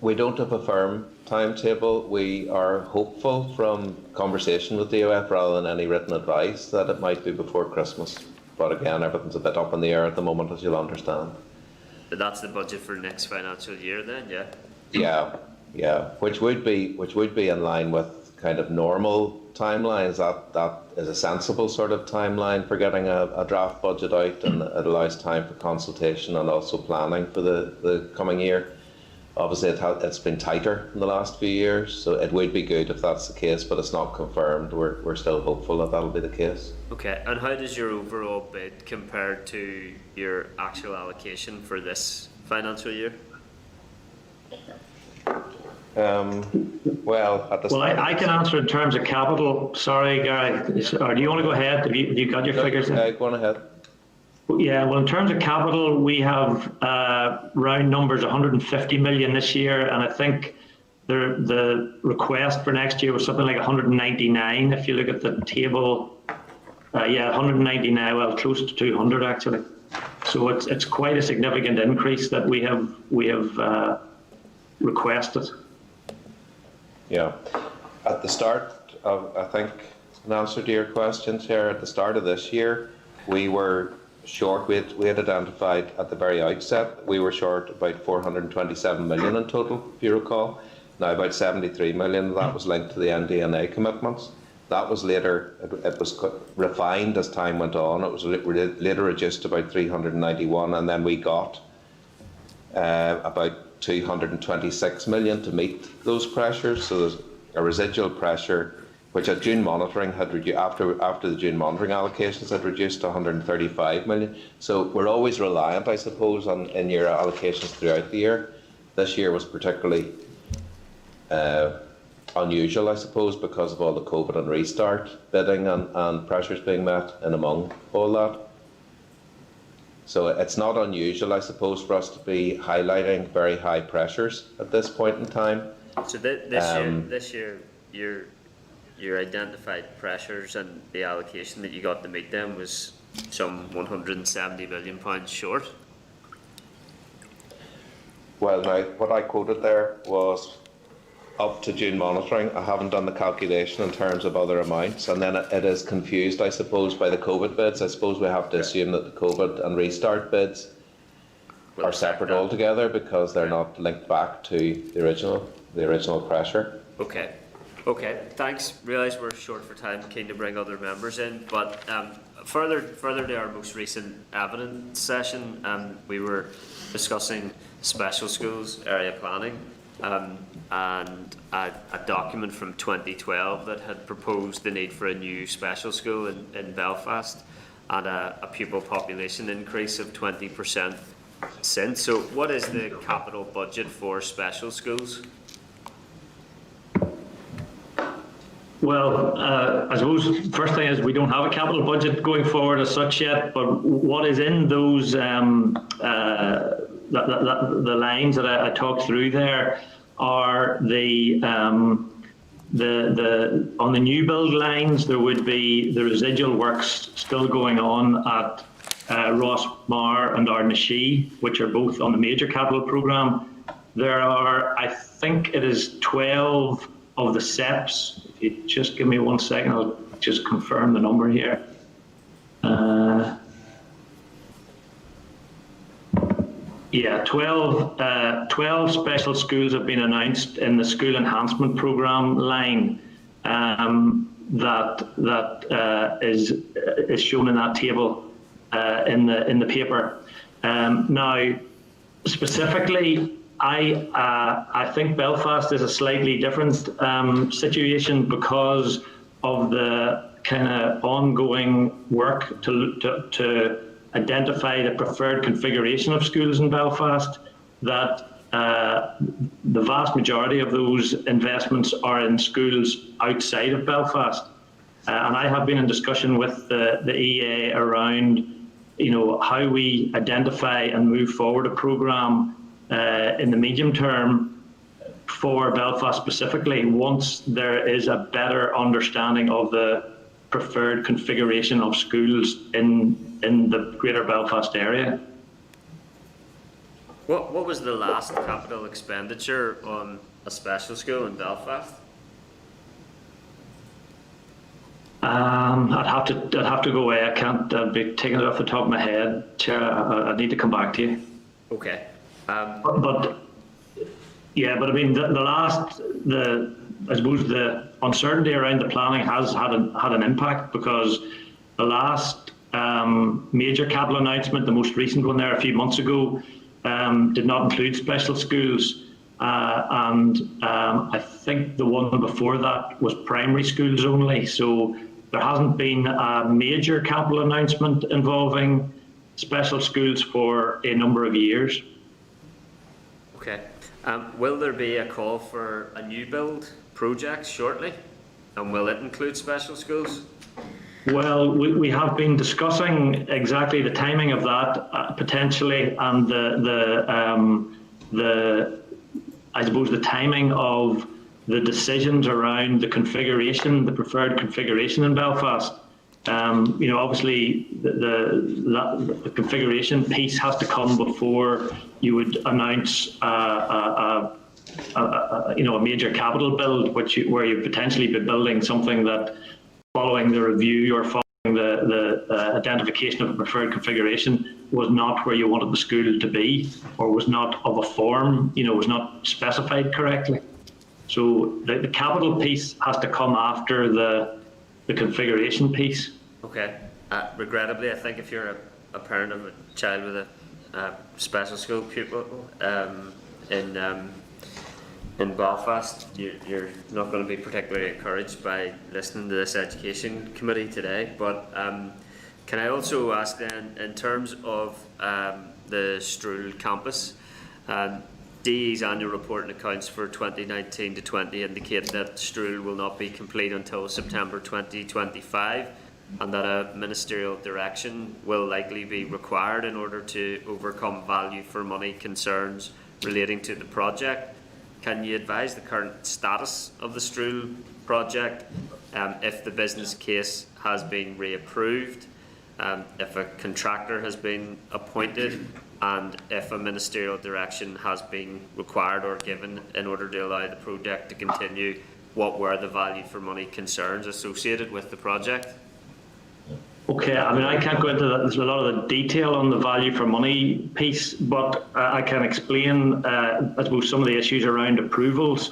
We don't have a firm timetable. We are hopeful from conversation with DOF rather than any written advice that it might be before Christmas. But again, everything's a bit up in the air at the moment, as you'll understand. But that's the budget for next financial year then, yeah? Yeah. Which would be in line with kind of normal timelines. That is a sensible sort of timeline for getting a draft budget out, and it allows time for consultation and also planning for the coming year. Obviously, it's been tighter in the last few years, so it would be good if that's the case, but it's not confirmed. We're still hopeful that that'll be the case. Okay, and how does your overall bid compare to your actual allocation for this financial year? Well, I can answer in terms of capital. Sorry, Gary, or do you want to go ahead? Have you got your figures? Go on ahead. Yeah, well, in terms of capital, we have round numbers 150 million this year, and I think the request for next year was something like 199. If you look at the table, 199, well, close to 200 actually. So it's quite a significant increase that we have requested. Yeah, at the start of, I think, in answer to your question, Chair, at the start of this year, we were short. We had identified at the very outset we were short about 427 million in total, if you recall. Now about 73 million that was linked to the NDNA commitments. That was later, it was refined as time went on. It was later reduced to about 391, and then we got about 226 million to meet those pressures. So there's a residual pressure which at June monitoring had reduced, after the June monitoring allocations had reduced to 135 million. So we're always reliant, I suppose, on in-year allocations throughout the year. This year was particularly unusual, I suppose, because of all the COVID and restart bidding and pressures being met in among all that. So it's not unusual, I suppose, for us to be highlighting very high pressures at this point in time. So this year, your identified pressures and the allocation that you got to meet them was some £170 million short. Well, now, what I quoted there was up to June monitoring. I haven't done the calculation in terms of other amounts, and then it is confused, I suppose, by the COVID bids. I suppose we have to assume that the COVID and restart bids are separate altogether because they're not linked back to the original pressure. Okay. Okay, thanks. Realise we're short for time, keen to bring other members in, but further to our most recent evidence session, we were discussing special schools area planning and a document from 2012 that had proposed the need for a new special school in Belfast and a pupil population increase of 20% since. So what is the capital budget for special schools? Well, I suppose first thing is we don't have a capital budget going forward as such yet, but what is in those the lines that I talked through there are the on the new build lines. There would be the residual works still going on at Rossmar and Ardnashee, which are both on the major capital programme. There are, I think it is 12 of the SEPs. If you just give me 1 second, I'll just confirm the number here. Yeah, 12 special schools have been announced in the school enhancement programme line that is shown in that table in the paper. Now, specifically, I think Belfast is a slightly different situation because of the kind of ongoing work to identify the preferred configuration of schools in Belfast, that the vast majority of those investments are in schools outside of Belfast. And I have been in discussion with the EA around, how we identify and move forward a programme in the medium term for Belfast specifically, once there is a better understanding of the preferred configuration of schools in the Greater Belfast area. What was the last capital expenditure on a special school in Belfast? I'd have to go away. I can't be taking it off the top of my head, Chair. I need to come back to you. Okay. But I mean, I suppose the uncertainty around the planning has had an impact, because the last major capital announcement, the most recent one there a few months ago, did not include special schools, and I think the one before that was primary schools only. So there hasn't been a major capital announcement involving special schools for a number of years. Okay. Will there be a call for a new build project shortly? And will it include special schools? Well, we have been discussing exactly the timing of that potentially, and I suppose the timing of the decisions around the configuration, the preferred configuration in Belfast. Obviously the configuration piece has to come before you would announce a major capital build, where you potentially be building something that, following the review or following the identification of a preferred configuration, was not where you wanted the school to be, or was not of a form, was not specified correctly. So the capital piece has to come after the configuration piece. Okay. Regrettably, I think if you're a parent of a child with a special school pupil in Belfast, you're not going to be particularly encouraged by listening to this education committee today. But can I also ask then, in terms of the Stroul campus, DE's annual report and accounts for 2019 to 20 indicate that Stroul will not be complete until September 2025. and that a ministerial direction will likely be required in order to overcome value for money concerns relating to the project. Can you advise the current status of the Stroul project, if the business case has been reapproved, if a contractor has been appointed, and if a ministerial direction has been required or given in order to allow the project to continue? What were the value for money concerns associated with the project? Okay, I mean, I can't go into that. There's a lot of the detail on the value for money piece, but I can explain, I suppose, some of the issues around approvals,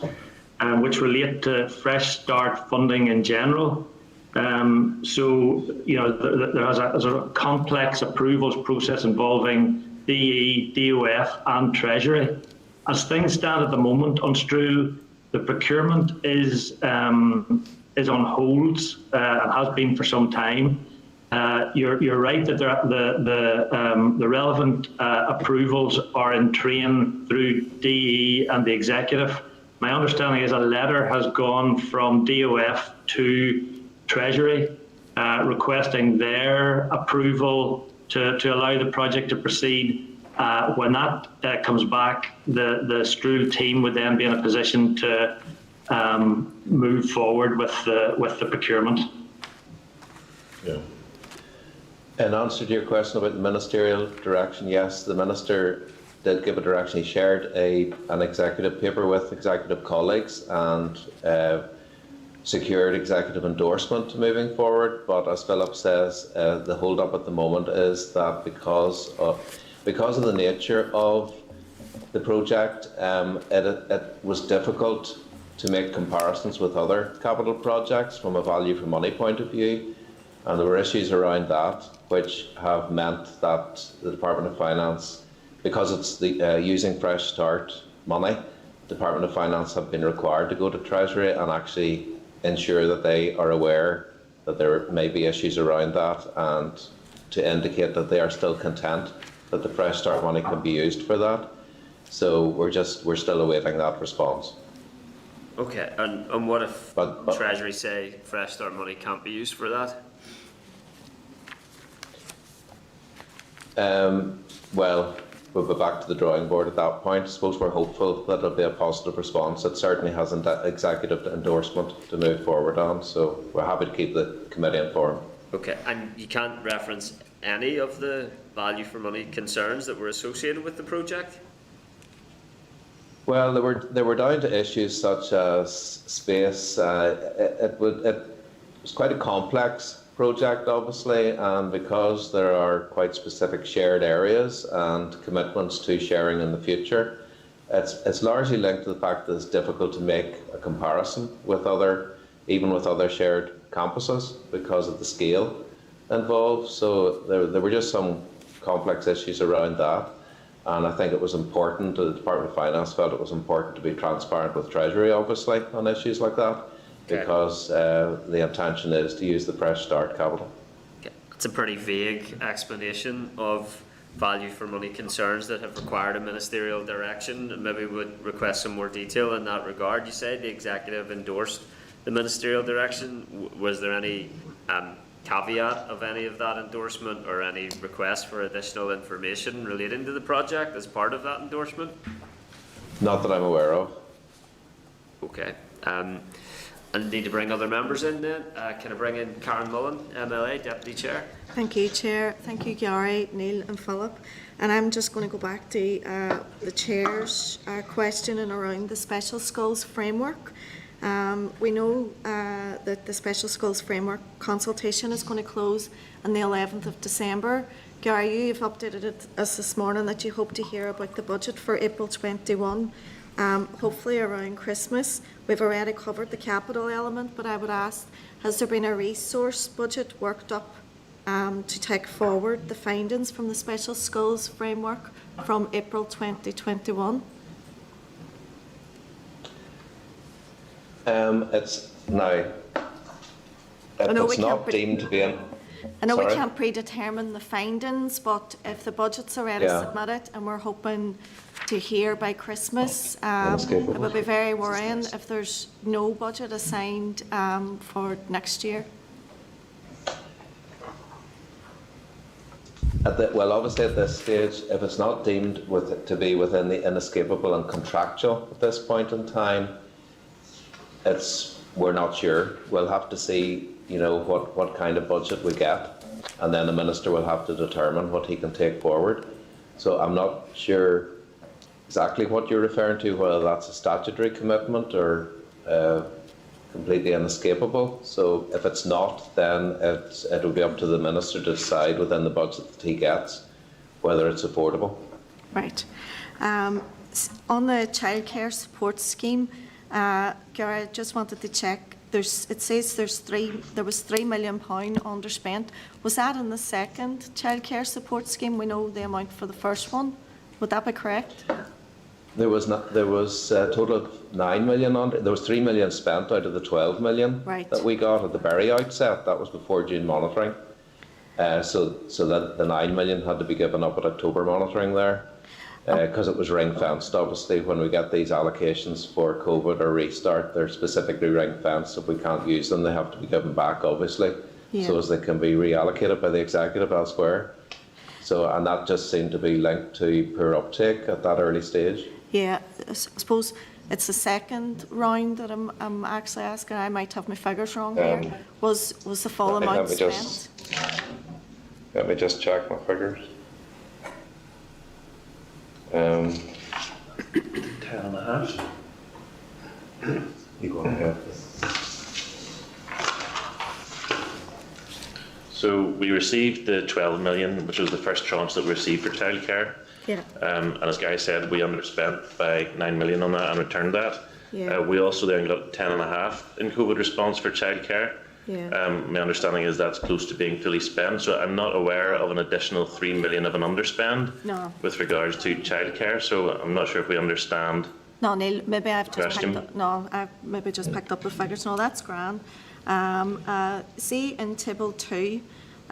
which relate to Fresh Start funding in general. So, you know, there's a complex approvals process involving DE, DOF and Treasury. As things stand at the moment on Stroul, the procurement is on holds and has been for some time. You're right that the relevant approvals are in train through DE and the executive. My understanding is a letter has gone from DOF to Treasury requesting their approval to allow the project to proceed. When that comes back, the Stroul team would then be in a position to move forward with the procurement. Yeah. In answer to your question about the ministerial direction, yes, the minister did give a direction. He shared an executive paper with executive colleagues and secured executive endorsement moving forward. But as Philip says, the hold up at the moment is that because of the nature of the project, it was difficult to make comparisons with other capital projects from a value for money point of view. And there were issues around that which have meant that the Department of Finance, because it's using Fresh Start money, the Department of Finance have been required to go to Treasury and actually ensure that they are aware that there may be issues around that, and to indicate that they are still content that the Fresh Start money can be used for that. So we're still awaiting that response. Okay, and what if Treasury say Fresh Start money can't be used for that? Well, we'll be back to the drawing board at that point. I suppose we're hopeful that it'll be a positive response. It certainly has an executive endorsement to move forward on, so we're happy to keep the committee informed. Okay, and you can't reference any of the value for money concerns that were associated with the project? Well, they were down to issues such as space. It was quite a complex project, obviously, and because there are quite specific shared areas and commitments to sharing in the future, it's largely linked to the fact that it's difficult to make a comparison with even with other shared campuses because of the scale involved. So there were just some complex issues around that, and I think it was important, the Department of Finance felt it was important to be transparent with Treasury, obviously, on issues like that. Okay. Because the intention is to use the Fresh Start capital. Okay. It's a pretty vague explanation of value for money concerns that have required a ministerial direction. Maybe we would request some more detail in that regard. You said the executive endorsed the ministerial direction. Was there any caveat of any of that endorsement or any request for additional information relating to the project as part of that endorsement? Not that I'm aware of. Okay. And need to bring other members in then. Can I bring in Karen Mullen, MLA, Deputy Chair? Thank you, Chair. Thank you, Gary, Neil and Philip. And I'm just going to go back to the Chair's question and around the Special Schools Framework. We know that the Special Schools Framework consultation is going to close on the 11th of December. Gary, you've updated us this morning that you hope to hear about the budget for April 21. Hopefully around Christmas. We've already covered the capital element, but I would ask, has there been a resource budget worked up to take forward the findings from the Special Schools Framework from April 2021? It's not deemed to be in. I know we can't predetermine the findings, but if the budget's already submitted and we're hoping to hear by Christmas, it would be very worrying if there's no budget assigned for next year. Well, obviously at this stage, if it's not deemed to be within the inescapable and contractual at this point in time, we're not sure. We'll have to see, what kind of budget we get, and then the Minister will have to determine what he can take forward. So I'm not sure exactly what you're referring to, whether that's a statutory commitment or completely inescapable. So if it's not, then it will be up to the Minister to decide within the budget that he gets whether it's affordable. Right. On the childcare support scheme, Gary, I just wanted to check. It says there was £3 million underspent. Was that in the second childcare support scheme? We know the amount for the first one. Would that be correct? There was a total of 9 million under. There was 3 million spent out of the 12 million that we got at the very outset. That was before June monitoring. So that the 9 million had to be given up at October monitoring there, because it was ring fenced. Obviously, when we get these allocations for COVID or restart, they're specifically ring fenced. If we can't use them, they have to be given back, obviously, so as they can be reallocated by the executive elsewhere. So, and that just seemed to be linked to poor uptake at that early stage. Yeah, I suppose it's the second round that I'm actually asking. I might have my figures wrong here. Was the full amount spent? Let me just check my figures. 10.5. You go ahead. So we received the 12 million, which was the first tranche that we received for childcare. Yeah. And as Gary said, we underspent by 9 million on that and returned that. Yeah. We also then got 10.5 in COVID response for childcare. Yeah. My understanding is that's close to being fully spent, so I'm not aware of an additional 3 million of an underspend with regards to childcare. So I'm not sure if we understand. No, Neil, maybe I've just picked up. No, I've maybe just picked up the figures. No, that's grand. See in Table 2,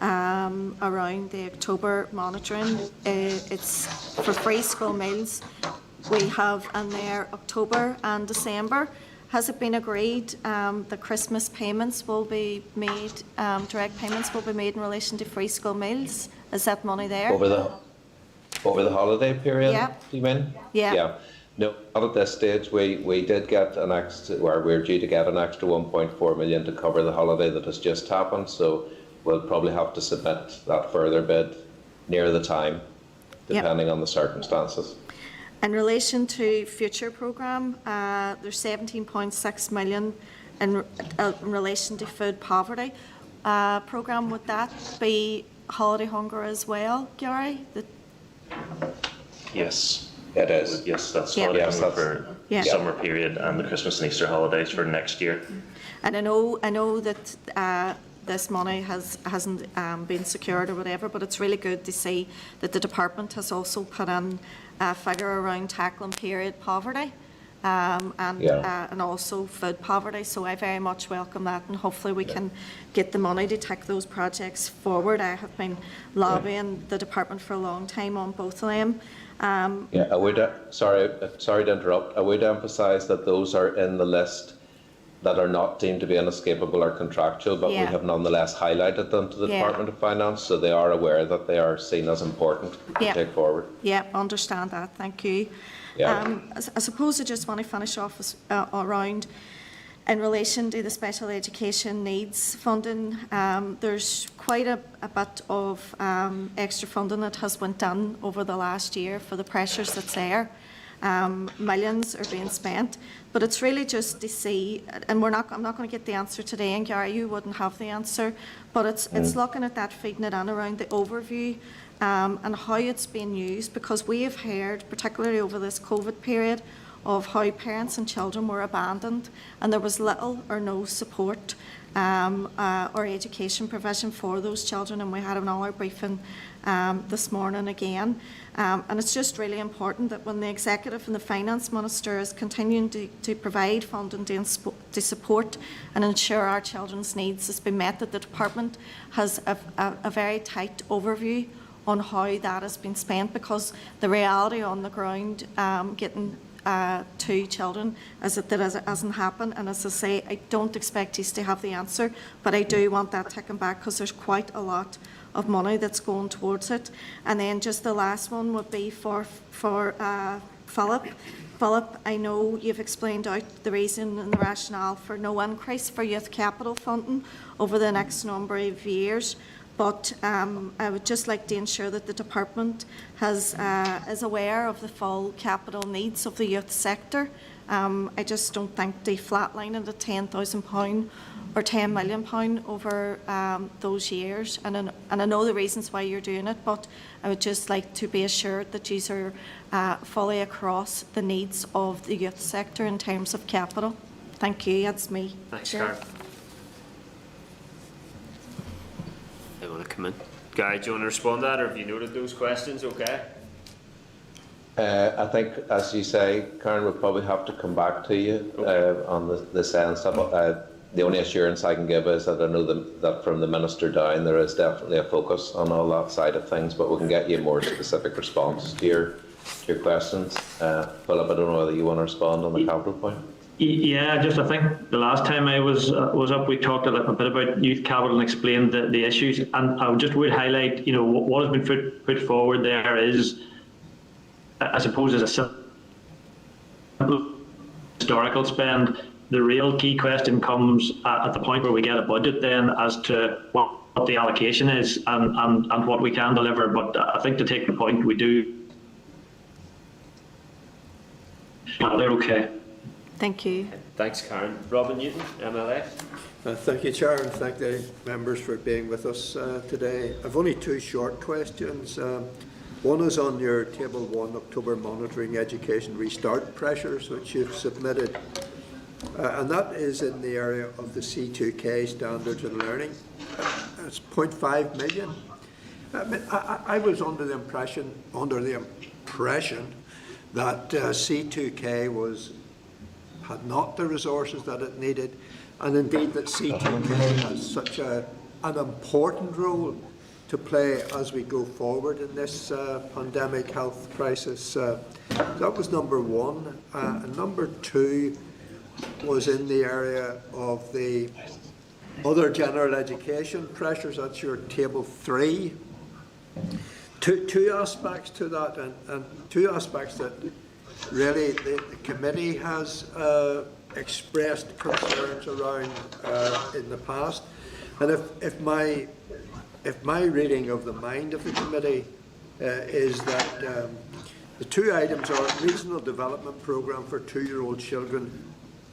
around the October monitoring, it's for free school meals. We have in there October and December. Has it been agreed that Christmas payments will be made, direct payments will be made in relation to free school meals? Is that money there? Over the holiday period, do you mean? Yeah. No, not at this stage. We did get an extra, or we're due to get an extra 1.4 million to cover the holiday that has just happened. So we'll probably have to submit that further bid near the time, depending on the circumstances. In relation to future programme, there's 17.6 million in relation to food poverty programme. Would that be holiday hunger as well, Gary? Yes. It is. Yes, that's holiday hunger for the summer period and the Christmas and Easter holidays for next year. And I know that this money hasn't been secured or whatever, but it's really good to see that the department has also put in a figure around tackling period poverty and also food poverty. So I very much welcome that, and hopefully we can get the money to take those projects forward. I have been lobbying the department for a long time on both of them. I would, sorry to interrupt, I would emphasise that those are in the list that are not deemed to be inescapable or contractual, but we have nonetheless highlighted them to the Department of Finance, so they are aware that they are seen as important to take forward. Yeah, understand that, thank you. I suppose I just want to finish off around in relation to the special education needs funding. There's quite a bit of extra funding that has went done over the last year for the pressures that's there. Millions are being spent, but it's really just to see, and I'm not going to get the answer today, and Gary, you wouldn't have the answer, but it's looking at that, feeding it in around the overview and how it's being used, because we have heard, particularly over this COVID period, of how parents and children were abandoned and there was little or no support or education provision for those children, and we had an all-hour briefing this morning again. And it's just really important that when the Executive and the Finance Minister is continuing to provide funding to support and ensure our children's needs has been met, that the Department has a very tight overview on how that has been spent, because the reality on the ground, getting 2 children as it hasn't happened. And as I say, I don't expect you to have the answer, but I do want that taken back because there's quite a lot of money that's going towards it. And then just the last one would be for Philip. Philip, I know you've explained out the reason and the rationale for no increase for youth capital funding over the next number of years, but I would just like to ensure that the department is aware of the full capital needs of the youth sector. I just don't think they flatline at £10,000 or £10 million over those years. And I know the reasons why you're doing it, but I would just like to be assured that you are fully across the needs of the youth sector in terms of capital. Thank you. That's me. Thanks, Karen. I want to come in. Guy, do you want to respond to that, or have you noted those questions? Okay. I think, as you say, Karen, we'll probably have to come back to you on this end stuff. The only assurance I can give is that I know that from the Minister down there is definitely a focus on all that side of things, but we can get you a more specific response to your questions. Philip, I don't know whether you want to respond on the capital point. Yeah, I think the last time I was up, we talked a bit about youth capital and explained the issues, and I would highlight, what has been put forward there is, I suppose, as a simple historical spend. The real key question comes at the point where we get a budget then as to what the allocation is and what we can deliver. But I think to take the point, we do. They're okay. Thank you. Thanks, Karen. Robin Newton, MLA. Thank you, Chair, and thank the members for being with us today. I've only 2 short questions. One is on your Table 1, October Monitoring Education Restart Pressures, which you've submitted. And that is in the area of the C2K standards and learning. It's 0.5 million. I was under the impression that C2K had not the resources that it needed, and indeed that C2K has such an important role to play as we go forward in this pandemic health crisis. That was number 1. And number 2 was in the area of the other general education pressures. That's your Table 3. Two aspects to that, and 2 aspects that really the committee has expressed concerns around in the past. And if my reading of the mind of the committee is that the 2 items are regional development programme for 2-year-old children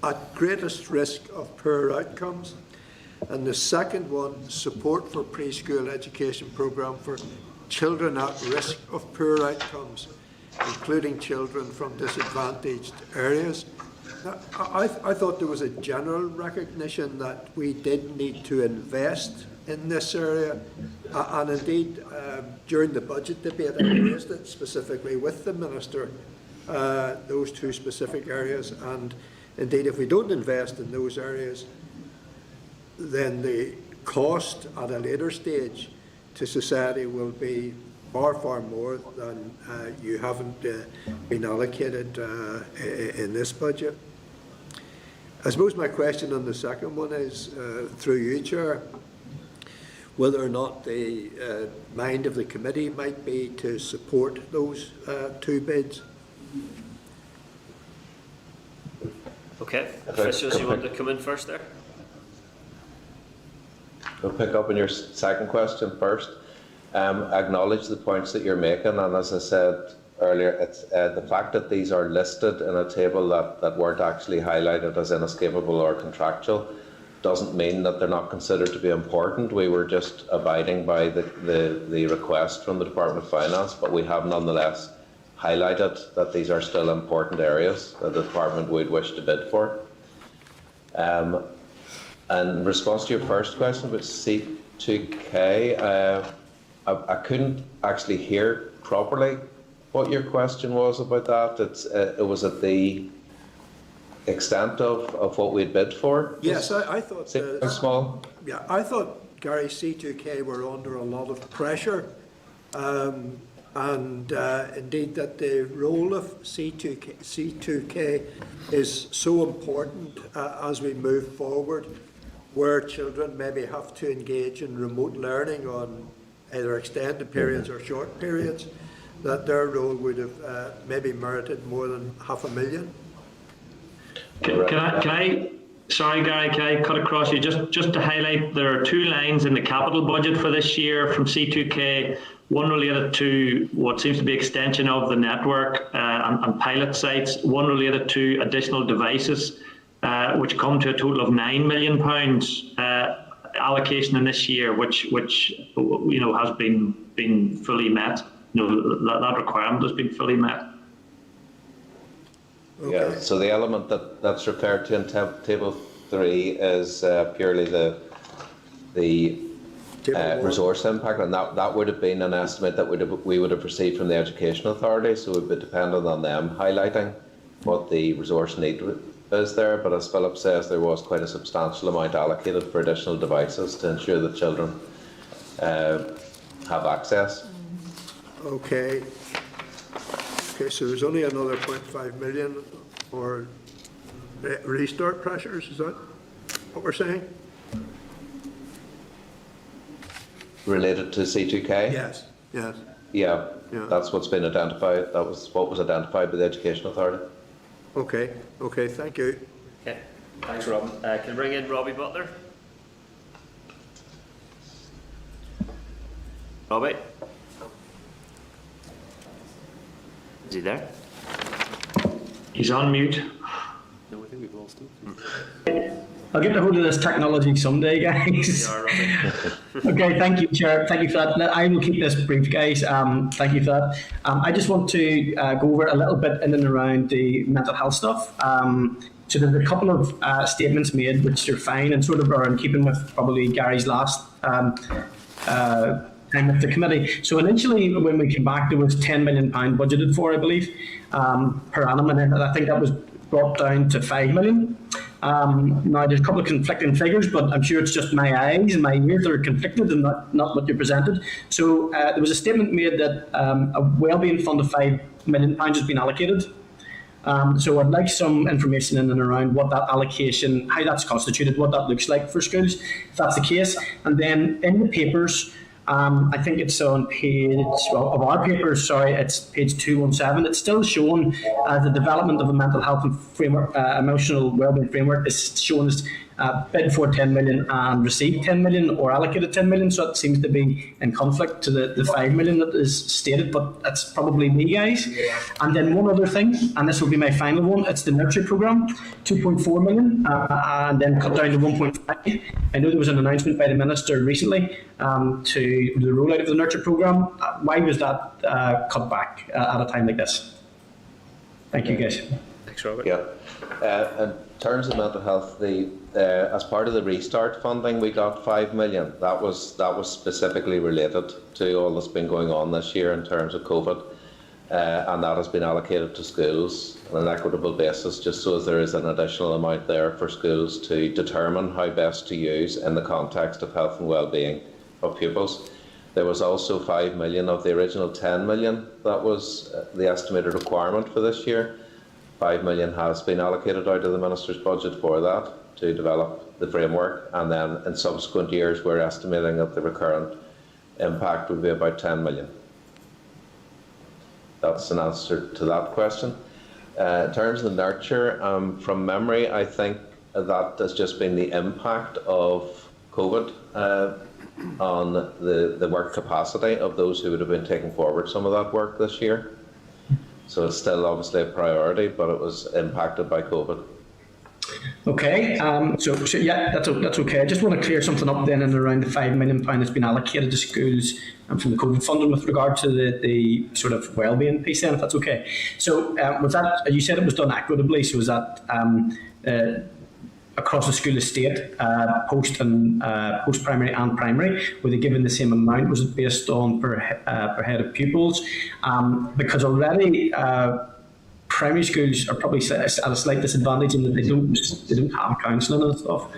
at greatest risk of poor outcomes, and the second one, support for preschool education programme for children at risk of poor outcomes, including children from disadvantaged areas. Now, I thought there was a general recognition that we did need to invest in this area, and indeed during the budget debate I raised it specifically with the Minister, those 2 specific areas, and indeed if we don't invest in those areas, then the cost at a later stage to society will be far more than you haven't been allocated in this budget. I suppose my question on the second one is, through you, Chair, whether or not the mind of the committee might be to support those 2 bids. Okay. Officials, you want to come in first there? We'll pick up on your second question first. Acknowledge the points that you're making, and as I said earlier, it's the fact that these are listed in a table that weren't actually highlighted as inescapable or contractual doesn't mean that they're not considered to be important. We were just abiding by the request from the Department of Finance, but we have nonetheless highlighted that these are still important areas that the department would wish to bid for. In response to your first question about C2K, I couldn't actually hear properly what your question was about that. It was at the extent of what we'd bid for? Yes, I thought... small? Yeah, I thought, Gary, C2K were under a lot of pressure. and indeed that the role of C2K is so important as we move forward, where children maybe have to engage in remote learning on either extended periods or short periods, that their role would have maybe merited more than $500,000. Sorry, Gary, can I cut across you? Just to highlight, there are two lines in the capital budget for this year from C2K, one related to what seems to be extension of the network and pilot sites, one related to additional devices, which come to a total of £9 million allocation in this year, which has been fully met. That requirement has been fully met. Okay. Yeah, so the element that's referred to in Table 3 is purely the resource impact, and that would have been an estimate that we would have received from the Education Authority, so it would be dependent on them highlighting what the resource need is there. But as Philip says, there was quite a substantial amount allocated for additional devices to ensure that children have access. Okay, so there's only another $0.5 million for restart pressures, is that what we're saying? Related to C2K? Yes. Yeah, that's what's been identified. That was what was identified by the Education Authority. Okay, thank you. Okay, thanks, Robin. Can I bring in Robbie Butler? Robbie? Is he there? He's on mute. No, I think we've lost him. I'll get a hold of this technology someday, guys. Okay, thank you, Chair. Thank you for that. I will keep this brief, guys. Thank you for that. I just want to go over a little bit in and around the mental health stuff. So there's a couple of statements made which are fine and sort of are in keeping with probably Gary's last time with the committee. So initially, when we came back, there was £10 million budgeted for, I believe, per annum, and then I think that was brought down to £5 million. Now, there's a couple of conflicting figures, but I'm sure it's just my eyes and my ears that are conflicted and not what you presented. So there was a statement made that a wellbeing fund of £5 million has been allocated. So I'd like some information in and around what that allocation, how that's constituted, what that looks like for schools, if that's the case. And then in the papers, I think it's on page, of our papers, sorry, it's page 217. It's still shown as the development of a mental health and framework, emotional wellbeing framework is shown as bid for 10 million and received 10 million or allocated 10 million. So it seems to be in conflict to the 5 million that is stated, but that's probably me, guys. And then one other thing, and this will be my final one, it's the nurture programme, 2.4 million, and then cut down to 1.5. I know there was an announcement by the Minister recently to the rollout of the nurture programme. Why was that cut back at a time like this? Thank you, guys. Thanks, Robert. Yeah. In terms of mental health, as part of the restart funding, we got 5 million. That was specifically related to all that's been going on this year in terms of COVID, and that has been allocated to schools on an equitable basis, just so as there is an additional amount there for schools to determine how best to use in the context of health and well-being of pupils. There was also 5 million of the original 10 million that was the estimated requirement for this year. 5 million has been allocated out of the Minister's budget for that to develop the framework, and then in subsequent years we're estimating that the recurrent impact would be about 10 million. That's an answer to that question. In terms of the nurture, from memory, I think that has just been the impact of COVID on the work capacity of those who would have been taking forward some of that work this year. So it's still obviously a priority, but it was impacted by COVID. Okay, so yeah, that's okay. I just want to clear something up then and around the £5 million that's been allocated to schools from the COVID funding with regard to the sort of wellbeing piece then, if that's okay. So was that, you said it was done equitably, so was that across the school estate, post-primary and primary? Were they given the same amount? Was it based on per head of pupils? Because already primary schools are probably at a slight disadvantage in that they don't have counselling and stuff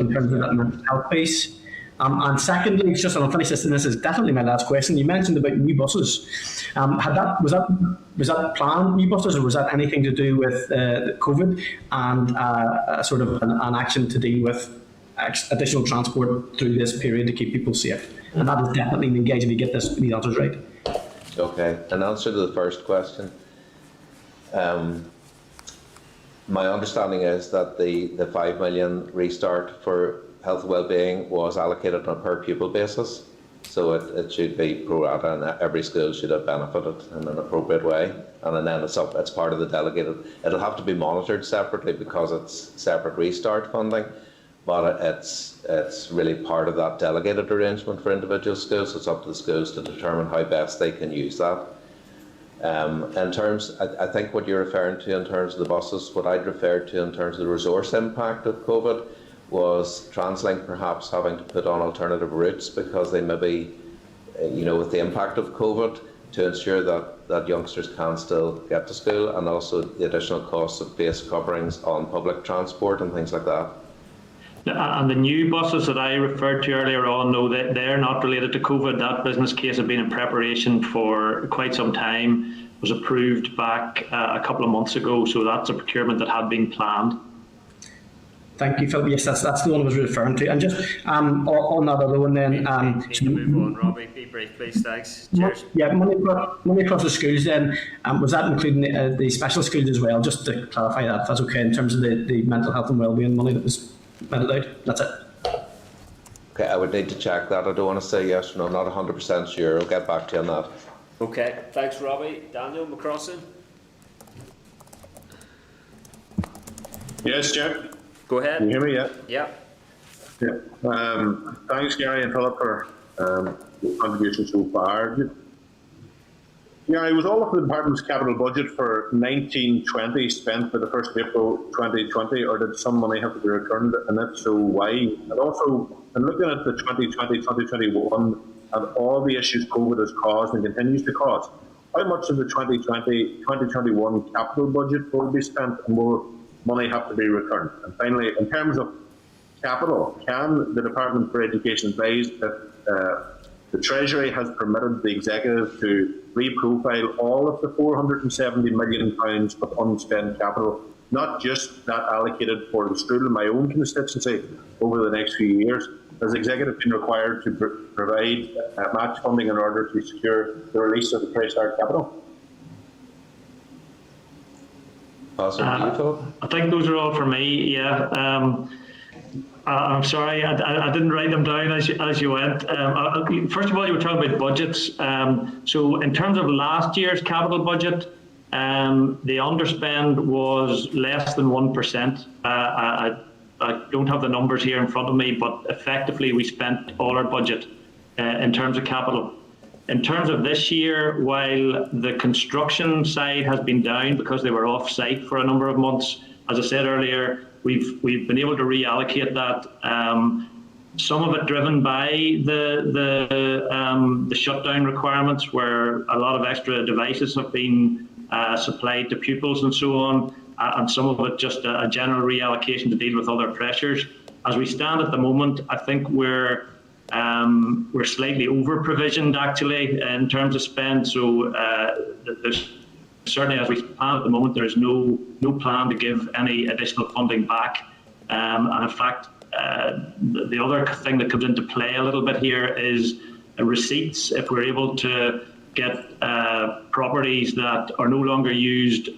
in terms of that mental health piece. And secondly, just I'll finish this, and this is definitely my last question. You mentioned about new buses. Was that planned new buses, or was that anything to do with COVID and sort of an action to deal with additional transport through this period to keep people safe? And that is definitely engaged if you get these answers right. Okay, in answer to the first question, my understanding is that the 5 million restart for health and wellbeing was allocated on a per pupil basis, so it should be pro rata, and every school should have benefited in an appropriate way. And then it's part of the delegated. It'll have to be monitored separately because it's separate restart funding, but it's really part of that delegated arrangement for individual schools. It's up to the schools to determine how best they can use that. In terms, I think what you're referring to in terms of the buses, what I'd referred to in terms of the resource impact of COVID was TransLink perhaps having to put on alternative routes because they maybe, with the impact of COVID, to ensure that youngsters can still get to school, and also the additional costs of face coverings on public transport and things like that. And the new buses that I referred to earlier on, no, they're not related to COVID. That business case had been in preparation for quite some time, was approved back a couple of months ago, so that's a procurement that had been planned. Thank you, Philip. Yes, that's the one I was referring to. And just on that other one then... Need to move on, Robbie. Be brief, please. Thanks. Cheers. Yeah, money across the schools then, was that including the special schools as well? Just to clarify that, if that's okay, in terms of the mental health and wellbeing money that was meted out. That's it. Okay, I would need to check that. I don't want to say yes or no. I'm not 100% sure. I'll get back to you on that. Okay, thanks, Robbie. Daniel McCrossan? Yes, Chair. Go ahead. Can you hear me? Yeah. Yeah. Thanks, Gary and Philip, for your contribution so far. Yeah, it was all of the department's capital budget for 1920 spent by the 1st of April 2020, or did some money have to be returned, and if so, why? And also, in looking at the 2020-2021 and all the issues COVID has caused and continues to cause, how much of the 2020-2021 capital budget will be spent, and will money have to be returned? And finally, in terms of capital, can the Department for Education advise if the Treasury has permitted the Executive to reprofile all of the £470 million of unspent capital, not just that allocated for the school in my own constituency over the next few years? Has the Executive been required to provide match funding in order to secure the release of the Fresh Start capital? I think those are all for me, yeah. I'm sorry, I didn't write them down as you went. First of all, you were talking about budgets. So in terms of last year's capital budget, the underspend was less than 1%. I don't have the numbers here in front of me, but effectively we spent all our budget in terms of capital. In terms of this year, while the construction side has been down because they were off-site for a number of months, as I said earlier, we've been able to reallocate that. Some of it driven by the shutdown requirements, where a lot of extra devices have been supplied to pupils and so on, and some of it just a general reallocation to deal with other pressures. As we stand at the moment, I think we're slightly over provisioned actually in terms of spend. So there's certainly, as we stand at the moment, there is no plan to give any additional funding back. And in fact, the other thing that comes into play a little bit here is receipts. If we're able to get properties that are no longer used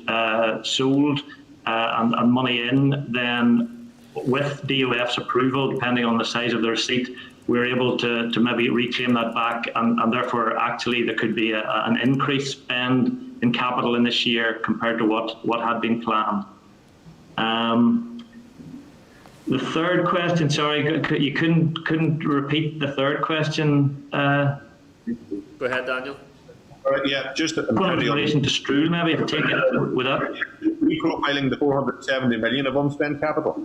sold and money in, then with DOF's approval, depending on the size of the receipt, we're able to maybe reclaim that back, and therefore actually there could be an increased spend in capital in this year compared to what had been planned. The third question, sorry, you couldn't repeat the third question. Go ahead, Daniel. All right, yeah, just in relation to Stroul, maybe, if I take it with that. Reprofiling the 470 million of unspent capital.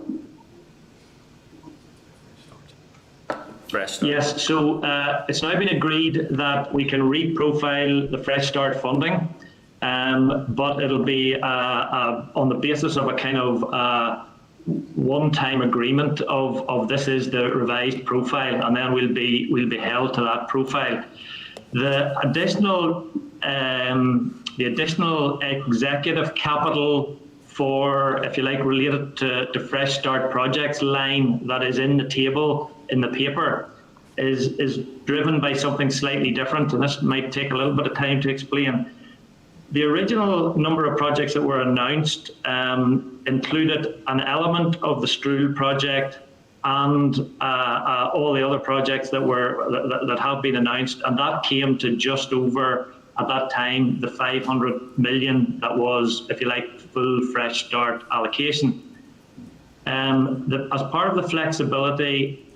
Yes, so it's now been agreed that we can reprofile the Fresh Start funding, but it'll be on the basis of a kind of one-time agreement of this is the revised profile, and then we'll be held to that profile. The additional executive capital for, if you like, related to Fresh Start projects line that is in the table in the paper is driven by something slightly different, and this might take a little bit of time to explain. The original number of projects that were announced included an element of the Strool project and all the other projects that have been announced, and that came to just over, at that time, the 500 million that was, if you like, full Fresh Start allocation. As part of the flexibility,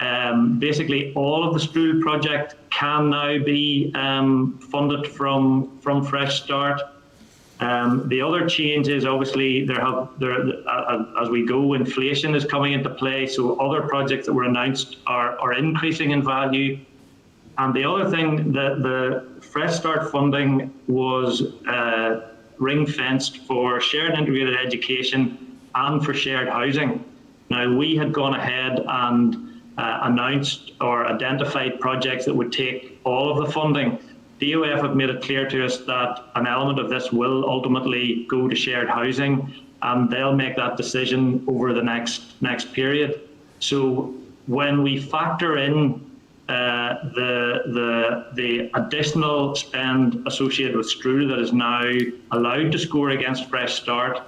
basically all of the Strool project can now be funded from Fresh Start. The other change is obviously as we go, inflation is coming into play, so other projects that were announced are increasing in value. And the other thing, the Fresh Start funding was ring-fenced for shared integrated education and for shared housing. Now, we had gone ahead and announced or identified projects that would take all of the funding. DOF have made it clear to us that an element of this will ultimately go to shared housing, and they'll make that decision over the next period. So when we factor in the additional spend associated with Strool that is now allowed to score against Fresh Start,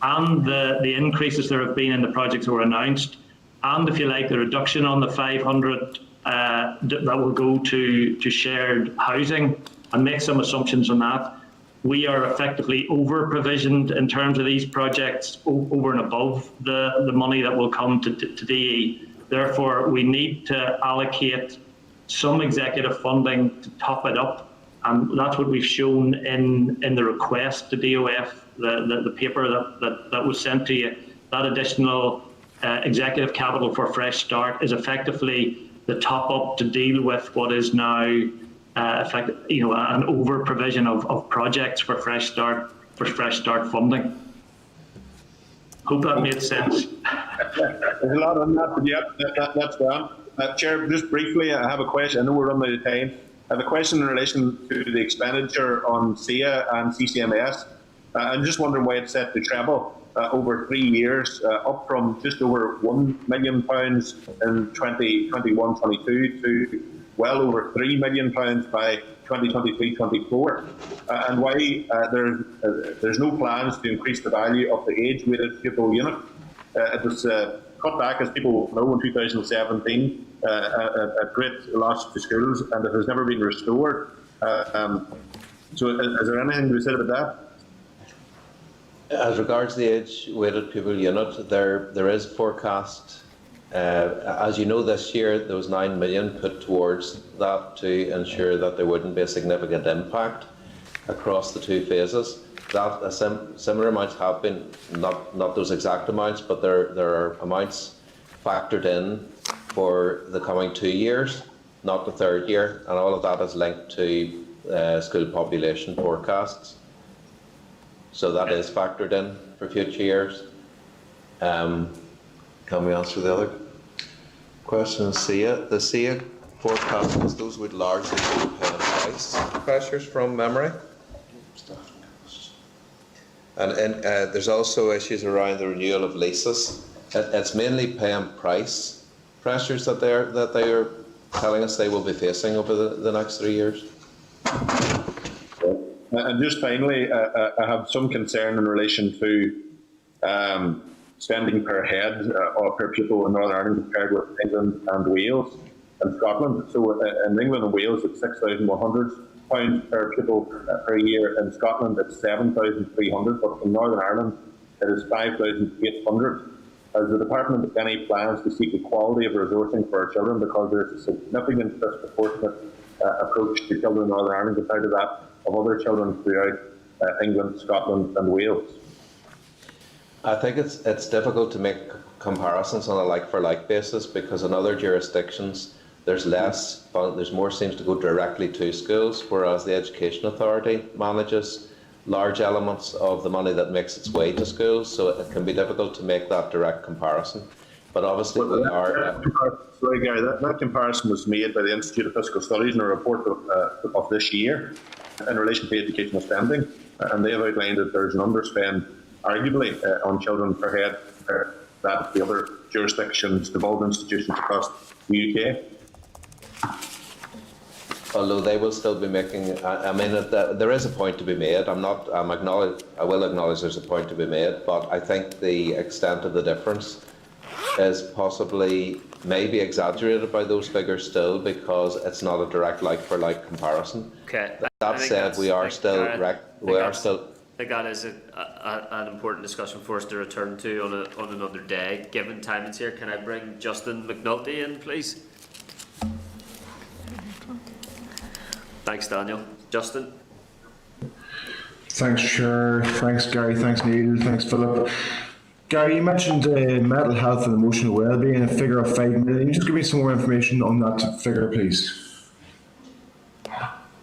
and the increases there have been in the projects that were announced, and if you like, the reduction on the 500 that will go to shared housing, and make some assumptions on that, we are effectively over-provisioned in terms of these projects over and above the money that will come to DE. Therefore, we need to allocate some executive funding to top it up, and that's what we've shown in the request to DOF, the paper that was sent to you. That additional executive capital for Fresh Start is effectively the top up to deal with what is now an over provision of projects for Fresh Start funding. Hope that made sense. There's a lot on that, but yeah, that's grand. Chair, just briefly, I have a question. I know we're running out of time. I have a question in relation to the expenditure on SIA and CCMS. I'm just wondering why it's set to treble over 3 years, up from just over £1 million in 2021-22 to well over £3 million by 2023-24, and why there's no plans to increase the value of the age-weighted pupil unit. It was cut back, as people know, in 2017 at great loss to schools, and it has never been restored. So is there anything to be said about that? As regards the age-weighted pupil unit, there is forecast. As you know, this year there was 9 million put towards that to ensure that there wouldn't be a significant impact across the two phases. That similar amounts have been, not those exact amounts, but there are amounts factored in for the coming 2 years, not the third year, and all of that is linked to school population forecasts. So that is factored in for future years. Can we answer the other question? SIA, the SIA forecast, because those would largely be price pressures from memory. And there's also issues around the renewal of leases. It's mainly paying price pressures that they are telling us they will be facing over the next 3 years. And just finally, I have some concern in relation to spending per head or per pupil in Northern Ireland compared with England and Wales and Scotland. So in England and Wales it's £6,100 per pupil per year. In Scotland it's £7,300, but in Northern Ireland it is £5,800. Has the Department any plans to seek equality of resourcing for our children, because there is a significant disproportionate approach to children in Northern Ireland compared to that of other children throughout England, Scotland and Wales? I think it's difficult to make comparisons on a like-for-like basis, because in other jurisdictions there's more seems to go directly to schools, whereas the Education Authority manages large elements of the money that makes its way to schools, so it can be difficult to make that direct comparison. But obviously we are... Sorry, Gary, that comparison was made by the Institute of Fiscal Studies in a report of this year in relation to educational spending, and they have outlined that there's an underspend, arguably, on children per head that the other jurisdictions, devolved institutions across the UK. Although they will still be making, I mean, there is a point to be made. I will acknowledge there's a point to be made, but I think the extent of the difference is possibly maybe exaggerated by those figures still, because it's not a direct like-for-like comparison. Okay. That said, we are still. I think that is an important discussion for us to return to on another day. Given time is here, can I bring Justin McNulty in, please? Thanks, Daniel. Justin? Thanks, Chair. Thanks, Gary. Thanks, Neil. Thanks, Philip. Gary, you mentioned mental health and emotional well-being, a figure of 5 million. Just give me some more information on that figure, please.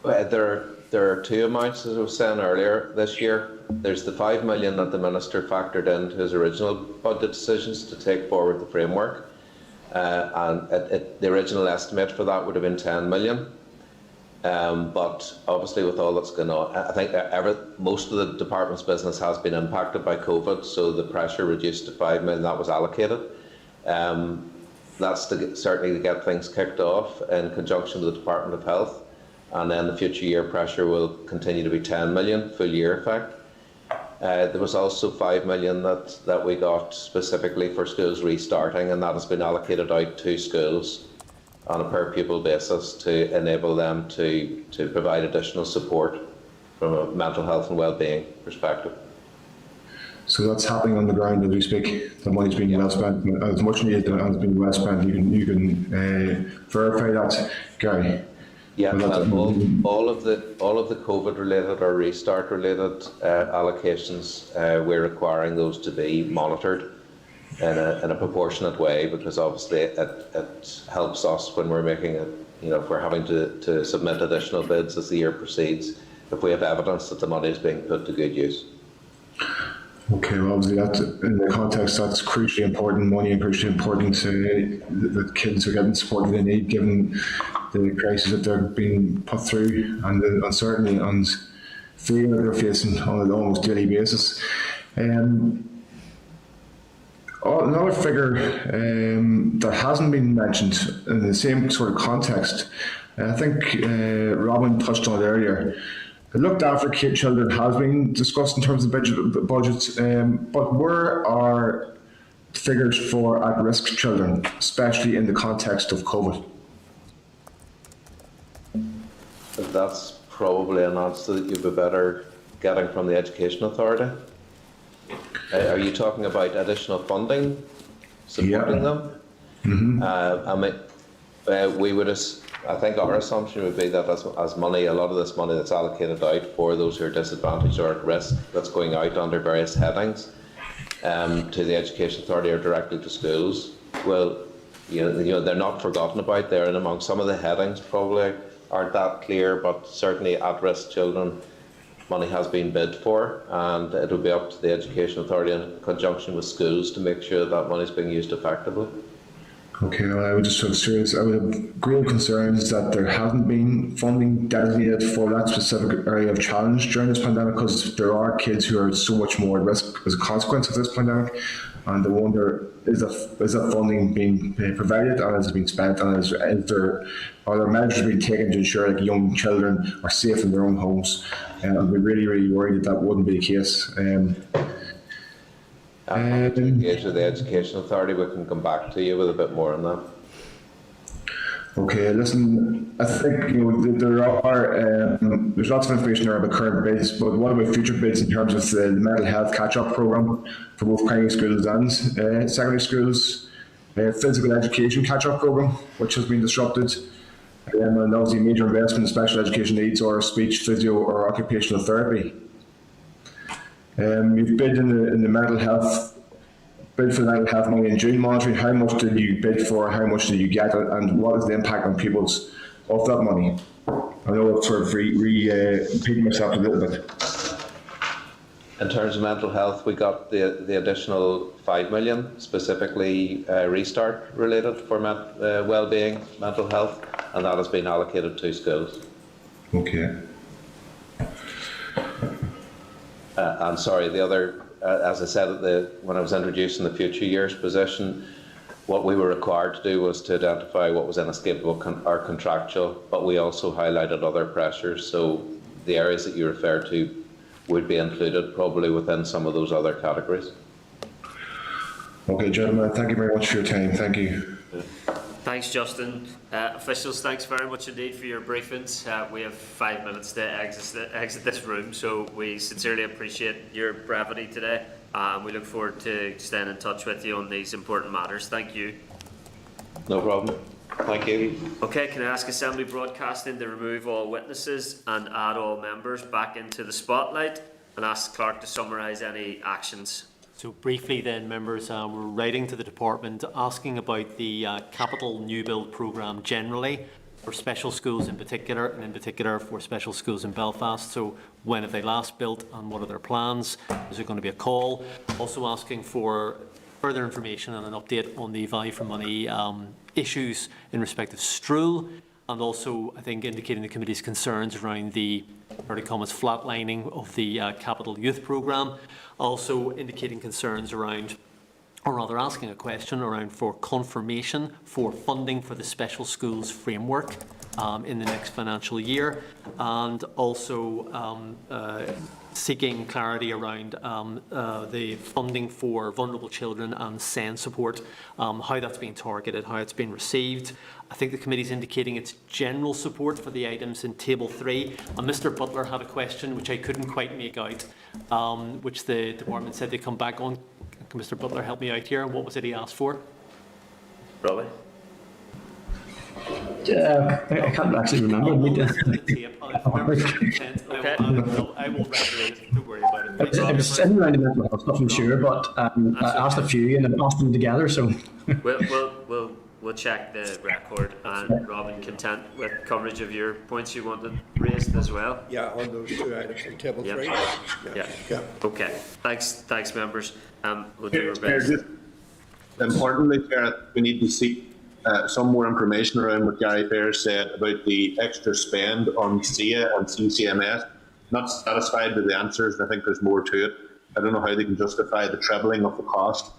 There are two amounts, as I was saying earlier, this year. There's the 5 million that the Minister factored into his original budget decisions to take forward the framework. And the original estimate for that would have been 10 million. But obviously with all that's going on, I think most of the department's business has been impacted by COVID, so the pressure reduced to 5 million that was allocated. That's certainly to get things kicked off in conjunction with the Department of Health. And then the future year pressure will continue to be 10 million, full year effect. There was also 5 million that we got specifically for schools restarting, and that has been allocated out to schools on a per pupil basis to enable them to provide additional support from a mental health and well-being perspective. So that's happening on the ground as we speak. The money's being well spent, as much needed and has been well spent. You can verify that, Gary. Yeah, all of the COVID related or restart related allocations, we're requiring those to be monitored in a proportionate way, because obviously it helps us when we're making it, if we're having to submit additional bids as the year proceeds, if we have evidence that the money is being put to good use. Okay, well, obviously that, in the context, that's crucially important money, and crucially important that kids are getting support they need, given the crisis that they're being put through and the uncertainty and fear that they're facing on an almost daily basis. Another figure that hasn't been mentioned in the same sort of context, I think Robin touched on it earlier. The looked after children has been discussed in terms of budgets, but where are figures for at-risk children, especially in the context of COVID? That's probably an answer that you'd be better getting from the Education Authority. Are you talking about additional funding supporting them? Mm-hmm. We would. I think our assumption would be that as money, a lot of this money that's allocated out for those who are disadvantaged or at risk, that's going out under various headings to the Education Authority or directly to schools. Well, they're not forgotten about. They're in among some of the headings. Probably aren't that clear, but certainly at-risk children, money has been bid for, and it will be up to the Education Authority in conjunction with schools to make sure that money is being used effectively. Okay, well, I would just I would have grave concerns that there hasn't been funding designated for that specific area of challenge during this pandemic, because there are kids who are so much more at risk as a consequence of this pandemic, and I wonder, is that funding being provided and has it been spent, and are there measures being taken to ensure that young children are safe in their own homes? And we're really, really worried that wouldn't be the case. To engage with the Education Authority, we can come back to you with a bit more on that. Okay, listen, I think there's lots of information there about current bids, but what about future bids in terms of the mental health catch-up programme for both primary schools and secondary schools, physical education catch-up programme, which has been disrupted, and obviously major investment in special education needs or speech, physio or occupational therapy. You've bid in the mental health, bid for the mental health money in June monitoring. How much did you bid for? How much did you get? And what is the impact on pupils of that money? I know I've sort of repeating myself a little bit. In terms of mental health, we got the additional 5 million, specifically restart related for well-being, mental health, and that has been allocated to schools. Okay. And sorry, the other, as I said when I was introducing the future years position, what we were required to do was to identify what was inescapable or contractual, but we also highlighted other pressures. So the areas that you referred to would be included probably within some of those other categories. Okay, gentlemen, thank you very much for your time. Thank you. Thanks, Justin. Officials, thanks very much indeed for your briefings. We have 5 minutes to exit this room, so we sincerely appreciate your brevity today. We look forward to staying in touch with you on these important matters. Thank you. No problem. Thank you. Okay, can I ask Assembly Broadcasting to remove all witnesses and add all members back into the spotlight, and ask Clerk to summarise any actions? So briefly then, members, we're writing to the department asking about the capital new build programme generally, for special schools in particular, and in particular for special schools in Belfast. So when have they last built and what are their plans? Is there going to be a call? Also asking for further information and an update on the value for money issues in respect of Stroul, and also I think indicating the committee's concerns around the flatlining of the capital youth programme. Also indicating concerns around, or rather asking a question around for confirmation for funding for the special schools framework in the next financial year, and also seeking clarity around the funding for vulnerable children and SEND support, how that's being targeted, how it's been received. I think the committee is indicating its general support for the items in Table 3. And Mr Butler had a question which I couldn't quite make out, which the department said they'd come back on. Can Mr Butler help me out here? What was it he asked for? Robbie? I can't actually remember. I will regulate. Don't worry about it. It was in around the mental health stuff, I'm sure, but I asked a few and I asked them together. So we'll check the record, and Robin, content with coverage of your points you wanted raised as well. Yeah, on those 2 items in Table 3. Yeah. Okay. Thanks, members. We'll do our best. Just importantly, Chair, we need to see some more information around what Gary Fair said about the extra spend on SIA and CCMS. Not satisfied with the answers. I think there's more to it. I don't know how they can justify the trebling of the cost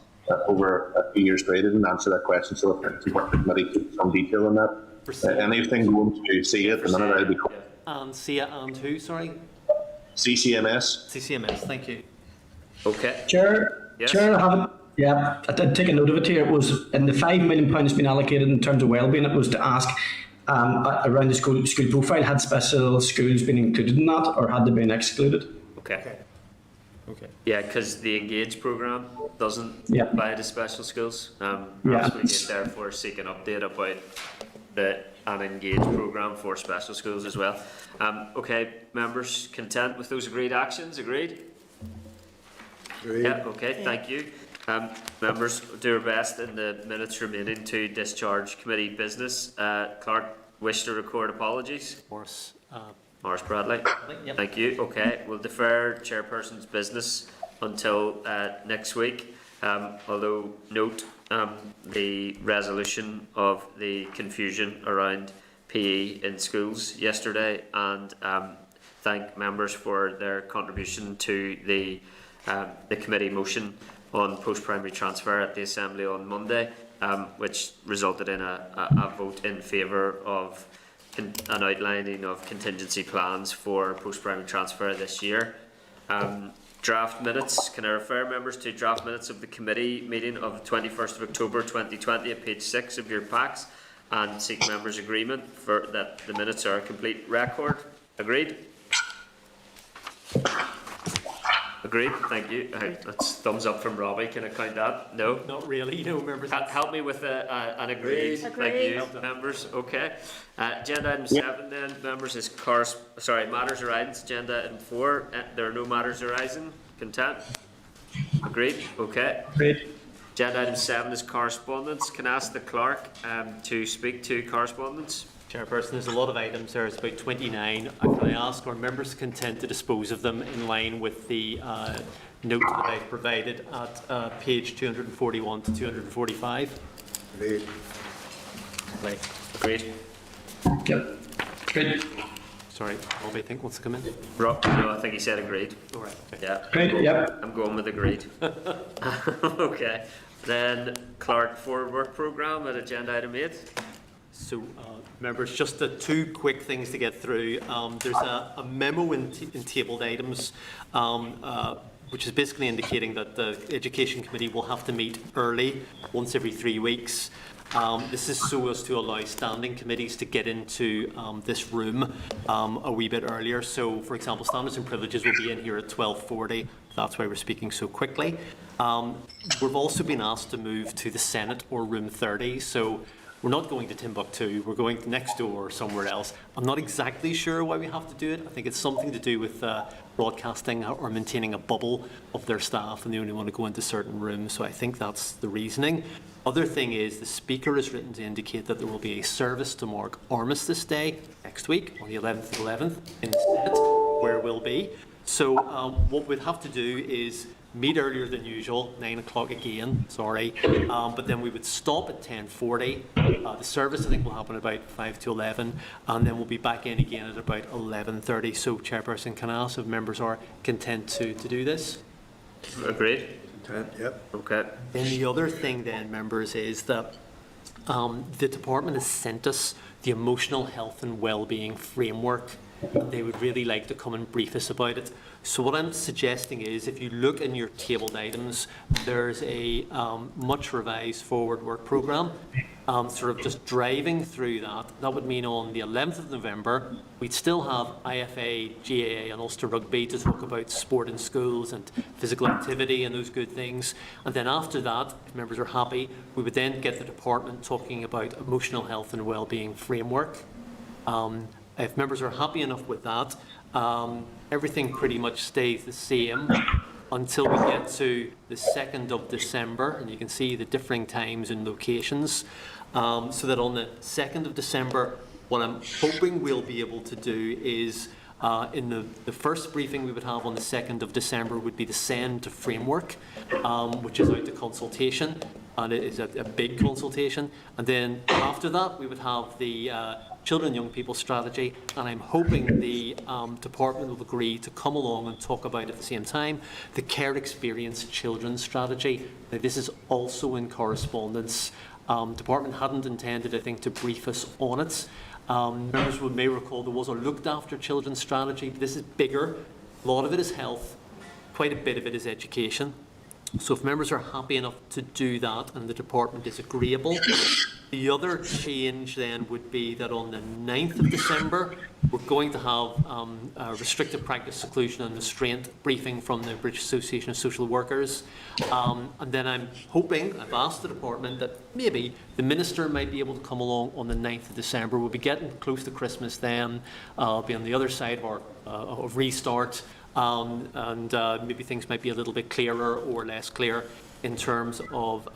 over a few years. They didn't answer that question, so I think the committee took some detail on that. Anything going to SIA at the minute, I'll be clear. And SIA and who, sorry? CCMS. CCMS, thank you. Okay. Chair, yes. Chair, I did take a note of it here. It was in the £5 million that's been allocated in terms of wellbeing. It was to ask around the school profile, had special schools been included in that, or had they been excluded? Okay. Yeah, because the Engage programme doesn't apply to special schools. Perhaps we could therefore seek an update about an Engage programme for special schools as well. Okay, members, content with those agreed actions? Agreed? Agreed. Yeah, okay, thank you. Members, do our best in the minutes remaining to discharge committee business. Clerk, wish to record apologies? Morris Bradley. Yep. Thank you. Okay, we'll defer chairperson's business until next week. Although note the resolution of the confusion around PE in schools yesterday, and thank members for their contribution to the committee motion on post-primary transfer at the Assembly on Monday, which resulted in a vote in favour of an outlining of contingency plans for post-primary transfer this year. Draft minutes, can I refer members to draft minutes of the committee meeting of 21st of October 2020 at page 6 of your packs, and seek members' agreement for that the minutes are a complete record. Agreed? Agreed, thank you. That's thumbs up from Robbie. Can I count that? No? Not really, no, members. Help me with an agreed. Thank you, members. Okay. Agenda item 7 then, members, is matters arising. Agenda item 4, there are no matters arising. Content? Agreed? Okay. Agreed. Agenda item 7 is correspondence. Can I ask the clerk to speak to correspondence? Chairperson, there's a lot of items there. It's about 29. Can I ask, are members content to dispose of them in line with the note that I've provided at page 241 to 245? Agreed. Right. Agreed. Yep. Good. Sorry, Robbie, I think wants to come in. Rob, no, I think he said agreed. All right. Okay. Yeah. Great, yep. I'm going with agreed. Okay. Then Clark Forward Work Programme at agenda item 8. So, members, just the two quick things to get through. There's a memo in tabled items, which is basically indicating that the Education Committee will have to meet early, once every 3 weeks. This is so as to allow standing committees to get into this room a wee bit earlier. So, for example, Standards and Privileges will be in here at 12:40. That's why we're speaking so quickly. We've also been asked to move to the Senate or room 30. So we're not going to Timbuktu, we're going next door or somewhere else. I'm not exactly sure why we have to do it. I think it's something to do with broadcasting or maintaining a bubble of their staff, and they only want to go into certain rooms. So I think that's the reasoning. Other thing is the Speaker has written to indicate that there will be a service to mark Armistice Day next week on the 11th and 11th in the Senate, where we'll be. So what we'd have to do is meet earlier than usual, 9 o'clock again, sorry, but then we would stop at 10:40. The service I think will happen about 5 to 11, and then we'll be back in again at about 11:30. So, Chairperson, can I ask if members are content to do this? Agreed. Content, yep. Okay. Then the other thing then, members, is that the department has sent us the emotional health and well-being framework. They would really like to come and brief us about it. So what I'm suggesting is, if you look in your tabled items, there's a much revised forward work programme, sort of just driving through that. That would mean on the 11th of November, we'd still have IFA, GAA and Ulster Rugby to talk about sport in schools and physical activity and those good things. And then after that, if members are happy, we would then get the department talking about emotional health and wellbeing framework. If members are happy enough with that, everything pretty much stays the same until we get to the 2nd of December, and you can see the differing times and locations. So that on the 2nd of December, what I'm hoping we'll be able to do is, in the first briefing we would have on the 2nd of December would be the send to framework, which is out to consultation, and it is a big consultation. And then after that, we would have the Children and Young People strategy, and I'm hoping the department will agree to come along and talk about at the same time the Care Experience Children strategy. Now, this is also in correspondence. Department hadn't intended, I think, to brief us on it. Members may recall there was a looked after children strategy, but this is bigger. A lot of it is health, quite a bit of it is education. So if members are happy enough to do that and the department is agreeable, the other change then would be that on the 9th of December, we're going to have a restrictive practice, seclusion and restraint briefing from the British Association of Social Workers. And then I'm hoping, I've asked the department that maybe the Minister might be able to come along on the 9th of December. We'll be getting close to Christmas then, be on the other side of our of restart. And maybe things might be a little bit clearer or less clear in terms of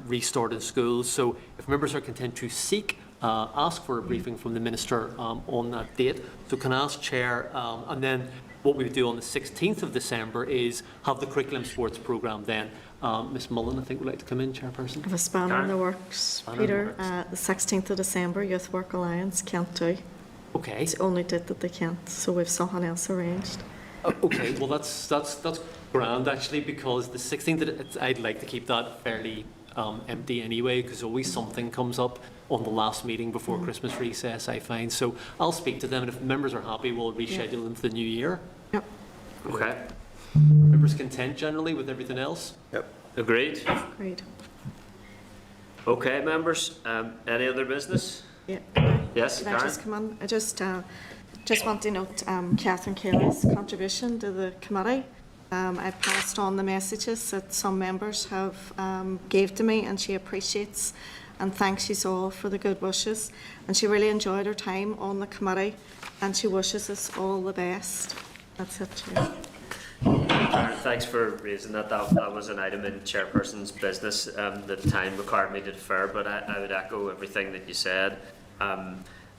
restart in schools. So if members are content to ask for a briefing from the Minister on that date. So can I ask Chair, and then what we would do on the 16th of December is have the curriculum sports programme then. Ms Mullen, I think, would like to come in, Chairperson. I have a spanner in the works, Peter. The 16th of December, Youth Work Alliance can't do. Okay. It's the only date that they can't, so we've something else arranged. Okay, well that's grand actually, because the 16th, I'd like to keep that fairly empty anyway, because always something comes up on the last meeting before Christmas recess, I find. So I'll speak to them, and if members are happy, we'll reschedule them for the new year. Yep. Okay. Members content generally with everything else? Yep. Agreed? Agreed. Okay, members. Any other business? Yeah. Yes, Can I Karen? just come on? I just want to note Catherine Kelly's contribution to the committee. I've passed on the messages that some members have gave to me, and she appreciates and thanks you all for the good wishes. And she really enjoyed her time on the committee, and she wishes us all the best. That's it, Chair. Karen, thanks for raising that. That was an item in Chairperson's business. The time required me to defer, but I would echo everything that you said.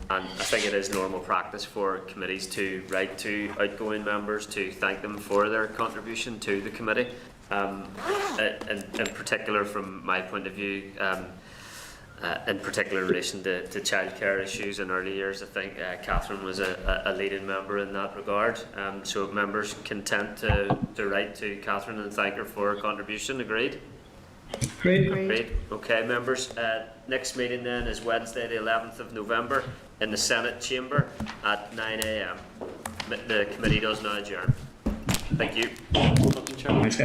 And I think it is normal practice for committees to write to outgoing members to thank them for their contribution to the committee. In particular, from my point of view, in particular in relation to childcare issues in early years, I think Catherine was a leading member in that regard. So if members content to write to Catherine and thank her for her contribution, agreed? Great. Okay, members. Next meeting then is Wednesday, the 11th of November, in the Senate chamber at 9 a.m. The committee does now adjourn. Thank you. Thanks,